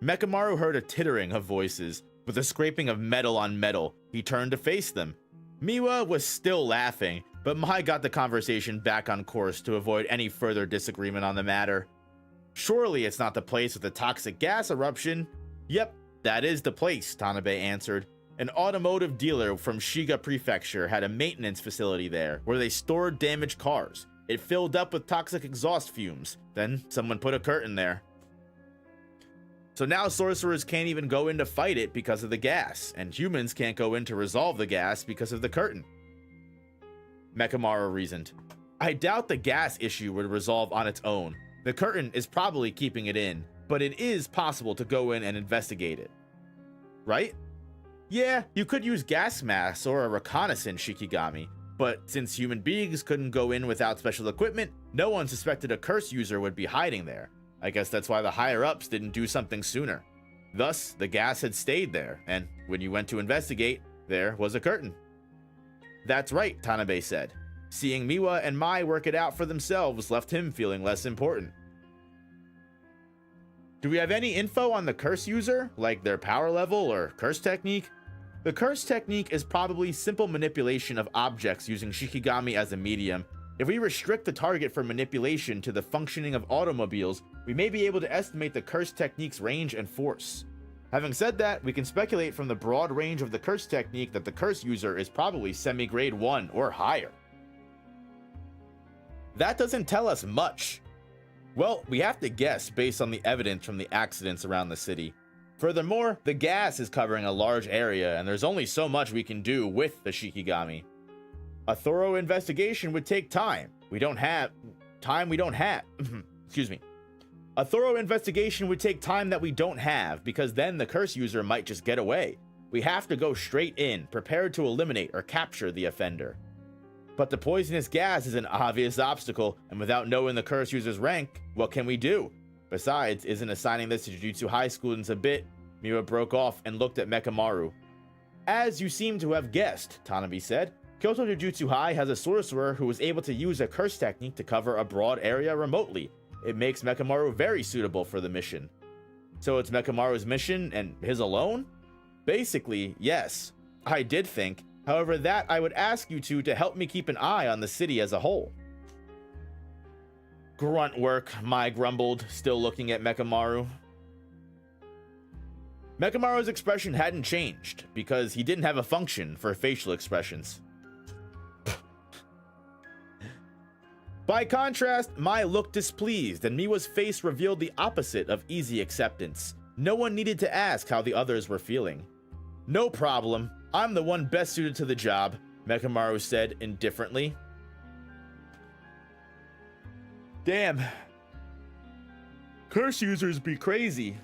Mekamaru heard a tittering of voices. With a scraping of metal on metal, he turned to face them. Miwa was still laughing, but Mai got the conversation back on course to avoid any further disagreement on the matter. Surely it's not the place with the toxic gas eruption. Yep, that is the place, Tanabe answered. An automotive dealer from Shiga Prefecture had a maintenance facility there where they stored damaged cars. It filled up with toxic exhaust fumes. Then someone put a curtain there. So now sorcerers can't even go in to fight it because of the gas, and humans can't go in to resolve the gas because of the curtain. Mekamaru reasoned. I doubt the gas issue would resolve on its own. The curtain is probably keeping it in, but it is possible to go in and investigate it. Right? Yeah, you could use gas masks or a reconnaissance Shikigami, but since human beings couldn't go in without special equipment, no one suspected a curse user would be hiding there. I guess that's why the higher-ups didn't do something sooner. Thus, the gas had stayed there, and when you went to investigate, there was a curtain. That's right, Tanabe said. Seeing Miwa and Mai work it out for themselves left him feeling less important. Do we have any info on the curse user, like their power level or curse technique? The curse technique is probably simple manipulation of objects using Shikigami as a medium. If we restrict the target for manipulation to the functioning of automobiles, we may be able to estimate the curse technique's range and force. Having said that, we can speculate from the broad range of the curse technique that the curse user is probably semi-grade 1 or higher. That doesn't tell us much. Well, we have to guess based on the evidence from the accidents around the city. Furthermore, the gas is covering a large area and there's only so much we can do with the Shikigami. A thorough investigation would take time. We don't have. Excuse me. A thorough investigation would take time that we don't have because then the curse user might just get away. We have to go straight in, prepared to eliminate or capture the offender. But the poisonous gas is an obvious obstacle, and without knowing the curse user's rank, what can we do? Besides, isn't assigning this to Jujutsu High students a bit? Miwa broke off and looked at Mekamaru. As you seem to have guessed, Tanabe said, Kyoto Jujutsu High has a sorcerer who was able to use a curse technique to cover a broad area remotely. It makes Mekamaru very suitable for the mission. So it's Mekamaru's mission and his alone? Basically, yes. I did think. However, that I would ask you two to help me keep an eye on the city as a whole. Grunt work, Mai grumbled, still looking at Mekamaru. Mekamaru's expression hadn't changed, because he didn't have a function for facial expressions. By contrast, Mai looked displeased, and Miwa's face revealed the opposite of easy acceptance. No one needed to ask how the others were feeling. No problem, I'm the one best suited to the job, Mekamaru said indifferently. Damn. Curse users be crazy.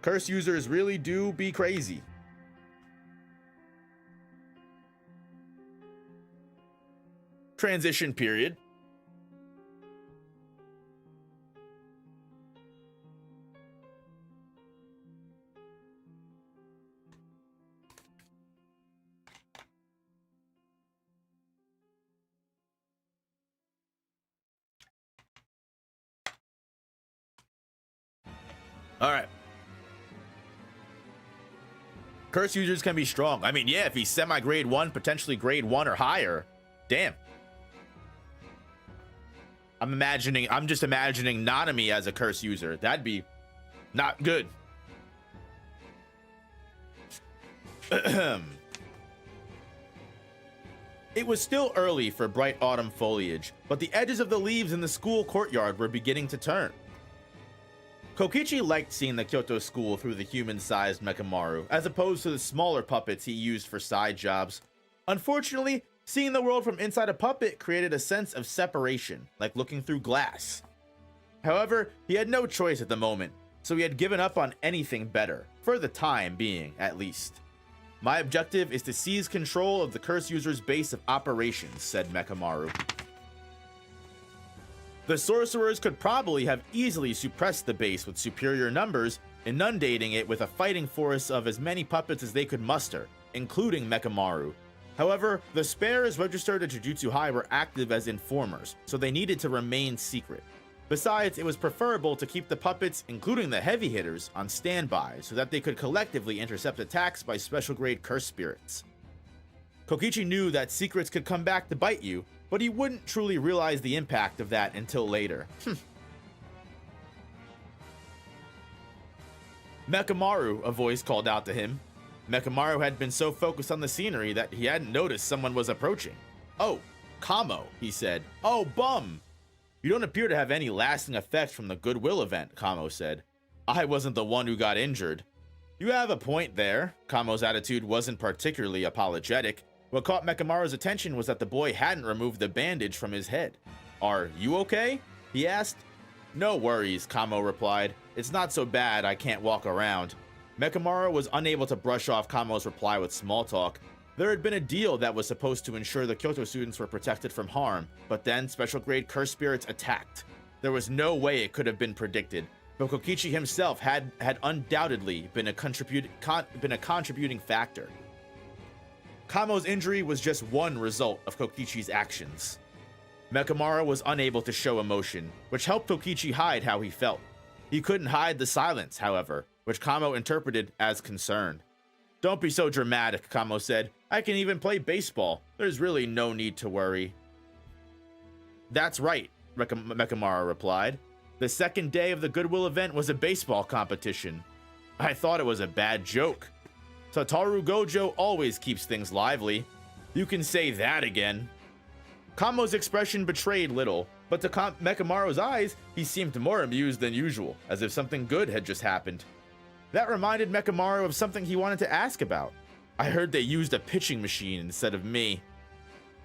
Curse users really do be crazy. Transition period. All right. Curse users can be strong. I mean, yeah, if he's semi-grade 1, potentially grade 1 or higher. Damn. I'm just imagining Nanami as a curse user. That'd be not good. It was still early for bright autumn foliage, but the edges of the leaves in the school courtyard were beginning to turn. Kokichi liked seeing the Kyoto school through the human-sized Mekamaru, as opposed to the smaller puppets he used for side jobs. Unfortunately, seeing the world from inside a puppet created a sense of separation, like looking through glass. However, he had no choice at the moment, so he had given up on anything better, for the time being, at least. My objective is to seize control of the curse user's base of operations, said Mekamaru. The sorcerers could probably have easily suppressed the base with superior numbers, inundating it with a fighting force of as many puppets as they could muster, including Mekamaru. However, the spares registered at Jujutsu High were active as informers, so they needed to remain secret. Besides, it was preferable to keep the puppets, including the heavy hitters, on standby so that they could collectively intercept attacks by special grade curse spirits. Kokichi knew that secrets could come back to bite you, but he wouldn't truly realize the impact of that until later. Mekamaru, a voice called out to him. Mekamaru had been so focused on the scenery that he hadn't noticed someone was approaching. Oh, Kamo, he said. Oh, bum! You don't appear to have any lasting effects from the Goodwill event, Kamo said. I wasn't the one who got injured. You have a point there. Kamo's attitude wasn't particularly apologetic. What caught Mekamaru's attention was that the boy hadn't removed the bandage from his head. Are you okay? He asked. No worries, Kamo replied. It's not so bad I can't walk around. Mekamaru was unable to brush off Kamo's reply with small talk. There had been a deal that was supposed to ensure the Kyoto students were protected from harm, but then special grade curse spirits attacked. There was no way it could have been predicted, but Kokichi himself had undoubtedly been a contributing factor. Kamo's injury was just one result of Kokichi's actions. Mekamaru was unable to show emotion, which helped Kokichi hide how he felt. He couldn't hide the silence, however, which Kamo interpreted as concern. Don't be so dramatic, Kamo said. I can even play baseball. There's really no need to worry. That's right, Mekamaru replied. The second day of the Goodwill event was a baseball competition. I thought it was a bad joke. Satoru Gojo always keeps things lively. You can say that again. Kamo's expression betrayed little, but to Mekamaru's eyes, he seemed more amused than usual, as if something good had just happened. That reminded Mekamaru of something he wanted to ask about. I heard they used a pitching machine instead of me.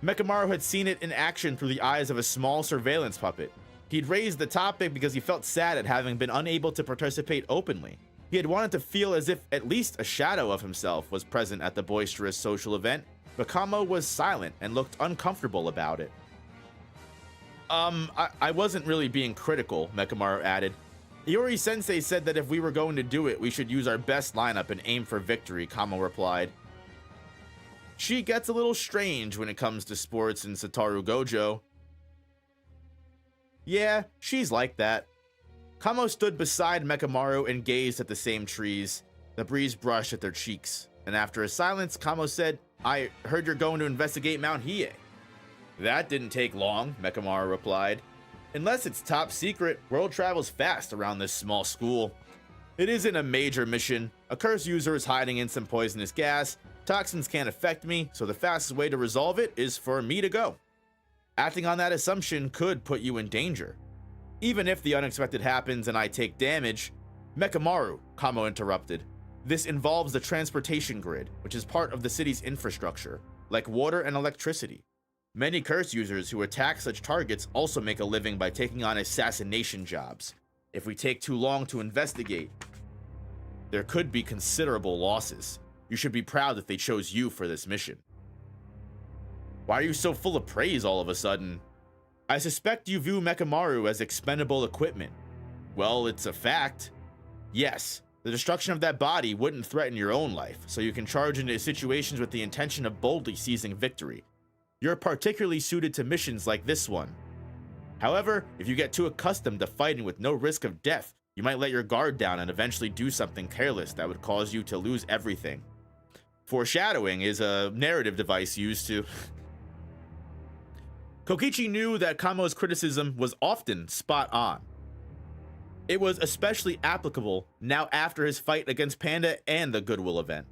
Mekamaru had seen it in action through the eyes of a small surveillance puppet. He'd raised the topic because he felt sad at having been unable to participate openly. He had wanted to feel as if at least a shadow of himself was present at the boisterous social event, but Kamo was silent and looked uncomfortable about it. I wasn't really being critical, Mekamaru added. Iori-sensei said that if we were going to do it, we should use our best lineup and aim for victory, Kamo replied. She gets a little strange when it comes to sports in Satoru Gojo. Yeah, she's like that. Kamo stood beside Mekamaru and gazed at the same trees. The breeze brushed at their cheeks, and after a silence, Kamo said, I heard you're going to investigate Mount Hiei. That didn't take long, Mekamaru replied. Unless it's top secret, world travels fast around this small school. It isn't a major mission. A curse user is hiding in some poisonous gas. Toxins can't affect me, so the fastest way to resolve it is for me to go. Acting on that assumption could put you in danger. Even if the unexpected happens and I take damage, Mekamaru, Kamo interrupted. This involves the transportation grid, which is part of the city's infrastructure, like water and electricity. Many curse users who attack such targets also make a living by taking on assassination jobs. If we take too long to investigate, there could be considerable losses. You should be proud that they chose you for this mission. Why are you so full of praise all of a sudden? I suspect you view Mekamaru as expendable equipment. Well, it's a fact. Yes, the destruction of that body wouldn't threaten your own life, so you can charge into situations with the intention of boldly seizing victory. You're particularly suited to missions like this one. However, if you get too accustomed to fighting with no risk of death, you might let your guard down and eventually do something careless that would cause you to lose everything. Foreshadowing is a narrative device used to... Kokichi knew that Kamo's criticism was often spot on. It was especially applicable now after his fight against Panda and the Goodwill event.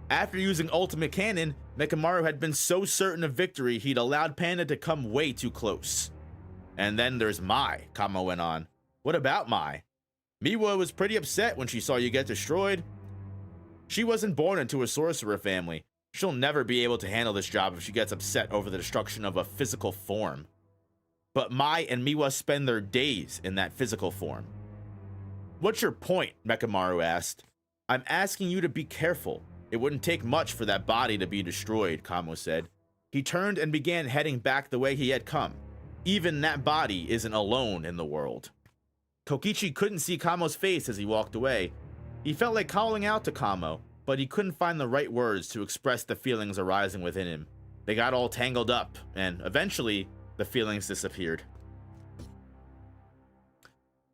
After using Ultimate Cannon, Mechamaru had been so certain of victory he'd allowed Panda to come way too close. And then there's Mai, Kamo went on. What about Mai? Miwa was pretty upset when she saw you get destroyed. She wasn't born into a sorcerer family. She'll never be able to handle this job if she gets upset over the destruction of a physical form. But Mai and Miwa spend their days in that physical form. What's your point? Mechamaru asked. I'm asking you to be careful. It wouldn't take much for that body to be destroyed, Kamo said. He turned and began heading back the way he had come. Even that body isn't alone in the world. Kokichi couldn't see Kamo's face as he walked away. He felt like calling out to Kamo, but he couldn't find the right words to express the feelings arising within him. They got all tangled up, and eventually, the feelings disappeared.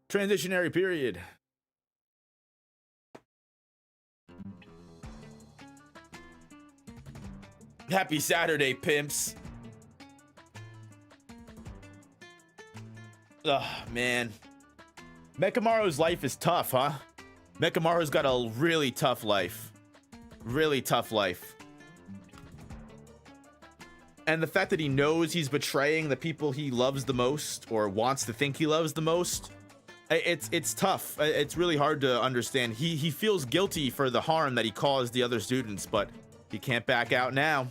Transitionary period. Happy Saturday, pimps. Ugh, man. Mechamaru's life is tough, huh? Mechamaru's got a really tough life. Really tough life. And the fact that he knows he's betraying the people he loves the most, or wants to think he loves the most, it's tough. It's really hard to understand. He feels guilty for the harm that he caused the other students, but he can't back out now.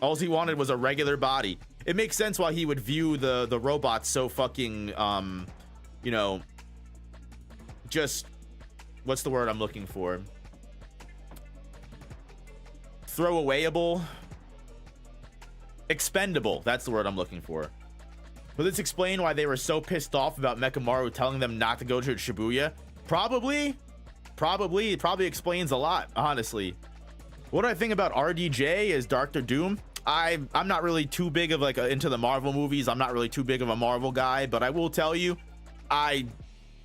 All he wanted was a regular body. It makes sense why he would view the robots so fucking, you know, just, what's the word I'm looking for? Throwawayable? Expendable, that's the word I'm looking for. Will this explain why they were so pissed off about Mechamaru telling them not to go to Shibuya? Probably. It probably explains a lot, honestly. What do I think about RDJ as Dr. Doom? I'm not really too big of into the Marvel movies. I'm not really too big of a Marvel guy, but I will tell you, I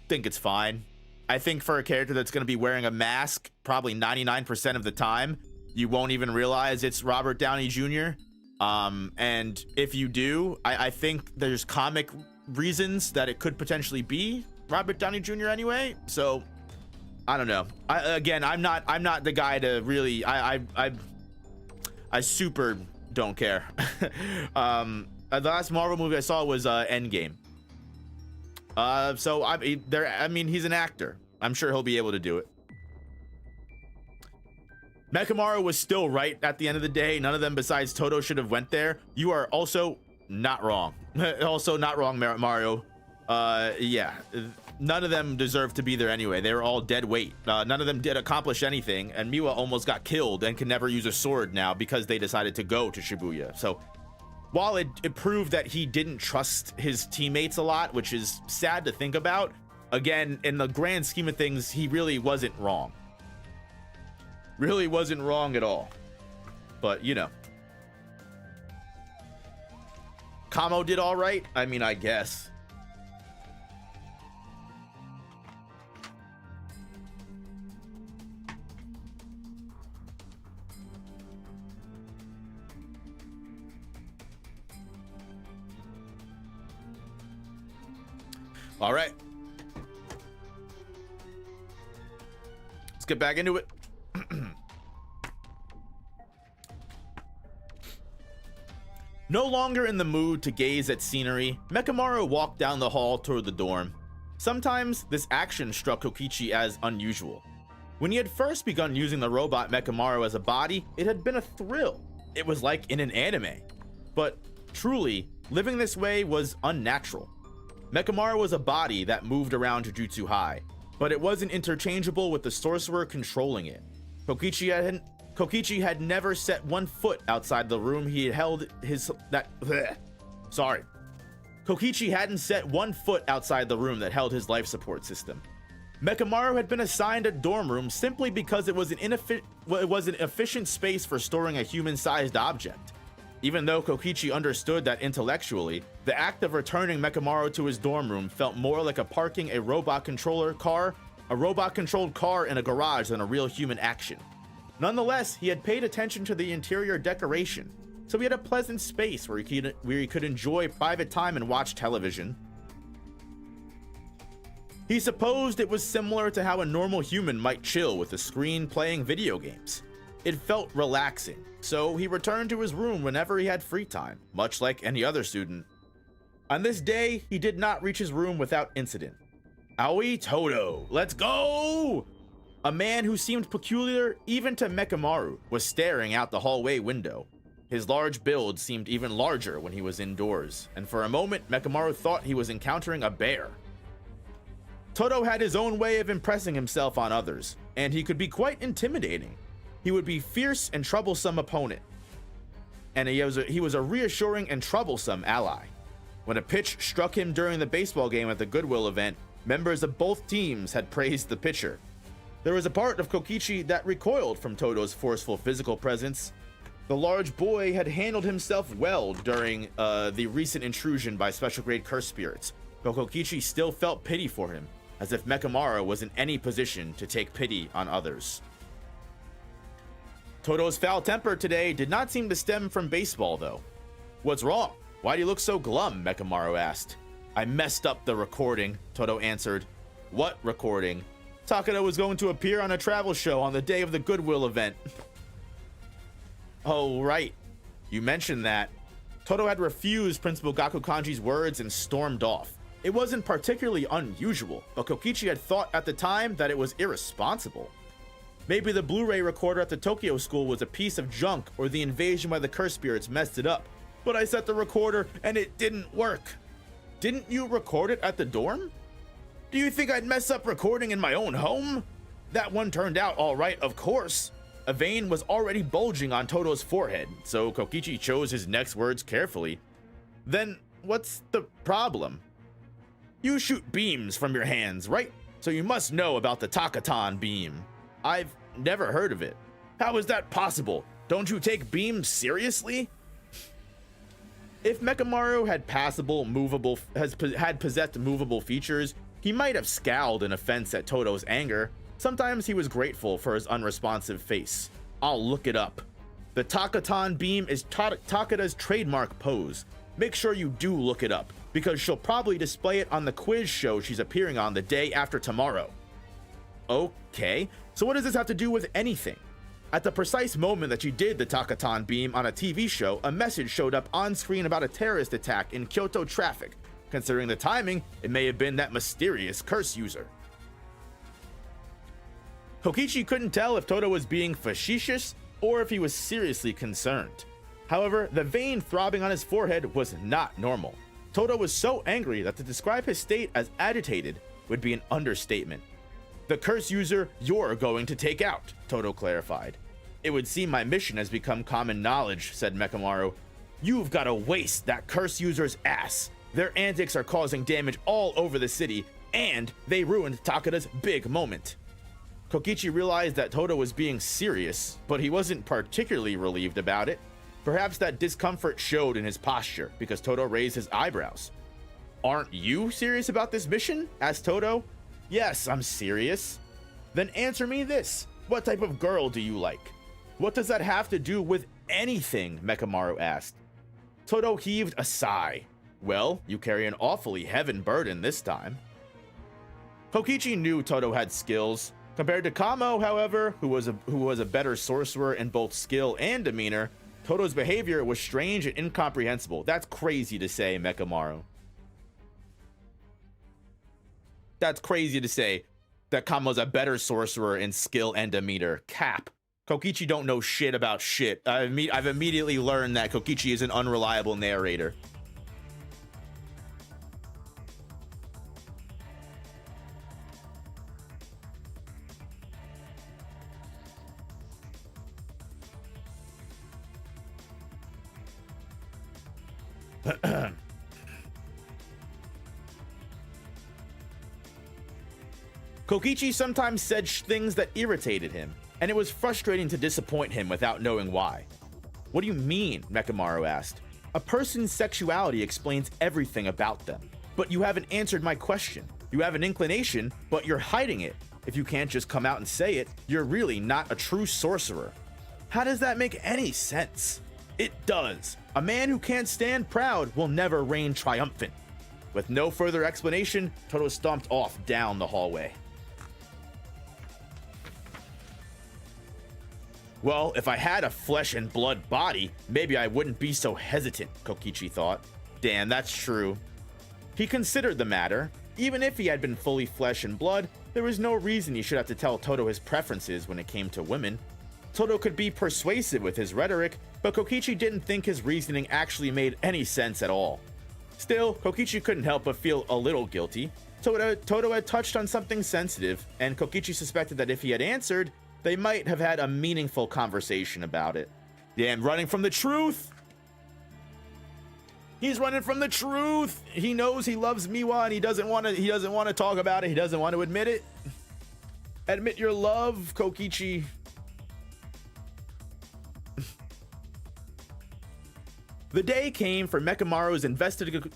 think it's fine. I think for a character that's going to be wearing a mask probably 99% of the time, you won't even realize it's Robert Downey Jr. And if you do, I think there's comic reasons that it could potentially be Robert Downey Jr. anyway. So I don't know. I'm not the guy to really. I super don't care. The last Marvel movie I saw was Endgame. So I mean, he's an actor. I'm sure he'll be able to do it. Mechamaru was still right at the end of the day. None of them besides Toto should have went there. You are also not wrong. Also not wrong, Mario. Yeah, none of them deserve to be there anyway. They were all dead weight. None of them did accomplish anything, and Miwa almost got killed and can never use a sword now because they decided to go to Shibuya. So while it proved that he didn't trust his teammates a lot, which is sad to think about, again, in the grand scheme of things, he really wasn't wrong. Really wasn't wrong at all. But, you know. Kamo did all right? I mean, I guess. All right. Let's get back into it. No longer in the mood to gaze at scenery, Mechamaru walked down the hall toward the dorm. Sometimes this action struck Kokichi as unusual. When he had first begun using the robot Mechamaru as a body, it had been a thrill. It was like in an anime. But truly, living this way was unnatural. Mechamaru was a body that moved around Jujutsu High, but it wasn't interchangeable with the sorcerer controlling it. Kokichi had never set one foot outside the room he had held his Kokichi hadn't set one foot outside the room that held his life support system. Mechamaru had been assigned a dorm room simply because it was an efficient space for storing a human-sized object. Even though Kokichi understood that intellectually, the act of returning Mechamaru to his dorm room felt more like parking a robot-controlled car in a garage than a real human action. Nonetheless, he had paid attention to the interior decoration, so he had a pleasant space where he could enjoy private time and watch television. He supposed it was similar to how a normal human might chill with a screen playing video games. It felt relaxing, so he returned to his room whenever he had free time, much like any other student. On this day, he did not reach his room without incident. Aoi Todo, let's go! A man who seemed peculiar even to Mekamaru was staring out the hallway window. His large build seemed even larger when he was indoors, and for a moment Mekamaru thought he was encountering a bear. Todo had his own way of impressing himself on others, and he could be quite intimidating. He would be fierce and troublesome opponent, and he was a reassuring and troublesome ally. When a pitch struck him during the baseball game at the Goodwill event, members of both teams had praised the pitcher. There was a part of Kokichi that recoiled from Todo's forceful physical presence. The large boy had handled himself well during the recent intrusion by special grade curse spirits, but Kokichi still felt pity for him, as if Mekamaru was in any position to take pity on others. Todo's foul temper today did not seem to stem from baseball, though. "What's wrong? Why do you look so glum?" Mekamaru asked. "I messed up the recording," Todo answered. "What recording?" "Takeda was going to appear on a travel show on the day of the Goodwill event." "Oh, right. You mentioned that." Todo had refused Principal Gakukanji's words and stormed off. It wasn't particularly unusual, but Kokichi had thought at the time that it was irresponsible. Maybe the Blu-ray recorder at the Tokyo school was a piece of junk, or the invasion by the curse spirits messed it up. "But I set the recorder and it didn't work." "Didn't you record it at the dorm?" "Do you think I'd mess up recording in my own home?" "That one turned out all right, of course." A vein was already bulging on Todo's forehead, so Kokichi chose his next words carefully. "Then what's the problem?" "You shoot beams from your hands, right? So you must know about the Takatan beam." "I've never heard of it." "How is that possible? Don't you take beams seriously?" If Mekamaru had possessed movable features, he might have scowled in offense at Todo's anger. Sometimes he was grateful for his unresponsive face. "I'll look it up." The Takatan beam is Takeda's trademark pose. Make sure you do look it up, because she'll probably display it on the quiz show she's appearing on the day after tomorrow. Okay, so what does this have to do with anything? At the precise moment that you did the Takatan beam on a TV show, a message showed up on screen about a terrorist attack in Kyoto traffic. Considering the timing, it may have been that mysterious curse user. Kokichi couldn't tell if Todo was being facetious or if he was seriously concerned. However, the vein throbbing on his forehead was not normal. Todo was so angry that to describe his state as agitated would be an understatement. "The curse user you're going to take out," Todo clarified. "It would seem my mission has become common knowledge," said Mekamaru. "You've got to waste that curse user's ass. Their antics are causing damage all over the city, and they ruined Takeda's big moment." Kokichi realized that Todo was being serious, but he wasn't particularly relieved about it. Perhaps that discomfort showed in his posture, because Todo raised his eyebrows. "Aren't you serious about this mission?" asked Todo. "Yes, I'm serious." "Then answer me this. What type of girl do you like?" "What does that have to do with anything?" Mekamaru asked. Todo heaved a sigh. "Well, you carry an awfully heavy burden this time." Kokichi knew Todo had skills. Compared to Kamo, however, who was a better sorcerer in both skill and demeanor, Todo's behavior was strange and incomprehensible. That's crazy to say, Mekamaru. That's crazy to say that Kamo's a better sorcerer in skill and demeanor. Cap. Kokichi don't know shit about shit. I've immediately learned that Kokichi is an unreliable narrator. Kokichi sometimes said things that irritated him, and it was frustrating to disappoint him without knowing why. "What do you mean?" Mekamaru asked. "A person's sexuality explains everything about them, but you haven't answered my question. You have an inclination, but you're hiding it. If you can't just come out and say it, you're really not a true sorcerer. How does that make any sense? It does. A man who can't stand proud will never reign triumphant. With no further explanation, Todo stomped off down the hallway. Well, if I had a flesh and blood body, maybe I wouldn't be so hesitant, Kokichi thought. Damn, that's true. He considered the matter. Even if he had been fully flesh and blood, there was no reason he should have to tell Todo his preferences when it came to women. Todo could be persuasive with his rhetoric, but Kokichi didn't think his reasoning actually made any sense at all. Still, Kokichi couldn't help but feel a little guilty. Todo had touched on something sensitive, and Kokichi suspected that if he had answered, they might have had a meaningful conversation about it. Damn, running from the truth! He's running from the truth! He knows he loves Miwa and he doesn't want to talk about it. He doesn't want to admit it. Admit your love, Kokichi. The day came for Mekamaru's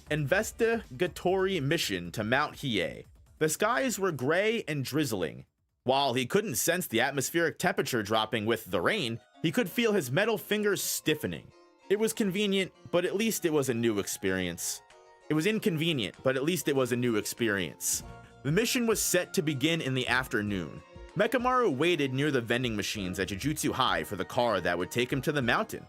investigatory mission to Mount Hiei. The skies were gray and drizzling. While he couldn't sense the atmospheric temperature dropping with the rain, he could feel his metal fingers stiffening. It was convenient, but at least it was a new experience. It was inconvenient, but at least it was a new experience. The mission was set to begin in the afternoon. Mekamaru waited near the vending machines at Jujutsu High for the car that would take him to the mountain.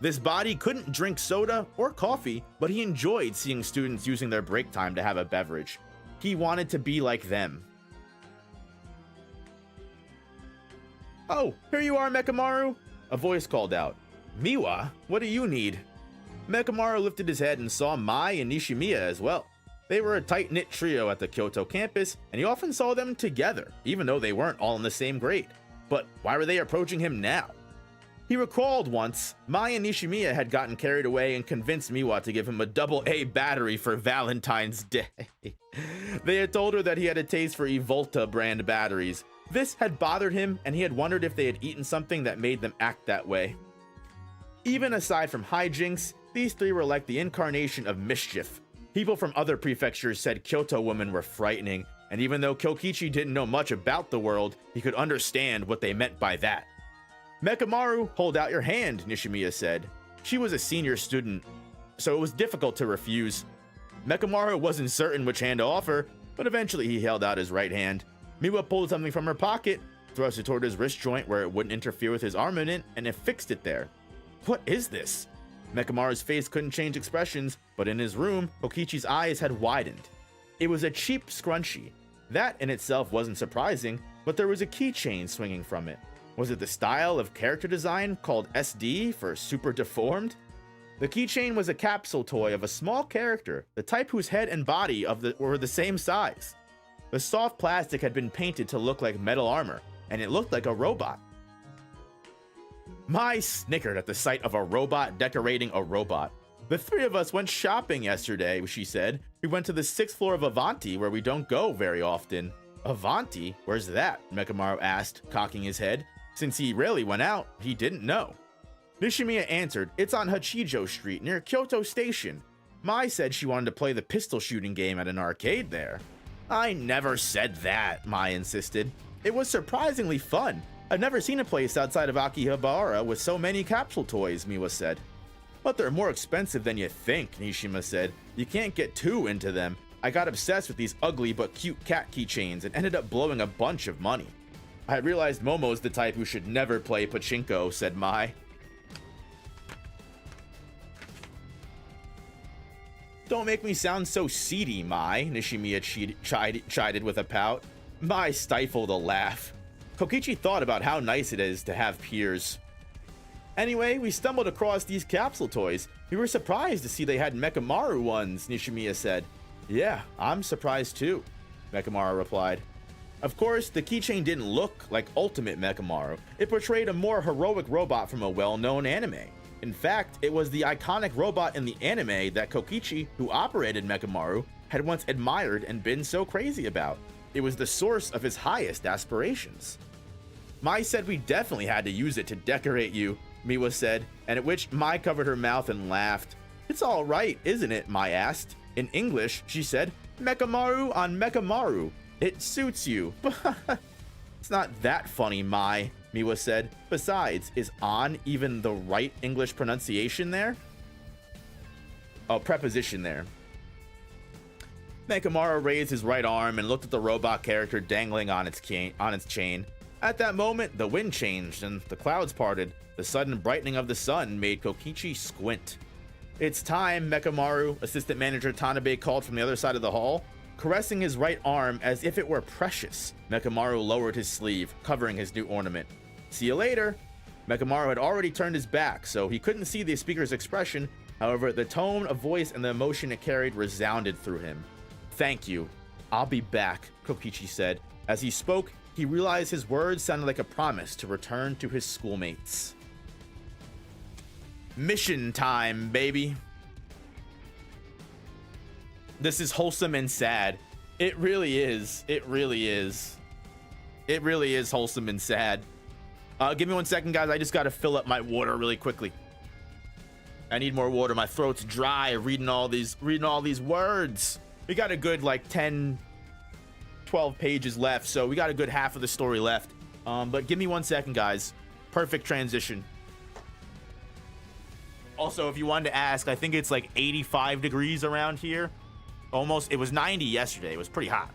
This body couldn't drink soda or coffee, but he enjoyed seeing students using their break time to have a beverage. He wanted to be like them. "Oh, here you are, Mekamaru," a voice called out. "Miwa, what do you need?" Mekamaru lifted his head and saw Mai and Nishimiya as well. They were a tight-knit trio at the Kyoto campus, and he often saw them together, even though they weren't all in the same grade. But why were they approaching him now? He recalled once, Mai and Nishimiya had gotten carried away and convinced Miwa to give him a AA battery for Valentine's Day. They had told her that he had a taste for Evolta brand batteries. This had bothered him, and he had wondered if they had eaten something that made them act that way. Even aside from hijinks, these three were like the incarnation of mischief. People from other prefectures said Kyoto women were frightening, and even though Kokichi didn't know much about the world, he could understand what they meant by that. "Mekamaru, hold out your hand," Nishimiya said. She was a senior student, so it was difficult to refuse. Mekamaru wasn't certain which hand to offer, but eventually he held out his right hand. Miwa pulled something from her pocket, thrust it toward his wrist joint where it wouldn't interfere with his armament, and it fixed it there. "What is this?" Mekamaru's face couldn't change expressions, but in his room, Kokichi's eyes had widened. It was a cheap scrunchie. That in itself wasn't surprising, but there was a keychain swinging from it. Was it the style of character design called SD for super deformed? The keychain was a capsule toy of a small character, the type whose head and body were the same size. The soft plastic had been painted to look like metal armor, and it looked like a robot. Mai snickered at the sight of a robot decorating a robot. "The three of us went shopping yesterday," she said. "We went to the 6th floor of Avanti, where we don't go very often." "Avanti? Where's that?" Mekamaru asked, cocking his head. Since he rarely went out, he didn't know. Nishimiya answered, "It's on Hachijo Street, near Kyoto Station." Mai said she wanted to play the pistol shooting game at an arcade there. "I never said that," Mai insisted. "It was surprisingly fun. I've never seen a place outside of Akihabara with so many capsule toys," Miwa said. "But they're more expensive than you think," Nishima said. "You can't get too into them. I got obsessed with these ugly but cute cat keychains and ended up blowing a bunch of money." "I realized Momo's the type who should never play pachinko," said Mai. "Don't make me sound so seedy, Mai," Nishimiya chided with a pout. Mai stifled a laugh. Kokichi thought about how nice it is to have peers. "Anyway, we stumbled across these capsule toys. We were surprised to see they had Mekamaru ones," Nishimiya said. "Yeah, I'm surprised too," Mekamaru replied. Of course, the keychain didn't look like Ultimate Mekamaru. It portrayed a more heroic robot from a well-known anime. In fact, it was the iconic robot in the anime that Kokichi, who operated Mekamaru, had once admired and been so crazy about. It was the source of his highest aspirations. "Mai said we definitely had to use it to decorate you," Miwa said, and at which Mai covered her mouth and laughed. "It's all right, isn't it?" Mai asked. In English, she said, "Mekamaru on Mekamaru. It suits you." It's not that funny, Mai, Miwa said. Besides, is on even the right English pronunciation there? Oh, preposition there. Mechamaru raised his right arm and looked at the robot character dangling on its chain. At that moment, the wind changed and the clouds parted. The sudden brightening of the sun made Kokichi squint. It's time, Mechamaru, assistant manager Tanabe called from the other side of the hall. Caressing his right arm as if it were precious, Mechamaru lowered his sleeve, covering his new ornament. See you later. Mechamaru had already turned his back, so he couldn't see the speaker's expression. However, the tone of voice and the emotion it carried resounded through him. Thank you. I'll be back, Kokichi said. As he spoke, he realized his words sounded like a promise to return to his schoolmates. Mission time, baby. This is wholesome and sad. It really is. It really is. It really is wholesome and sad. Give me 1 second, guys. I just got to fill up my water really quickly. I need more water. My throat's dry reading all these words. We got a good like 10, 12 pages left, so we got a good half of the story left. But give me 1 second, guys. Perfect transition. Also, if you wanted to ask, I think it's like 85 degrees around here. Almost. It was 90 yesterday. It was pretty hot.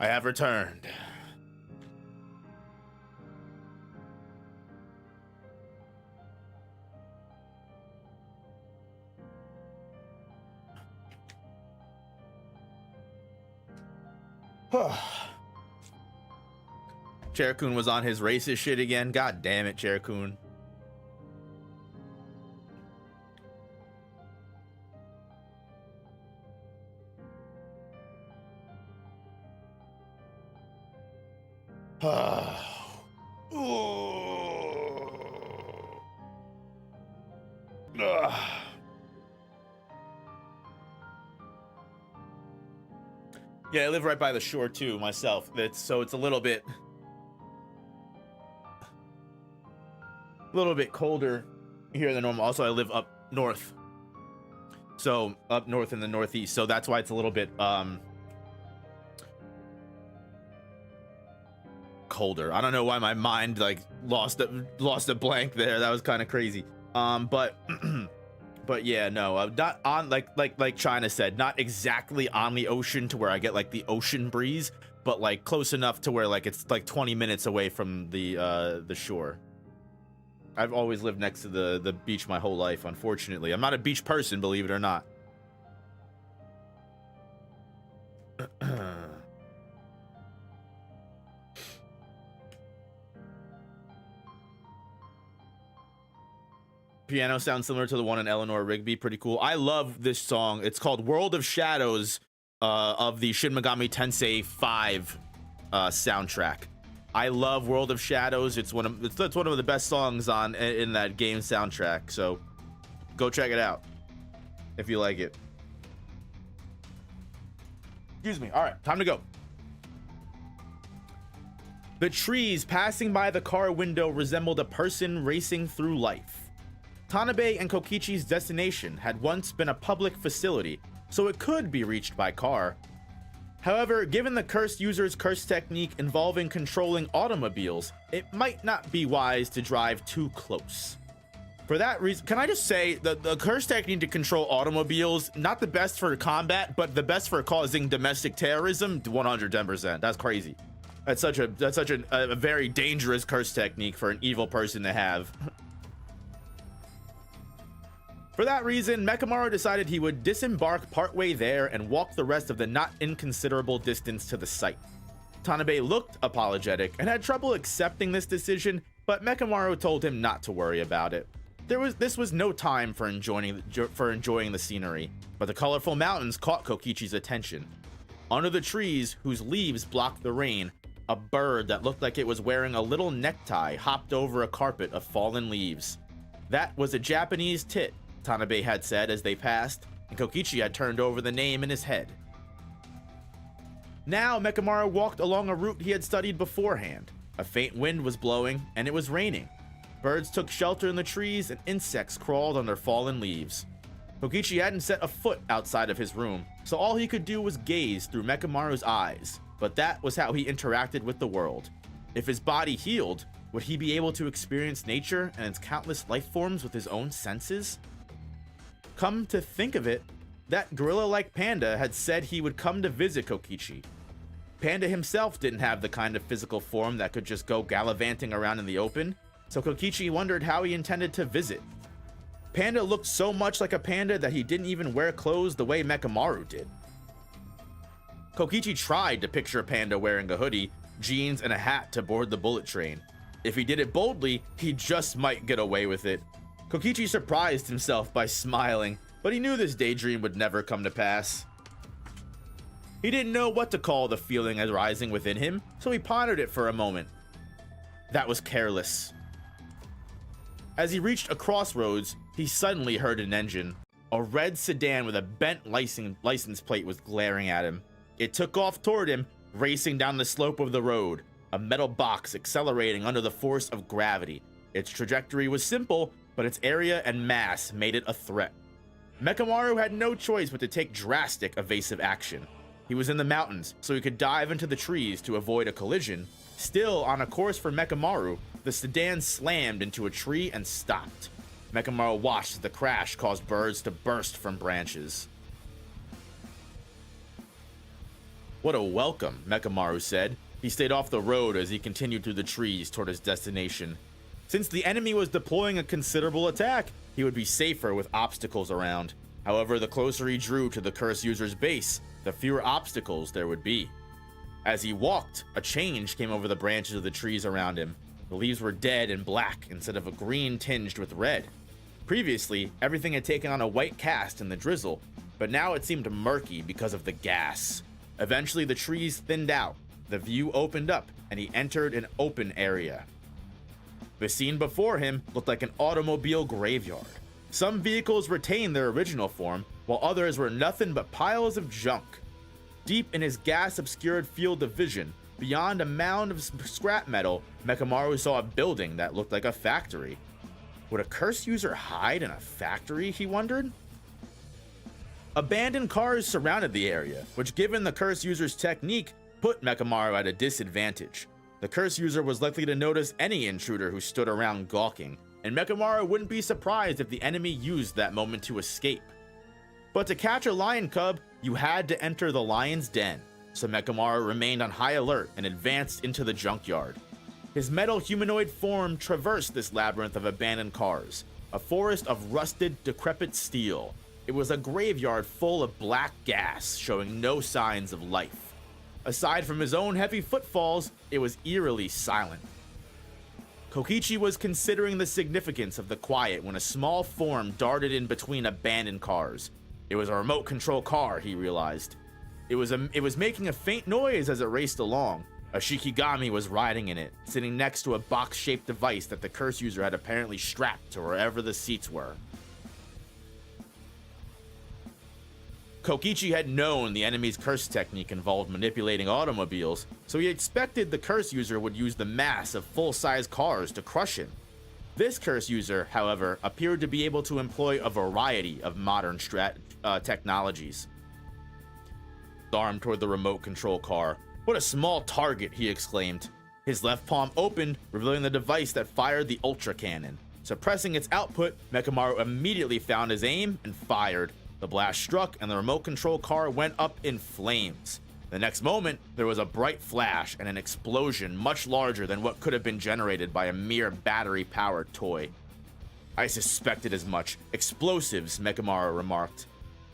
I have returned. Cherokun was on his racist shit again. God damn it, Cherokun. Yeah, I live right by the shore too myself. So it's a little bit colder here than normal. Also, I live up north. So up north in the northeast. So that's why it's a little bit colder. I don't know why my mind like lost a blank there. That was kind of crazy. But but yeah, no, not on like China said, not exactly on the ocean to where I get like the ocean breeze, but like close enough to where like it's like 20 minutes away from the shore. I've always lived next to the beach my whole life, unfortunately. I'm not a beach person, believe it or not. Piano sounds similar to the one in Eleanor Rigby. Pretty cool. I love this song. It's called World of Shadows of the Shin Megami Tensei 5 soundtrack. I love World of Shadows. It's one of the best songs in that game soundtrack. So go check it out if you like it. Excuse me. All right, time to go. The trees passing by the car window resembled a person racing through life. Tanabe and Kokichi's destination had once been a public facility, so it could be reached by car. However, given the cursed user's curse technique involving controlling automobiles, it might not be wise to drive too close. For that reason, can I just say that the curse technique to control automobiles, not the best for combat, but the best for causing domestic terrorism, 110%. That's crazy. That's such a very dangerous curse technique for an evil person to have. For that reason, Mechamaru decided he would disembark partway there and walk the rest of the not inconsiderable distance to the site. Tanabe looked apologetic and had trouble accepting this decision, but Mechamaru told him not to worry about it. This was no time for enjoying the scenery, but the colorful mountains caught Kokichi's attention. Under the trees, whose leaves blocked the rain, a bird that looked like it was wearing a little necktie hopped over a carpet of fallen leaves. That was a Japanese tit, Tanabe had said as they passed, and Kokichi had turned over the name in his head. Now Mechamaru walked along a route he had studied beforehand. A faint wind was blowing, and it was raining. Birds took shelter in the trees, and insects crawled under fallen leaves. Kokichi hadn't set a foot outside of his room, so all he could do was gaze through Mechamaru's eyes, but that was how he interacted with the world. If his body healed, would he be able to experience nature and its countless life forms with his own senses? Come to think of it, that gorilla-like panda had said he would come to visit Kokichi. Panda himself didn't have the kind of physical form that could just go gallivanting around in the open, so Kokichi wondered how he intended to visit. Panda looked so much like a panda that he didn't even wear clothes the way Mechamaru did. Kokichi tried to picture a panda wearing a hoodie, jeans, and a hat to board the bullet train. If he did it boldly, he just might get away with it. Kokichi surprised himself by smiling, but he knew this daydream would never come to pass. He didn't know what to call the feeling arising within him, so he pondered it for a moment. That was careless. As he reached a crossroads, he suddenly heard an engine. A red sedan with a bent license plate was glaring at him. It took off toward him, racing down the slope of the road, a metal box accelerating under the force of gravity. Its trajectory was simple, but its area and mass made it a threat. Mechamaru had no choice but to take drastic evasive action. He was in the mountains, so he could dive into the trees to avoid a collision. Still on a course for Mechamaru, the sedan slammed into a tree and stopped. Mechamaru watched as the crash caused birds to burst from branches. What a welcome, Mechamaru said. He stayed off the road as he continued through the trees toward his destination. Since the enemy was deploying a considerable attack, he would be safer with obstacles around. However, the closer he drew to the curse user's base, the fewer obstacles there would be. As he walked, a change came over the branches of the trees around him. The leaves were dead and black instead of a green tinged with red. Previously, everything had taken on a white cast in the drizzle, but now it seemed murky because of the gas. Eventually, the trees thinned out, the view opened up, and he entered an open area. The scene before him looked like an automobile graveyard. Some vehicles retained their original form, while others were nothing but piles of junk. Deep in his gas-obscured field of vision, beyond a mound of scrap metal, Mechamaru saw a building that looked like a factory. Would a curse user hide in a factory, he wondered? Abandoned cars surrounded the area, which given the curse user's technique, put Mechamaru at a disadvantage. The curse user was likely to notice any intruder who stood around gawking, and Mechamaru wouldn't be surprised if the enemy used that moment to escape. But to catch a lion cub, you had to enter the lion's den, so Mechamaru remained on high alert and advanced into the junkyard. His metal humanoid form traversed this labyrinth of abandoned cars, a forest of rusted, decrepit steel. It was a graveyard full of black gas, showing no signs of life. Aside from his own heavy footfalls, it was eerily silent. Kokichi was considering the significance of the quiet when a small form darted in between abandoned cars. It was a remote control car, he realized. It was making a faint noise as it raced along. A Shikigami was riding in it, sitting next to a box-shaped device that the curse user had apparently strapped to wherever the seats were. Kokichi had known the enemy's curse technique involved manipulating automobiles, so he expected the curse user would use the mass of full-size cars to crush him. This curse user, however, appeared to be able to employ a variety of modern technologies. Arm toward the remote control car. "What a small target," he exclaimed. His left palm opened, revealing the device that fired the ultra cannon. Suppressing its output, Mechamaru immediately found his aim and fired. The blast struck and the remote control car went up in flames. The next moment, there was a bright flash and an explosion much larger than what could have been generated by a mere battery-powered toy. "I suspected as much. Explosives," Mechamaru remarked.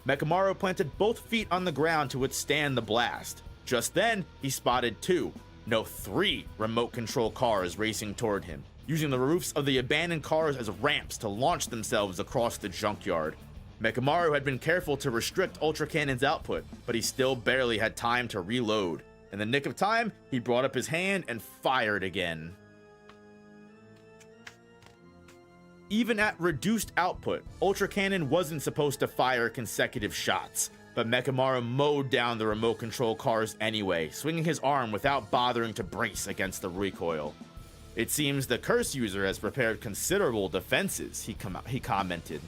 Mechamaru planted both feet on the ground to withstand the blast. Just then, he spotted three remote control cars racing toward him, using the roofs of the abandoned cars as ramps to launch themselves across the junkyard. Mechamaru had been careful to restrict Ultra Cannon's output, but he still barely had time to reload. In the nick of time, he brought up his hand and fired again. Even at reduced output, Ultra Cannon wasn't supposed to fire consecutive shots, but Mechamaru mowed down the remote control cars anyway, swinging his arm without bothering to brace against the recoil. "It seems the curse user has prepared considerable defenses," he commented.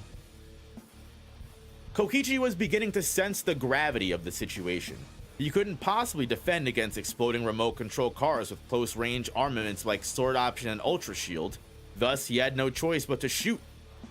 Kokichi was beginning to sense the gravity of the situation. He couldn't possibly defend against exploding remote control cars with close-range armaments like Sword Option and Ultra Shield. Thus, he had no choice but to shoot.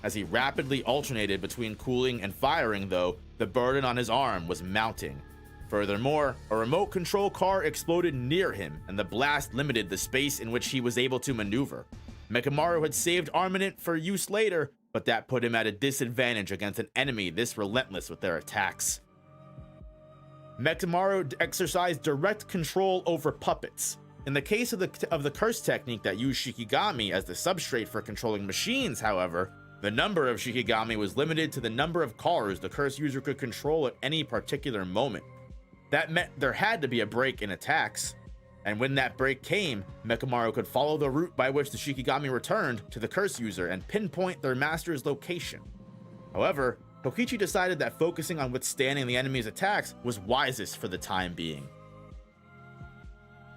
As he rapidly alternated between cooling and firing, though, the burden on his arm was mounting. Furthermore, a remote control car exploded near him, and the blast limited the space in which he was able to maneuver. Mechamaru had saved armament for use later, but that put him at a disadvantage against an enemy this relentless with their attacks. Mechamaru exercised direct control over puppets. In the case of the curse technique that used Shikigami as the substrate for controlling machines, however, the number of Shikigami was limited to the number of cars the curse user could control at any particular moment. That meant there had to be a break in attacks, and when that break came, Mechamaru could follow the route by which the Shikigami returned to the curse user and pinpoint their master's location. However, Kokichi decided that focusing on withstanding the enemy's attacks was wisest for the time being.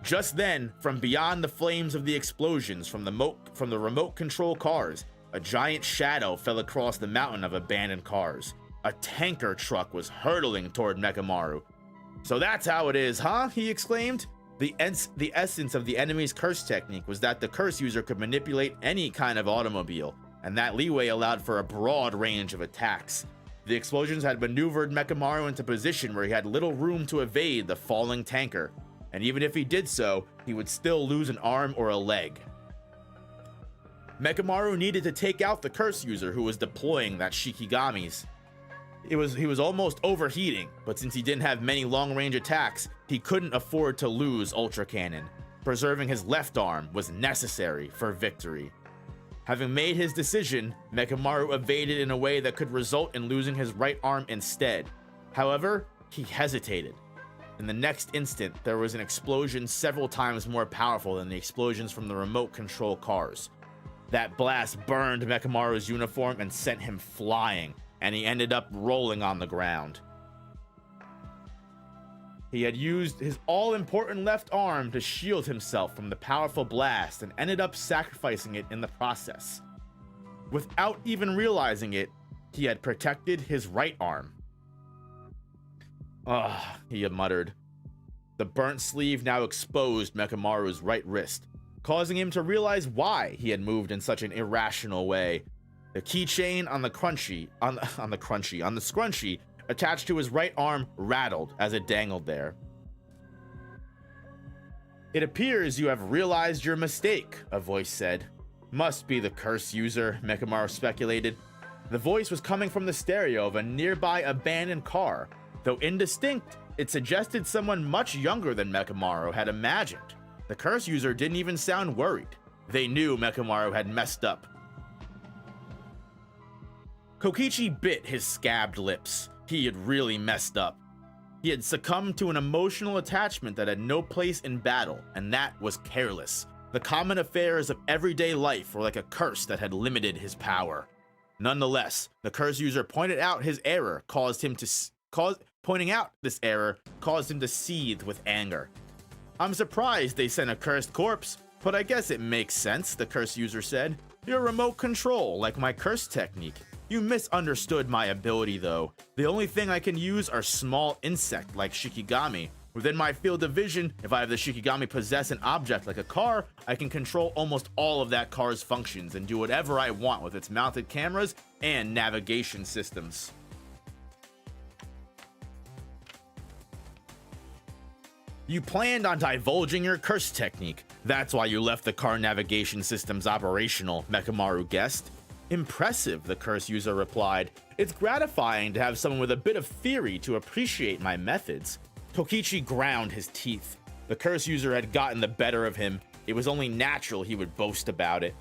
Just then, from beyond the flames of the explosions from the remote control cars, a giant shadow fell across the mountain of abandoned cars. A tanker truck was hurtling toward Mechamaru. "So that's how it is, huh?" he exclaimed. The essence of the enemy's curse technique was that the curse user could manipulate any kind of automobile, and that leeway allowed for a broad range of attacks. The explosions had maneuvered Mechamaru into position where he had little room to evade the falling tanker, and even if he did so, he would still lose an arm or a leg. Mechamaru needed to take out the curse user who was deploying that Shikigamis. He was almost overheating, but since he didn't have many long-range attacks, he couldn't afford to lose Ultra Cannon. Preserving his left arm was necessary for victory. Having made his decision, Mechamaru evaded in a way that could result in losing his right arm instead. However, he hesitated. In the next instant, there was an explosion several times more powerful than the explosions from the remote control cars. That blast burned Mechamaru's uniform and sent him flying, and he ended up rolling on the ground. He had used his all-important left arm to shield himself from the powerful blast and ended up sacrificing it in the process. Without even realizing it, he had protected his right arm. "Ugh," he muttered. The burnt sleeve now exposed Mechamaru's right wrist, causing him to realize why he had moved in such an irrational way. The keychain on the scrunchie attached to his right arm rattled as it dangled there. "It appears you have realized your mistake," a voice said. "Must be the curse user," Mechamaru speculated. The voice was coming from the stereo of a nearby abandoned car. Though indistinct, it suggested someone much younger than Mechamaru had imagined. The curse user didn't even sound worried. They knew Mechamaru had messed up. Kokichi bit his scabbed lips. He had really messed up. He had succumbed to an emotional attachment that had no place in battle, and that was careless. The common affairs of everyday life were like a curse that had limited his power. Nonetheless, the curse user pointed out his error pointing out this error caused him to seethe with anger. "I'm surprised they sent a cursed corpse, but I guess it makes sense," the curse user said. "You're remote control, like my curse technique. You misunderstood my ability though. The only thing I can use are small insect like Shikigami. Within my field of vision, if I have the Shikigami possess an object like a car, I can control almost all of that car's functions and do whatever I want with its mounted cameras and navigation systems." "You planned on divulging your curse technique. That's why you left the car navigation systems operational," Mechamaru guessed. "Impressive," the curse user replied. "It's gratifying to have someone with a bit of theory to appreciate my methods." Kokichi ground his teeth. The curse user had gotten the better of him. It was only natural he would boast about it.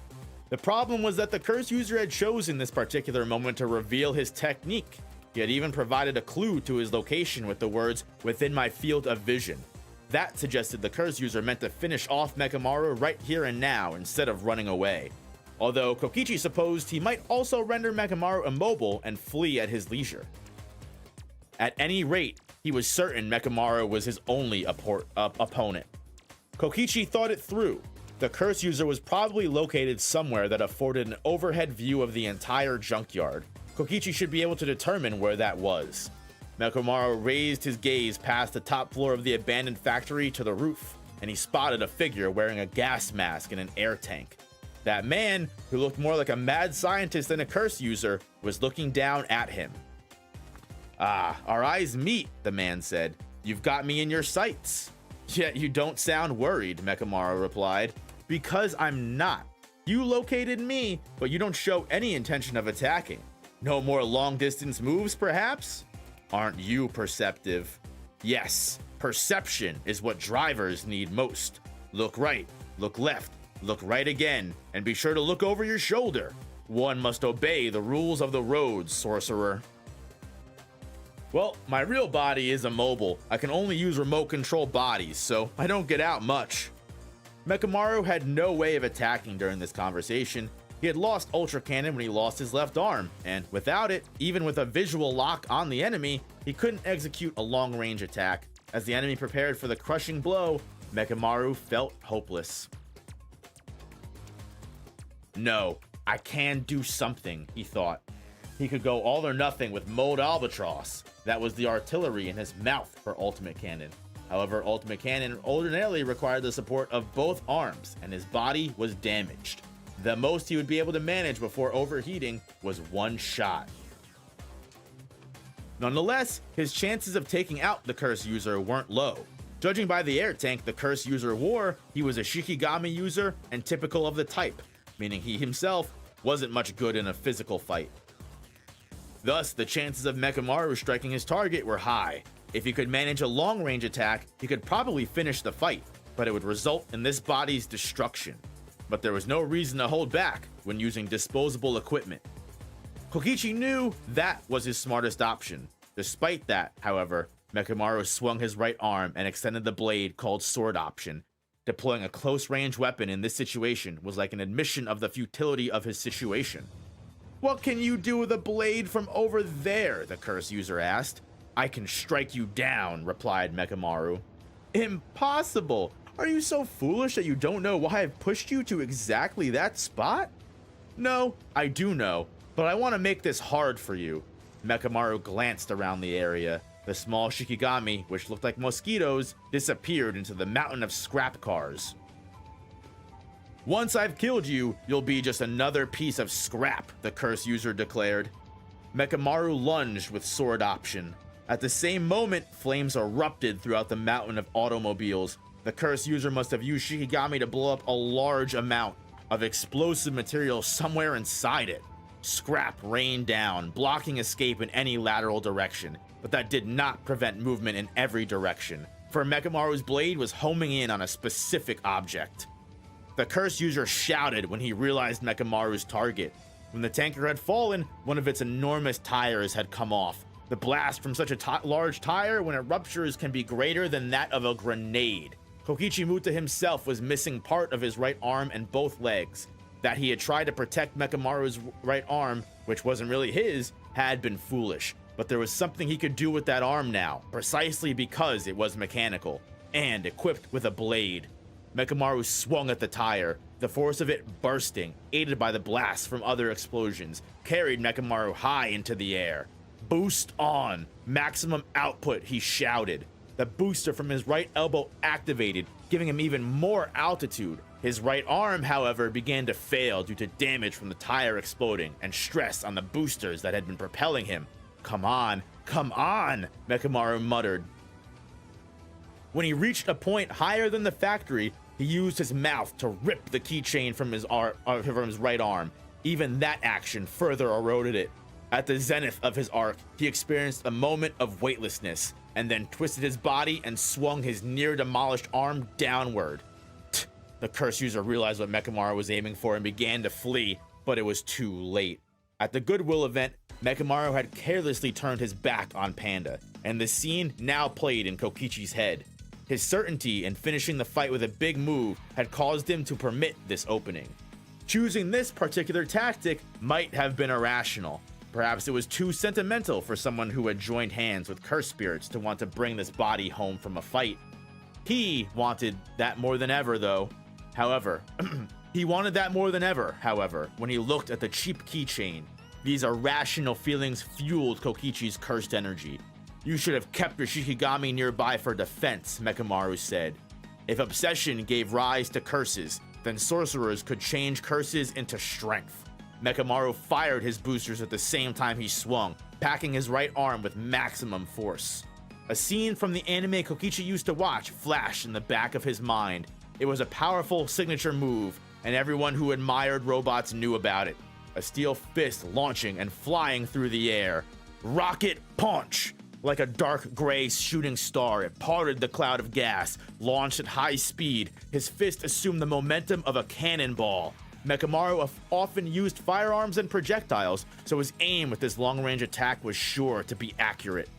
The problem was that the curse user had chosen this particular moment to reveal his technique. He had even provided a clue to his location with the words, "within my field of vision." That suggested the curse user meant to finish off Mechamaru right here and now instead of running away. Although Kokichi supposed he might also render Mechamaru immobile and flee at his leisure. At any rate, he was certain Mechamaru was his only opponent. Kokichi thought it through. The curse user was probably located somewhere that afforded an overhead view of the entire junkyard. Kokichi should be able to determine where that was. Mechamaru raised his gaze past the top floor of the abandoned factory to the roof, and he spotted a figure wearing a gas mask and an air tank. That man, who looked more like a mad scientist than a curse user, was looking down at him. "Ah, our eyes meet," the man said. "You've got me in your sights." "Yet you don't sound worried," Mechamaru replied. "Because I'm not. You located me, but you don't show any intention of attacking. No more long-distance moves, perhaps? Aren't you perceptive?" "Yes, perception is what drivers need most. Look right, look left, look right again, and be sure to look over your shoulder. One must obey the rules of the road, sorcerer." "Well, my real body is immobile. I can only use remote control bodies, so I don't get out much." Mechamaru had no way of attacking during this conversation. He had lost Ultra Cannon when he lost his left arm, and without it, even with a visual lock on the enemy, he couldn't execute a long-range attack. As the enemy prepared for the crushing blow, Mechamaru felt hopeless. "No, I can do something," he thought. He could go all or nothing with Mode Albatross. That was the artillery in his mouth for Ultimate Cannon. However, Ultimate Cannon ordinarily required the support of both arms, and his body was damaged. The most he would be able to manage before overheating was one shot. Nonetheless, his chances of taking out the curse user weren't low. Judging by the air tank the curse user wore, he was a Shikigami user and typical of the type, meaning he himself wasn't much good in a physical fight. Thus, the chances of Mechamaru striking his target were high. If he could manage a long-range attack, he could probably finish the fight, but it would result in this body's destruction. But there was no reason to hold back when using disposable equipment. Kokichi knew that was his smartest option. Despite that, however, Mechamaru swung his right arm and extended the blade called Sword Option. Deploying a close-range weapon in this situation was like an admission of the futility of his situation. "What can you do with a blade from over there?" the curse user asked. "I can strike you down," replied Mechamaru. "Impossible! Are you so foolish that you don't know why I've pushed you to exactly that spot?" "No, I do know, but I want to make this hard for you." Mechamaru glanced around the area. The small Shikigami, which looked like mosquitoes, disappeared into the mountain of scrap cars. "Once I've killed you, you'll be just another piece of scrap," the curse user declared. Mechamaru lunged with sword option. At the same moment, flames erupted throughout the mountain of automobiles. The curse user must have used Shikigami to blow up a large amount of explosive material somewhere inside it. Scrap rained down, blocking escape in any lateral direction, but that did not prevent movement in every direction, for Mechamaru's blade was homing in on a specific object. The curse user shouted when he realized Mechamaru's target. When the tanker had fallen, one of its enormous tires had come off. The blast from such a large tire, when it ruptures, can be greater than that of a grenade. Kokichi Muta himself was missing part of his right arm and both legs. That he had tried to protect Mechamaru's right arm, which wasn't really his, had been foolish. But there was something he could do with that arm now, precisely because it was mechanical, and equipped with a blade. Mechamaru swung at the tire, the force of it bursting, aided by the blasts from other explosions, carried Mechamaru high into the air. "Boost on! Maximum output," he shouted. The booster from his right elbow activated, giving him even more altitude. His right arm, however, began to fail due to damage from the tire exploding and stress on the boosters that had been propelling him. Come on, Mechamaru muttered. When he reached a point higher than the factory, he used his mouth to rip the keychain from his right arm. Even that action further eroded it. At the zenith of his arc, he experienced a moment of weightlessness, and then twisted his body and swung his near-demolished arm downward. The curse user realized what Mechamaru was aiming for and began to flee, but it was too late. At the Goodwill event, Mechamaru had carelessly turned his back on Panda, and the scene now played in Kokichi's head. His certainty in finishing the fight with a big move had caused him to permit this opening. Choosing this particular tactic might have been irrational. Perhaps it was too sentimental for someone who had joined hands with curse spirits to want to bring this body home from a fight. He wanted that more than ever, though. However, when he looked at the cheap keychain. These irrational feelings fueled Kokichi's cursed energy. "You should have kept your Shikigami nearby for defense," Mechamaru said. "If obsession gave rise to curses, then sorcerers could change curses into strength." Mechamaru fired his boosters at the same time he swung, packing his right arm with maximum force. A scene from the anime Kokichi used to watch flashed in the back of his mind. It was a powerful signature move, and everyone who admired robots knew about it. A steel fist launching and flying through the air. Rocket punch! Like a dark gray shooting star, it parted the cloud of gas, launched at high speed. His fist assumed the momentum of a cannonball. Mechamaru often used firearms and projectiles, so his aim with this long-range attack was sure to be accurate.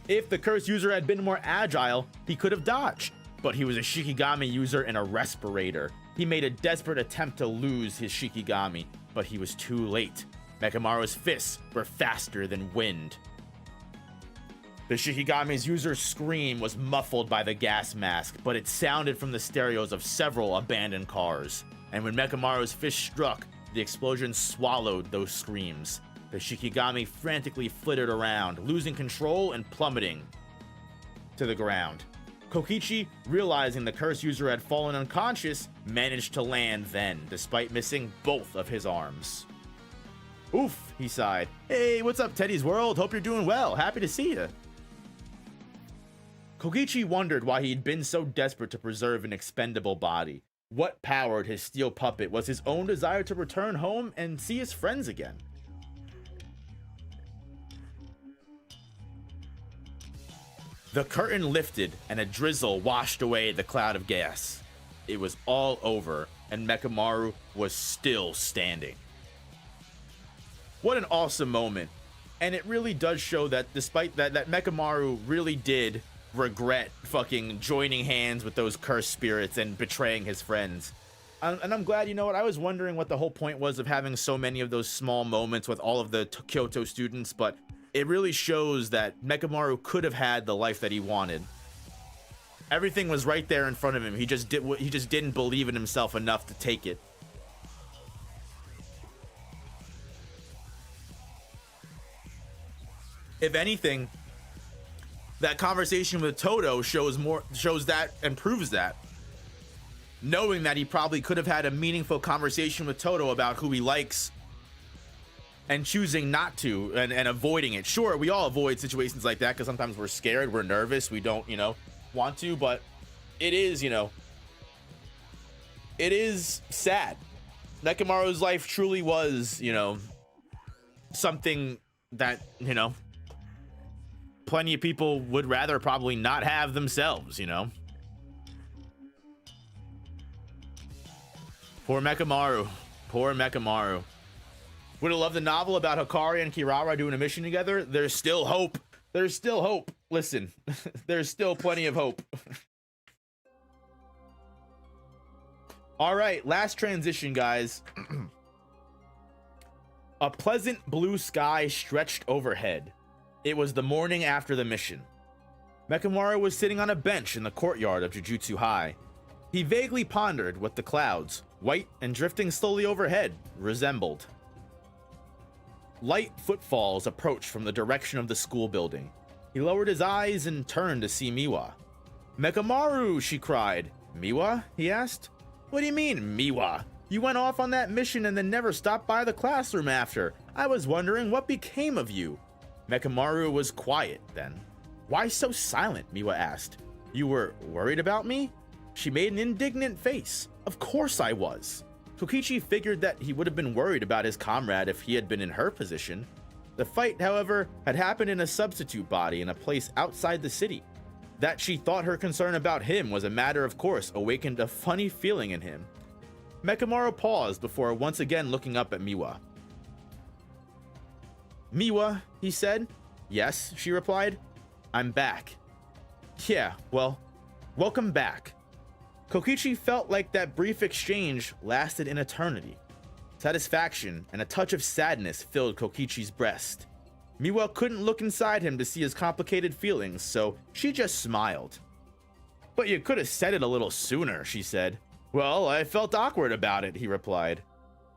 If the curse user had been more agile, he could have dodged, but he was a Shikigami user in a respirator. He made a desperate attempt to lose his Shikigami, but he was too late. Mechamaru's fists were faster than wind. The Shikigami's user's scream was muffled by the gas mask, but it sounded from the stereos of several abandoned cars. And when Mechamaru's fist struck, the explosion swallowed those screams. The Shikigami frantically flittered around, losing control and plummeting to the ground. Kokichi, realizing the curse user had fallen unconscious, managed to land then, despite missing both of his arms. "Oof," he sighed. "Hey, what's up, Teddy's World? Hope you're doing well. Happy to see you." Kokichi wondered why he'd been so desperate to preserve an expendable body. What powered his steel puppet was his own desire to return home and see his friends again. The curtain lifted and a drizzle washed away the cloud of gas. It was all over, and Mechamaru was still standing. What an awesome moment. And it really does show that despite that Mechamaru really did regret fucking joining hands with those cursed spirits and betraying his friends. And I'm glad, you know what, I was wondering what the whole point was of having so many of those small moments with all of the Kyoto students, but it really shows that Mechamaru could have had the life that he wanted. Everything was right there in front of him. He just didn't believe in himself enough to take it. If anything, that conversation with Toto shows that and proves that. Knowing that he probably could have had a meaningful conversation with Toto about who he likes and choosing not to and avoiding it. Sure, we all avoid situations like that because sometimes we're scared, we're nervous, we don't, want to, but it is, it is sad. Nekomaru's life truly was, something that, plenty of people would rather probably not have themselves, Poor Mechamaru. Poor Mechamaru. Would have loved a novel about Hikari and Kirara doing a mission together. There's still hope. There's still hope. Listen, there's still plenty of hope. All right, last transition, guys. A pleasant blue sky stretched overhead. It was the morning after the mission. Mechamaru was sitting on a bench in the courtyard of Jujutsu High. He vaguely pondered what the clouds, white and drifting slowly overhead, resembled. Light footfalls approached from the direction of the school building. He lowered his eyes and turned to see Miwa. Mechamaru, she cried. Miwa? He asked. What do you mean, Miwa? You went off on that mission and then never stopped by the classroom after. I was wondering what became of you. Mechamaru was quiet then. Why so silent? Miwa asked. You were worried about me? She made an indignant face. Of course I was. Kokichi figured that he would have been worried about his comrade if he had been in her position. The fight, however, had happened in a substitute body in a place outside the city. That she thought her concern about him was a matter of course awakened a funny feeling in him. Mechamaru paused before once again looking up at Miwa. Miwa, he said. Yes, she replied. I'm back. Yeah, well, welcome back. Kokichi felt like that brief exchange lasted an eternity. Satisfaction and a touch of sadness filled Kokichi's breast. Miwa couldn't look inside him to see his complicated feelings, so she just smiled. But you could have said it a little sooner, she said. Well, I felt awkward about it, he replied.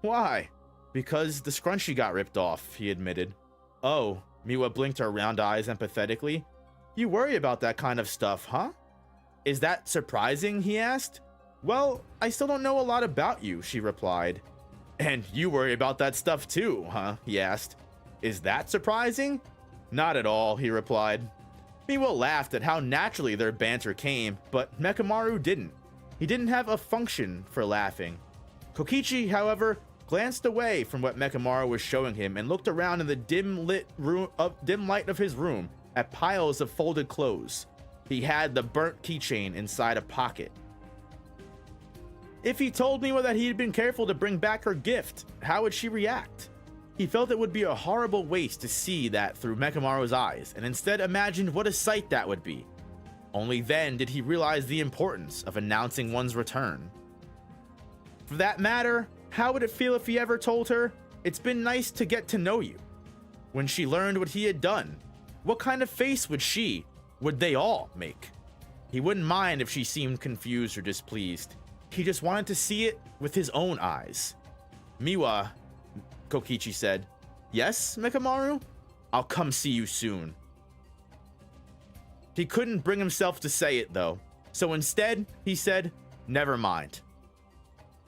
Why? Because the scrunchie got ripped off, he admitted. Oh, Miwa blinked her round eyes empathetically. You worry about that kind of stuff, huh? Is that surprising? He asked. Well, I still don't know a lot about you, she replied. And you worry about that stuff too, huh? He asked. Is that surprising? Not at all, he replied. Miwa laughed at how naturally their banter came, but Mechamaru didn't. He didn't have a function for laughing. Kokichi, however, glanced away from what Mechamaru was showing him and looked around in the dim light of his room at piles of folded clothes. He had the burnt keychain inside a pocket. If he told Miwa that he had been careful to bring back her gift, how would she react? He felt it would be a horrible waste to see that through Mechamaru's eyes, and instead imagined what a sight that would be. Only then did he realize the importance of announcing one's return. For that matter, how would it feel if he ever told her, "It's been nice to get to know you"? When she learned what he had done, what kind of face would they all make? He wouldn't mind if she seemed confused or displeased. He just wanted to see it with his own eyes. Miwa, Kokichi said. Yes, Mechamaru? I'll come see you soon. He couldn't bring himself to say it though, so instead he said, never mind.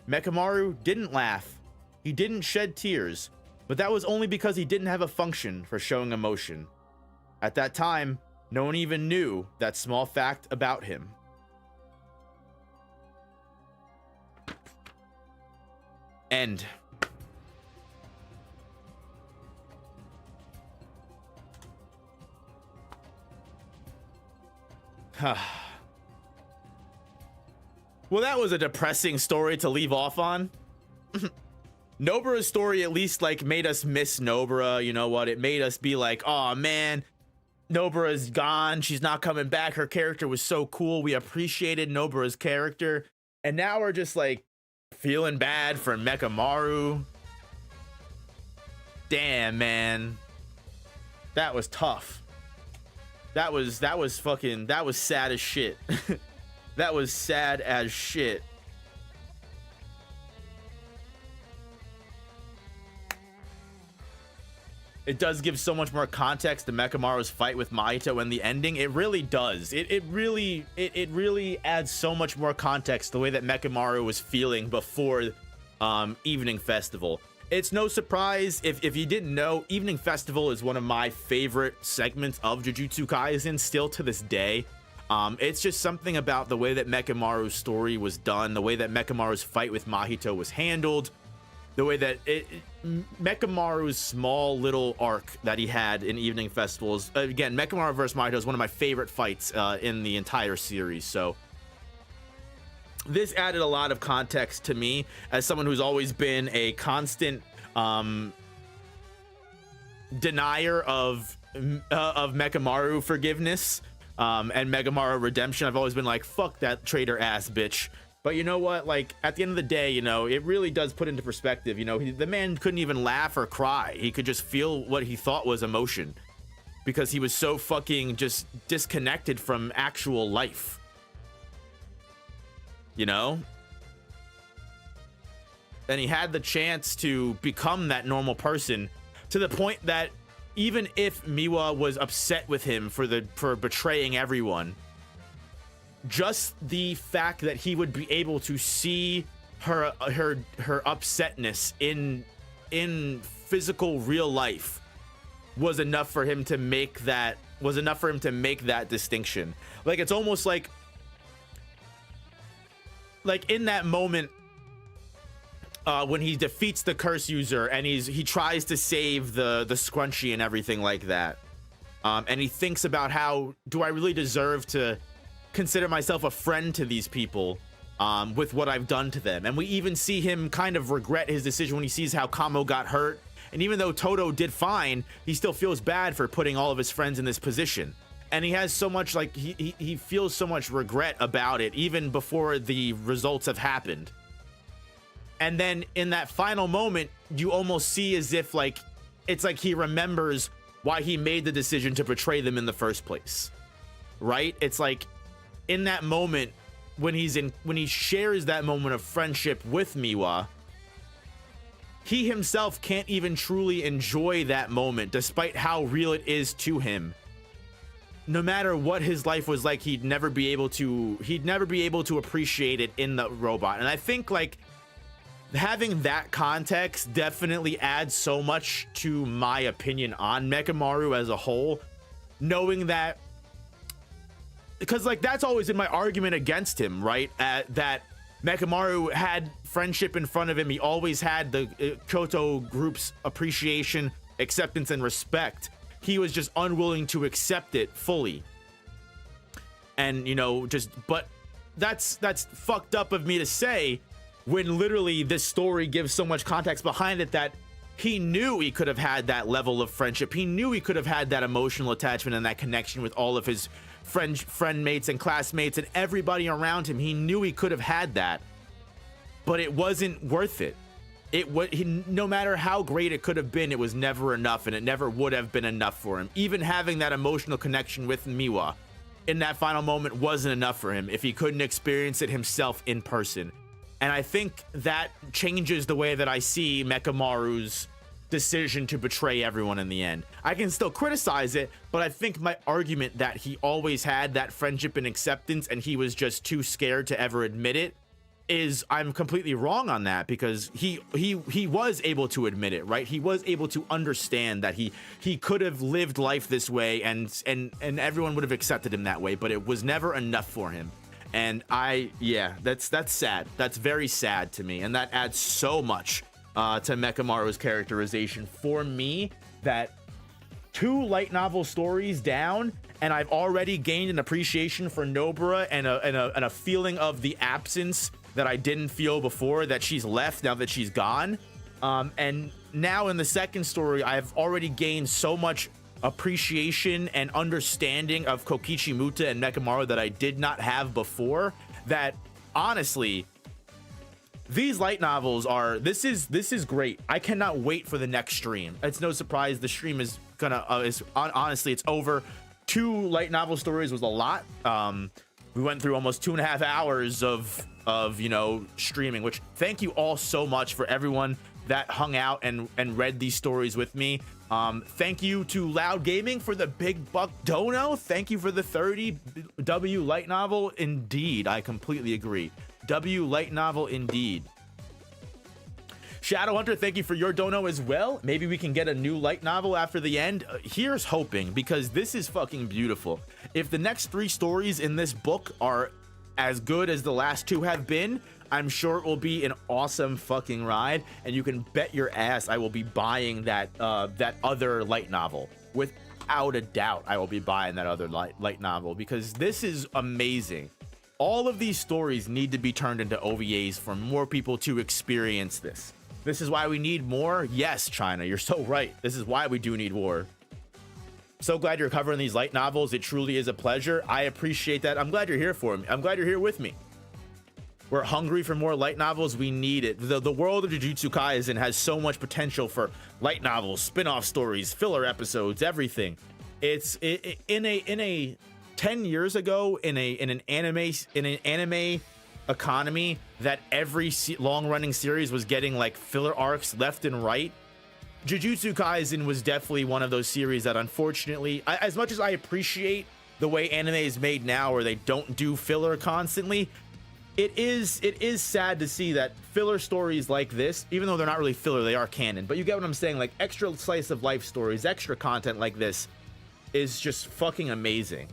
Mechamaru didn't laugh. He didn't shed tears, but that was only because he didn't have a function for showing emotion. At that time, no one even knew that small fact about him. End. Well, that was a depressing story to leave off on. Nobara's story at least like made us miss Nobara. You know what? It made us be like, oh man, Nobara's gone. She's not coming back. Her character was so cool. We appreciated Nobara's character. And now we're just like feeling bad for Mechamaru. Damn, man. That was tough. That was sad as shit. That was sad as shit. It does give so much more context to Mechamaru's fight with Mahito and the ending. It really does. It really adds so much more context the way that Mechamaru was feeling before Evening Festival. It's no surprise if you didn't know, Evening Festival is one of my favorite segments of Jujutsu Kaisen still to this day. It's just something about the way that Mechamaru's story was done, the way that Mechamaru's fight with Mahito was handled, the way that Mechamaru's small little arc that he had in Evening Festivals. Again, Mechamaru versus Mahito is one of my favorite fights in the entire series. So this added a lot of context to me as someone who's always been a constant denier of Mechamaru forgiveness and Mechamaru redemption. I've always been like, fuck that traitor ass bitch. But you know what? Like, at the end of the day, you know, it really does put into perspective. You know, the man couldn't even laugh or cry. He could just feel what he thought was emotion because he was so fucking just disconnected from actual life. You know? And he had the chance to become that normal person to the point that even if Miwa was upset with him for betraying everyone, just the fact that he would be able to see her upsetness in physical real life was enough for him to make that distinction. Like, it's almost like in that moment when he defeats the curse user and he tries to save the scrunchie and everything like that, and he thinks about how, do I really deserve to consider myself a friend to these people with what I've done to them? And we even see him kind of regret his decision when he sees how Kamo got hurt, and even though Todo did fine, he still feels bad for putting all of his friends in this position. And he has so much, like, he feels so much regret about it even before the results have happened. And then in that final moment, you almost see as if, like, it's like he remembers why he made the decision to betray them in the first place, right? It's like in that moment when he shares that moment of friendship with Miwa, he himself can't even truly enjoy that moment despite how real it is to him. No matter what his life was like, he'd never be able to appreciate it in the robot. And I think, like, having that context definitely adds so much to my opinion on Mechamaru as a whole, knowing that, because, like, that's always been my argument against him, right? That Mechamaru had friendship in front of him. He always had the Kyoto group's appreciation, acceptance, and respect. He was just unwilling to accept it fully. And, you know, but that's fucked up of me to say when literally this story gives so much context behind it that he knew he could have had that level of friendship. He knew he could have had that emotional attachment and that connection with all of his friend mates and classmates and everybody around him. He knew he could have had that, but it wasn't worth it. No matter how great it could have been, it was never enough, and it never would have been enough for him. Even having that emotional connection with Miwa in that final moment wasn't enough for him if he couldn't experience it himself in person. And I think that changes the way that I see Mechamaru's decision to betray everyone in the end. I can still criticize it, but I think my argument that he always had that friendship and acceptance and he was just too scared to ever admit it is, I'm completely wrong on that, because he was able to admit it, right? He was able to understand that he could have lived life this way and everyone would have accepted him that way, but it was never enough for him. And that's sad. That's very sad to me, and that adds so much to Mechamaru's characterization for me, that 2 light novel stories down and I've already gained an appreciation for Nobara and a feeling of the absence that I didn't feel before that she's left now that she's gone. And now in the second story, I've already gained so much appreciation and understanding of Kokichi Muta and Mechamaru that I did not have before, that honestly, these light novels are, this is great. I cannot wait for the next stream. It's no surprise the stream is gonna honestly, it's over. 2 light novel stories was a lot. We went through almost 2.5 hours of you know, streaming, which thank you all so much for everyone that hung out and read these stories with me. Thank you to Loud Gaming for the big buck dono. Thank you for the 30 W light novel. Indeed, I completely agree. W light novel indeed. Shadow Hunter, thank you for your dono as well. Maybe we can get a new light novel after the end. Here's hoping, because this is fucking beautiful. If the next 3 stories in this book are as good as the last 2 have been, I'm sure it will be an awesome fucking ride, and you can bet your ass I will be buying that that other light novel. Without a doubt, I will be buying that other light novel, because this is amazing. All of these stories need to be turned into OVAs for more people to experience this. This is why we need more. Yes, China, you're so right. This is why we do need more. So glad you're covering these light novels. It truly is a pleasure. I appreciate that. I'm glad you're here for me. I'm glad you're here with me. We're hungry for more light novels. We need it. The world of Jujutsu Kaisen has so much potential for light novels, spin-off stories, filler episodes, everything. It's in a 10 years ago in an anime economy that every long-running series was getting like filler arcs left and right. Jujutsu Kaisen was definitely one of those series that, unfortunately, as much as I appreciate the way anime is made now, where they don't do filler constantly, it is sad to see that filler stories like this, even though they're not really filler, they are canon, but you get what I'm saying, like extra slice of life stories, extra content like this is just fucking amazing.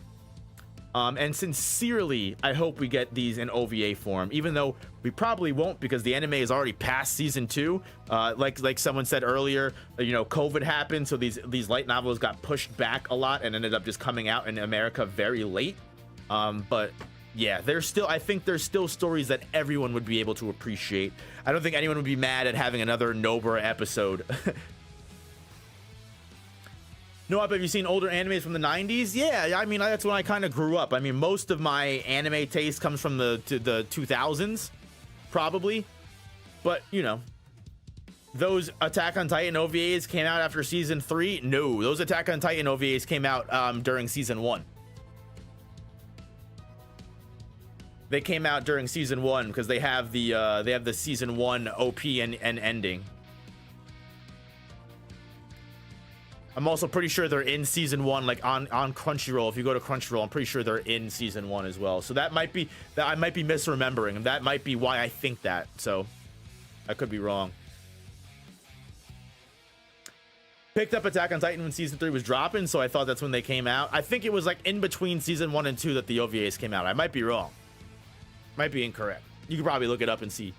And sincerely, I hope we get these in OVA form, even though we probably won't, because the anime is already past season 2. Like someone said earlier, you know, COVID happened, so these light novels got pushed back a lot and ended up just coming out in America very late. But yeah, I think there's still stories that everyone would be able to appreciate. I don't think anyone would be mad at having another Nobara episode. No, have you seen older animes from the 90s? Yeah, I mean, that's when I kind of grew up. I mean, most of my anime taste comes from the 2000s, probably. But, you know, those Attack on Titan OVAs came out after season 3? No, those Attack on Titan OVAs came out during season 1. They came out during season 1 because they have the season 1 OP and ending. I'm also pretty sure they're in season 1, like on Crunchyroll. If you go to Crunchyroll, I'm pretty sure they're in season 1 as well. So that might be that I might be misremembering, and that might be why I think that. So I could be wrong. Picked up Attack on Titan when season 3 was dropping, so I thought that's when they came out. I think it was like in between season 1 and 2 that the OVAs came out. I might be wrong. Might be incorrect. You could probably look it up and see.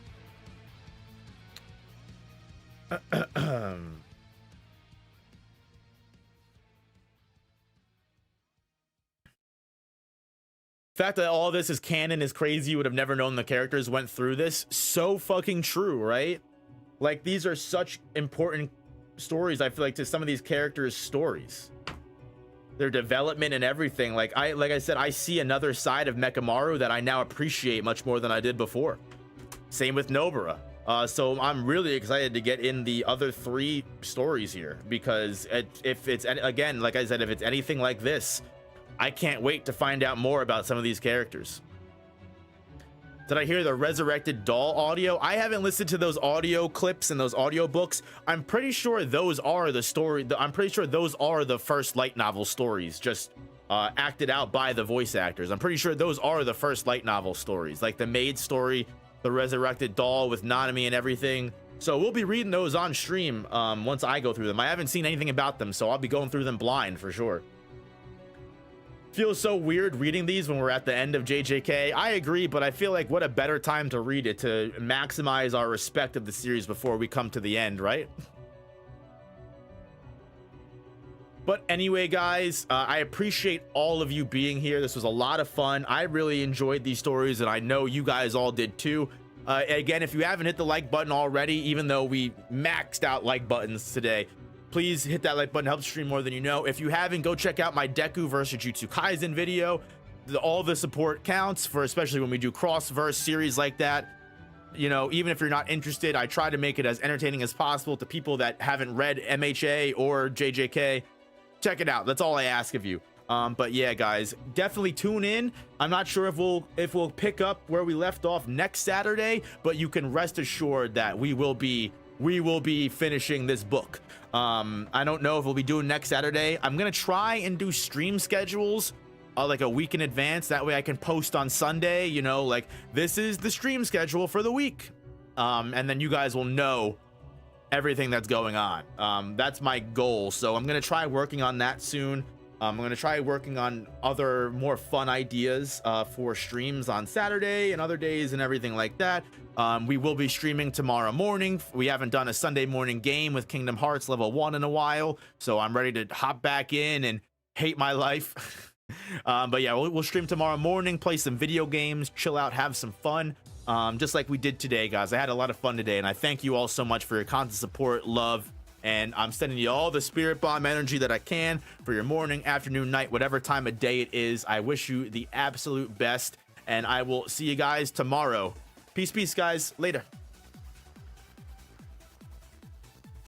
Fact that all this is canon is crazy. You would have never known the characters went through this. So fucking true, right? Like, these are such important stories, I feel like, to some of these characters' stories, their development and everything. Like I said, I see another side of Mechamaru that I now appreciate much more than I did before. Same with Nobara. So I'm really excited to get in the other 3 stories here, because if it's, again, like I said, if it's anything like this, I can't wait to find out more about some of these characters. Did I hear the Resurrected Doll audio? I haven't listened to those audio clips and those audio books. I'm pretty sure those are the story. I'm pretty sure those are the first light novel stories, just acted out by the voice actors. I'm pretty sure those are the first light novel stories, like the Maid story, the Resurrected Doll with Nanami and everything. So we'll be reading those on stream once I go through them. I haven't seen anything about them, so I'll be going through them blind for sure. Feels so weird reading these when we're at the end of JJK. I agree, but I feel like what a better time to read it, to maximize our respect of the series before we come to the end, right? But anyway, guys, I appreciate all of you being here. This was a lot of fun. I really enjoyed these stories, and I know you guys all did too. Again, if you haven't hit the like button already, even though we maxed out like buttons today, please hit that like button. Helps stream more than you know. If you haven't, go check out my Deku versus Jujutsu Kaisen video. All the support counts, for especially when we do cross-verse series like that. You know, even if you're not interested, I try to make it as entertaining as possible to people that haven't read MHA or JJK. Check it out. That's all I ask of you. But yeah, guys, definitely tune in. I'm not sure if we'll pick up where we left off next Saturday, but you can rest assured that we will be we will be finishing this book. I don't know if we'll be doing next Saturday. I'm gonna try and do stream schedules like a week in advance. That way I can post on Sunday, you know, like this is the stream schedule for the week. And then you guys will know everything that's going on. That's my goal. So I'm gonna try working on that soon. I'm gonna try working on other more fun ideas for streams on Saturday and other days and everything like that. We will be streaming tomorrow morning. We haven't done a Sunday morning game with Kingdom Hearts level 1 in a while, so I'm ready to hop back in and hate my life. But yeah, we'll stream tomorrow morning, play some video games, chill out, have some fun, just like we did today, guys. I had a lot of fun today, and I thank you all so much for your constant support, love, and I'm sending you all the spirit bomb energy that I can for your morning, afternoon, night, whatever time of day it is. I wish you the absolute best, and I will see you guys tomorrow. Peace, guys. Later.